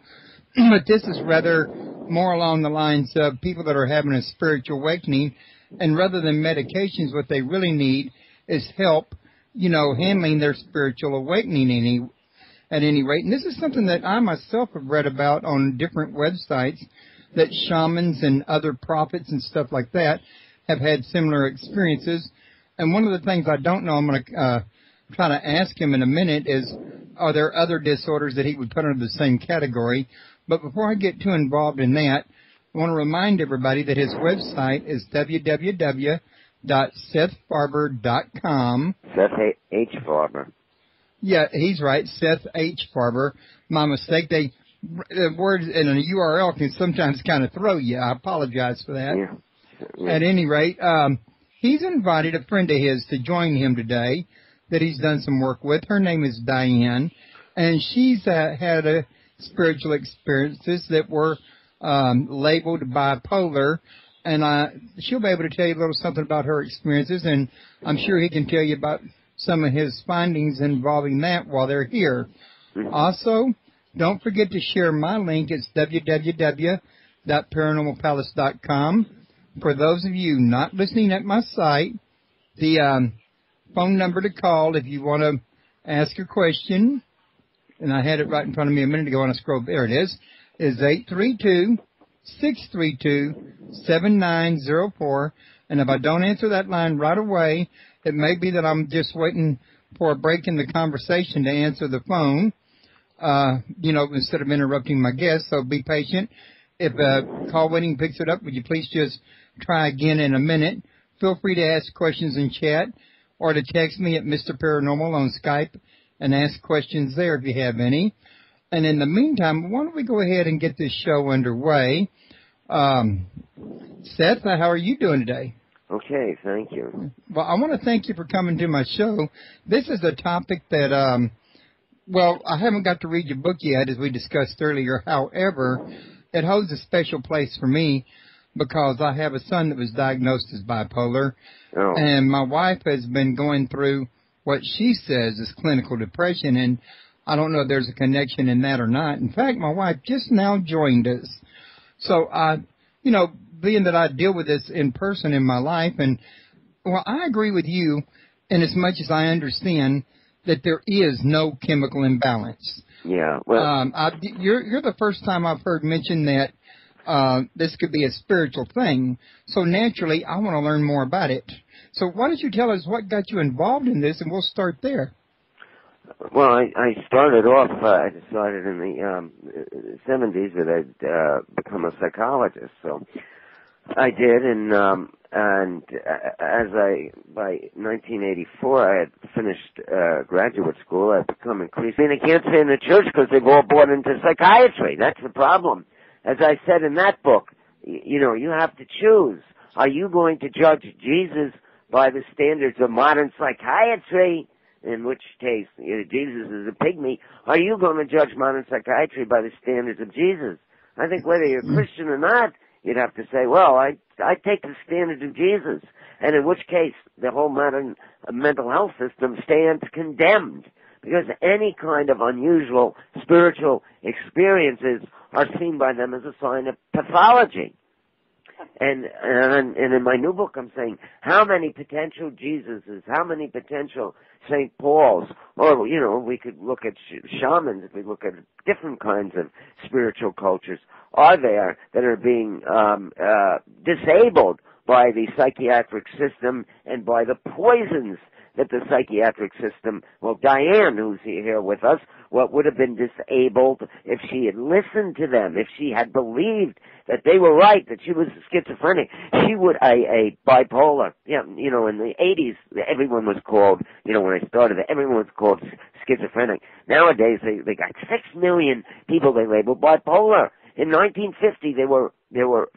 but this is rather more along the lines of people that are having a spiritual awakening And rather than medications, what they really need is help, handling their spiritual awakening at any rate. And this is something that I myself have read about on different websites, that shamans and other prophets and stuff like that have had similar experiences. And one of the things I don't know, I'm going to try to ask him in a minute, is are there other disorders that he would put under the same category? But before I get too involved in that, I want to remind everybody that his website is www.sethfarber.com. Seth H. Farber. Yeah, he's right, Seth H. Farber. My mistake. The words in a URL can sometimes kind of throw you. I apologize for that. Yeah. At any rate, he's invited a friend of his to join him today that he's done some work with. Her name is Diane, and she's had spiritual experiences that were labeled bipolar, and she'll be able to tell you a little something about her experiences, and I'm sure he can tell you about some of his findings involving that while they're here. Also, don't forget to share my link. It's www.paranormalpalace.com. For those of you not listening at my site, the phone number to call if you want to ask a question, and I had it right in front of me a minute ago on a scroll. There it is 832-632-7904. And if I don't answer that line right away, it may be that I'm just waiting for a break in the conversation to answer the phone, instead of interrupting my guest. So be patient. If call waiting picks it up, would you please just try again in a minute? Feel free to ask questions in chat or to text me at Mr. Paranormal on Skype and ask questions there if you have any. And in the meantime, why don't we go ahead and get this show underway? Seth, how are you doing today? Okay, thank you. Well, I want to thank you for coming to my show. This is a topic that, I haven't got to read your book yet, as we discussed earlier. However, it holds a special place for me because I have a son that was diagnosed as bipolar, and my wife has been going through what she says is clinical depression, and I don't know if there's a connection in that or not. In fact, my wife just now joined us. So, being that I deal with this in person in my life, and, I agree with you in as much as I understand that there is no chemical imbalance. Yeah, well... you're the first time I've heard mention that this could be a spiritual thing. So naturally, I want to learn more about it. So why don't you tell us what got you involved in this, and we'll start there. Well, I started off, I decided in the 70s that I'd become a psychologist. So I did, and by 1984, I had finished graduate school. I'd become increasingly, I can't stay in the church because they've all bought into psychiatry. That's the problem. As I said in that book, you have to choose. Are you going to judge Jesus by the standards of modern psychiatry, in which case Jesus is a pygmy? Are you going to judge modern psychiatry by the standards of Jesus? I think whether you're Christian or not, you'd have to say, well, I take the standards of Jesus, and in which case the whole modern mental health system stands condemned, because any kind of unusual spiritual experiences are seen by them as a sign of pathology. And in my new book, I'm saying how many potential Jesuses, how many potential St. Pauls, or, we could look at shamans, if we look at different kinds of spiritual cultures, are there that are being disabled by the psychiatric system and by the poisons that the psychiatric system, Diane, who's here with us, would have been disabled if she had listened to them, if she had believed that they were right, that she was schizophrenic. She would, a bipolar, in the 80s, everyone was called, when I started, everyone was called schizophrenic. Nowadays, they got 6 million people they labeled bipolar. In 1950, there were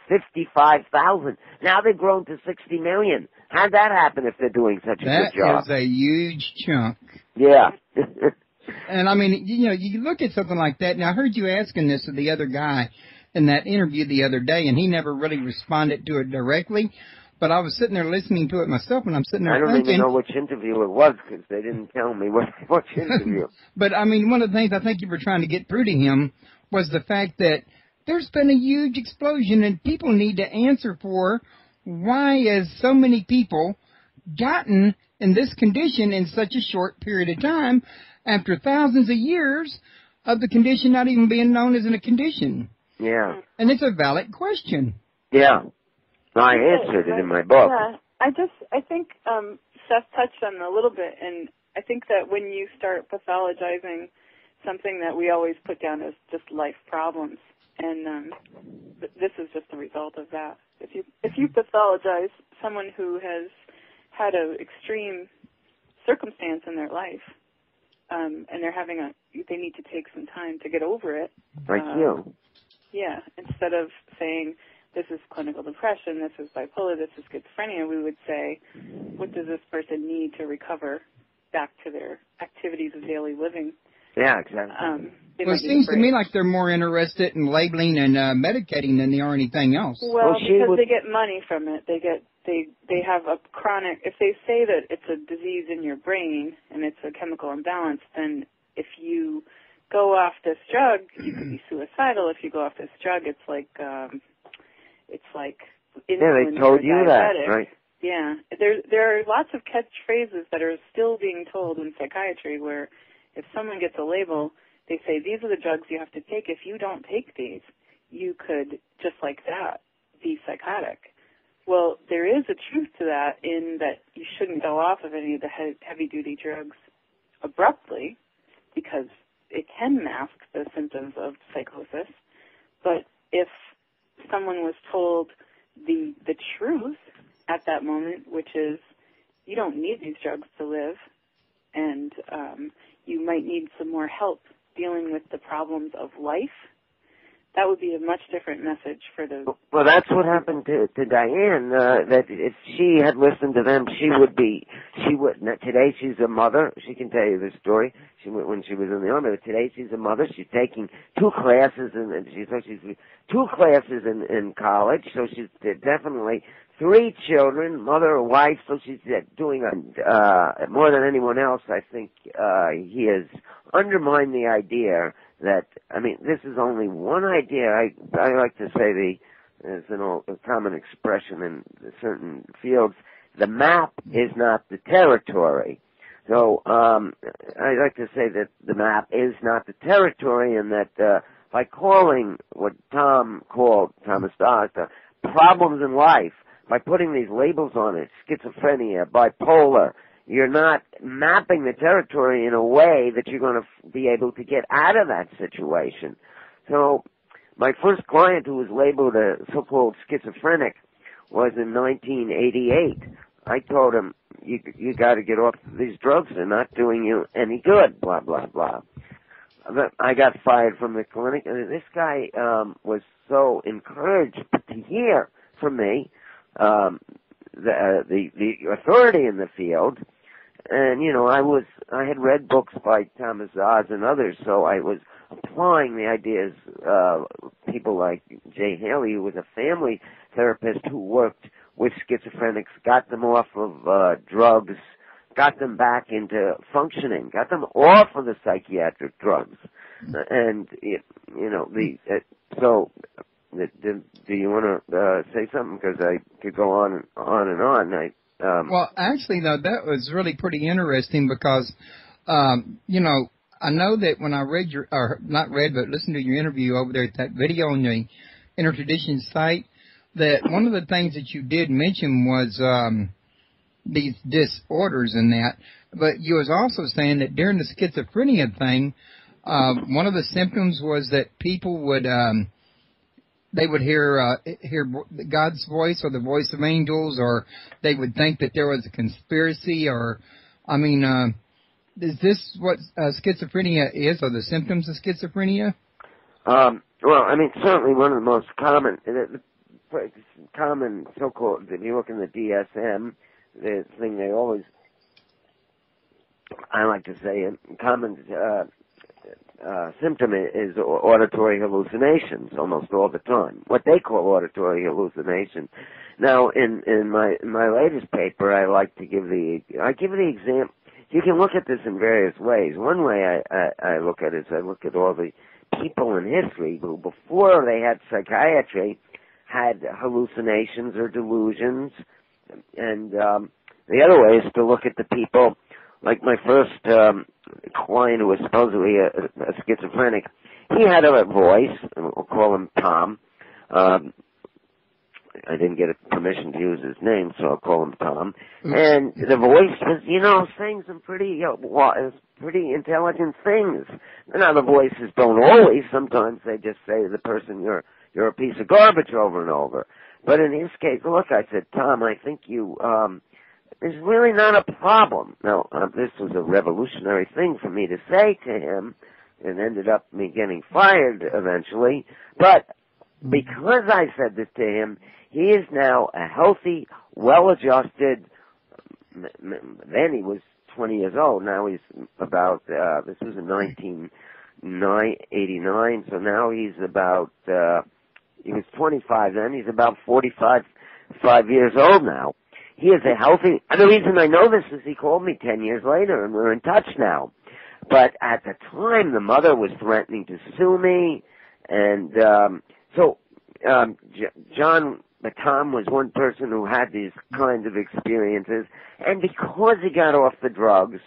55,000. Now they've grown to 60 million. How'd that happen if they're doing such a good job? That is a huge chunk. Yeah. And I mean, you look at something like that. Now, I heard you asking this to the other guy in that interview the other day, and he never really responded to it directly. But I was sitting there listening to it myself, and I'm sitting there thinking... I don't even know which interview it was, because they didn't tell me which interview. But, I mean, one of the things I think you were trying to get through to him was the fact that there's been a huge explosion, and people need to answer for why has so many people gotten in this condition in such a short period of time after thousands of years of the condition not even being known as a condition? Yeah. And it's a valid question. Yeah. I answered it in my book. Yeah. I think Seth touched on it a little bit, and I think that when you start pathologizing something that we always put down as just life problems, and this is just a result of that. If you pathologize someone who has had an extreme circumstance in their life, and they need to take some time to get over it. Like you. Yeah. Instead of saying, this is clinical depression, this is bipolar, this is schizophrenia, we would say, what does this person need to recover back to their activities of daily living? Yeah, exactly. Well, it seems to me like they're more interested in labeling and medicating than they are anything else. Well, because they get money from it. They have a chronic, if they say that it's a disease in your brain and it's a chemical imbalance, then if you go off this drug, you could be suicidal. If you go off this drug, it's like they told you that, right? Yeah. There are lots of catchphrases that are still being told in psychiatry where if someone gets a label, they say, these are the drugs you have to take. If you don't take these, you could, just like that, be psychotic. Well, there is a truth to that in that you shouldn't go off of any of the heavy-duty drugs abruptly because it can mask the symptoms of psychosis. But if someone was told the truth at that moment, which is you don't need these drugs to live, and you might need some more help dealing with the problems of life, that would be a much different message for the... Well, that's what happened to Diane, that if she had listened to them, she would... Today she's a mother. She can tell you the story when she was in the Army. But today she's a mother. She's taking two classes, in college, so she's definitely 3 children, mother, a wife, so she's doing more than anyone else. I think he has undermined the idea that, this is only one idea. I like to say it's a common expression in certain fields, the map is not the territory. So I like to say that the map is not the territory, and that by calling what Thomas Dawes, problems in life, by putting these labels on it, schizophrenia, bipolar, you're not mapping the territory in a way that you're going to be able to get out of that situation. So my first client who was labeled a so-called schizophrenic was in 1988. I told him, you got to get off these drugs. They're not doing you any good, blah, blah, blah. I got fired from the clinic, and this guy was so encouraged to hear from me, the authority in the field. And, I had read books by Thomas Dawes and others, so I was applying the ideas people like Jay Haley, who was a family therapist who worked with schizophrenics, got them off of drugs, got them back into functioning, got them off of the psychiatric drugs. And, do you want to say something? Because I could go on and on. Well, actually, though, that was really pretty interesting because, I know that when I listened to your interview over there at that video on the Intertradition site, that one of the things that you did mention was these disorders and that, but you was also saying that during the schizophrenia thing, one of the symptoms was that people would they would hear God's voice or the voice of angels, or they would think that there was a conspiracy, or, is this what schizophrenia is, or the symptoms of schizophrenia? Certainly one of the most common so-called, if you look in the DSM, the thing they always, I like to say, a common symptom is auditory hallucinations almost all the time. What they call auditory hallucination. Now, in my latest paper, I like to give the example. You can look at this in various ways. One way I look at it is I look at all the people in history who, before they had psychiatry, had hallucinations or delusions. And the other way is to look at the people, like my first client who was supposedly a schizophrenic. He had a voice, and we'll call him Tom. I didn't get permission to use his name, so I'll call him Tom. And the voice was, saying some pretty intelligent things. Now, the voices don't always. Sometimes they just say to the person, you're a piece of garbage over and over. But in his case, look, I said, Tom, I think you, there's really not a problem. Now, this was a revolutionary thing for me to say to him, and ended up me getting fired eventually. But because I said this to him, he is now a healthy, well-adjusted, then he was 20 years old. Now he's about, this was in 1989, so now he's about, he was 25 then, he's about 5 years old now. He is a healthy, and the reason I know this is he called me 10 years later, and we're in touch now. But at the time, the mother was threatening to sue me, and Tom was one person who had these kinds of experiences, and because he got off the drugs,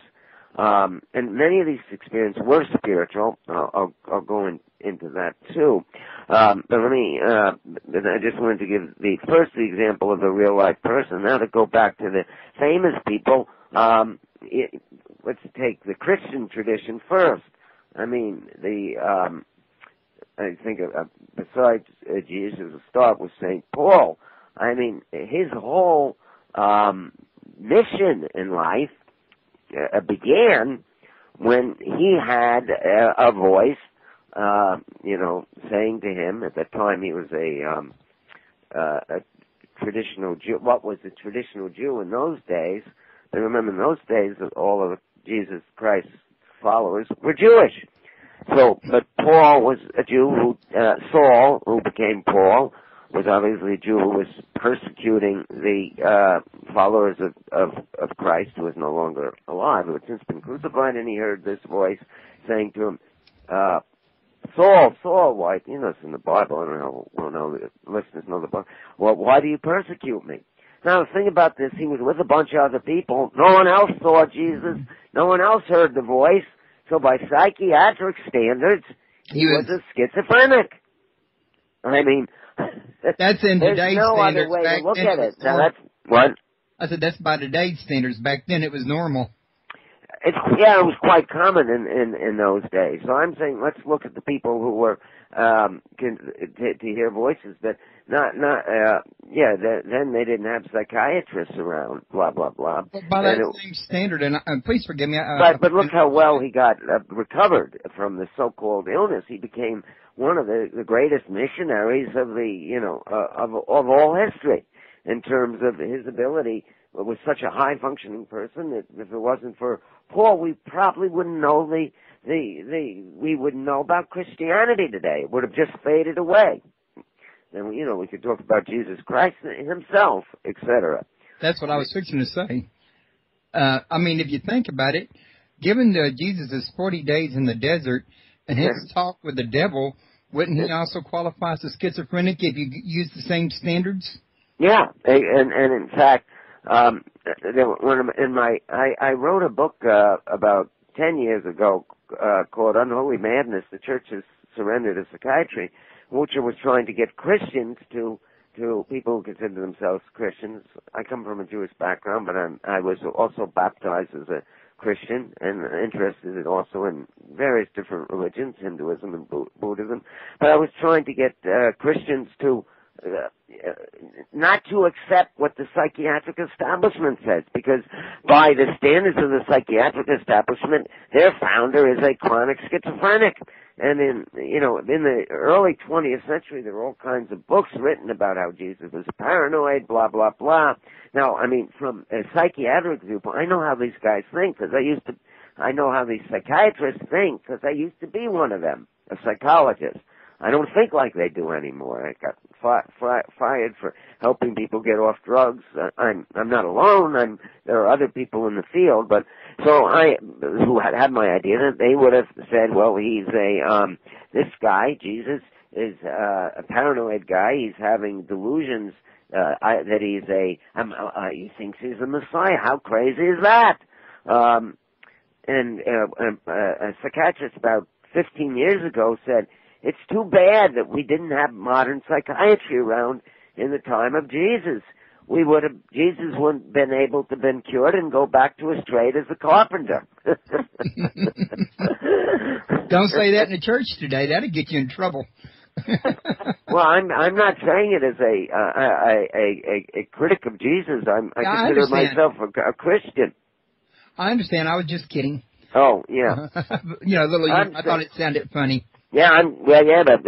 and many of these experiences were spiritual, I'll go into that too. But let me, I just wanted to give the example of a real life person. Now to go back to the famous people, let's take the Christian tradition first. I mean, I think besides Jesus, we'll start with St. Paul. I mean, his whole mission in life began when he had a voice, saying to him, at that time he was a traditional Jew. What was a traditional Jew in those days? And remember, in those days, all of Jesus Christ's followers were Jewish. So, but Paul was a Jew who, Saul, who became Paul, was obviously a Jew who was persecuting the followers of Christ, who was no longer alive, who had since been crucified, and he heard this voice saying to him, Saul, why, it's in the Bible, I don't know, the listeners know the Bible, well, why do you persecute me? Now, the thing about this, he was with a bunch of other people. No one else saw Jesus. No one else heard the voice. So by psychiatric standards, he was a schizophrenic. I mean, that's in today's no standards. Other way back to look then at it. Now that's what? I said that's by today's standards. Back then it was normal. It was quite common in those days. So I'm saying let's look at the people who were to hear voices that then they didn't have psychiatrists around, blah blah blah. But by that same standard, and please forgive me. But look how well he got recovered from the so-called illness. He became one of the greatest missionaries of the of all history in terms of his ability. Was such a high-functioning person that if it wasn't for Paul, we probably wouldn't know we wouldn't know about Christianity today. It would have just faded away. And we could talk about Jesus Christ himself, etc. That's what I was fixing to say. I mean, if you think about it, given Jesus' 40 days in the desert and his talk with the devil, wouldn't he also qualify as a schizophrenic if you use the same standards? Yeah, and in fact, I wrote a book about 10 years ago called Unholy Madness, The Church Has Surrendered to Psychiatry, which was trying to get Christians to people who consider themselves Christians. I come from a Jewish background, but I was also baptized as a Christian and interested also in various different religions, Hinduism and Buddhism. But I was trying to get Christians to not to accept what the psychiatric establishment says, because by the standards of the psychiatric establishment, their founder is a chronic schizophrenic. And in the early 20th century, there were all kinds of books written about how Jesus was paranoid, blah, blah, blah. Now, I mean, from a psychiatric viewpoint, I know how these guys think, because I know how these psychiatrists think, because I used to be one of them, a psychologist. I don't think like they do anymore. I got fired for helping people get off drugs. I'm not alone. There are other people in the field, but so who had my idea, that they would have said, well, he's this guy, Jesus, is a paranoid guy. He's having delusions that he thinks he's the Messiah. How crazy is that? And a psychiatrist about 15 years ago said, it's too bad that we didn't have modern psychiatry around in the time of Jesus. Jesus wouldn't have been able to have been cured and go back to his trade as a carpenter. Don't say that in the church today. That'll get you in trouble. Well, I'm not saying it as a critic of Jesus. I consider myself a Christian. I understand. I was just kidding. Oh, yeah. I thought it sounded funny. Yeah, but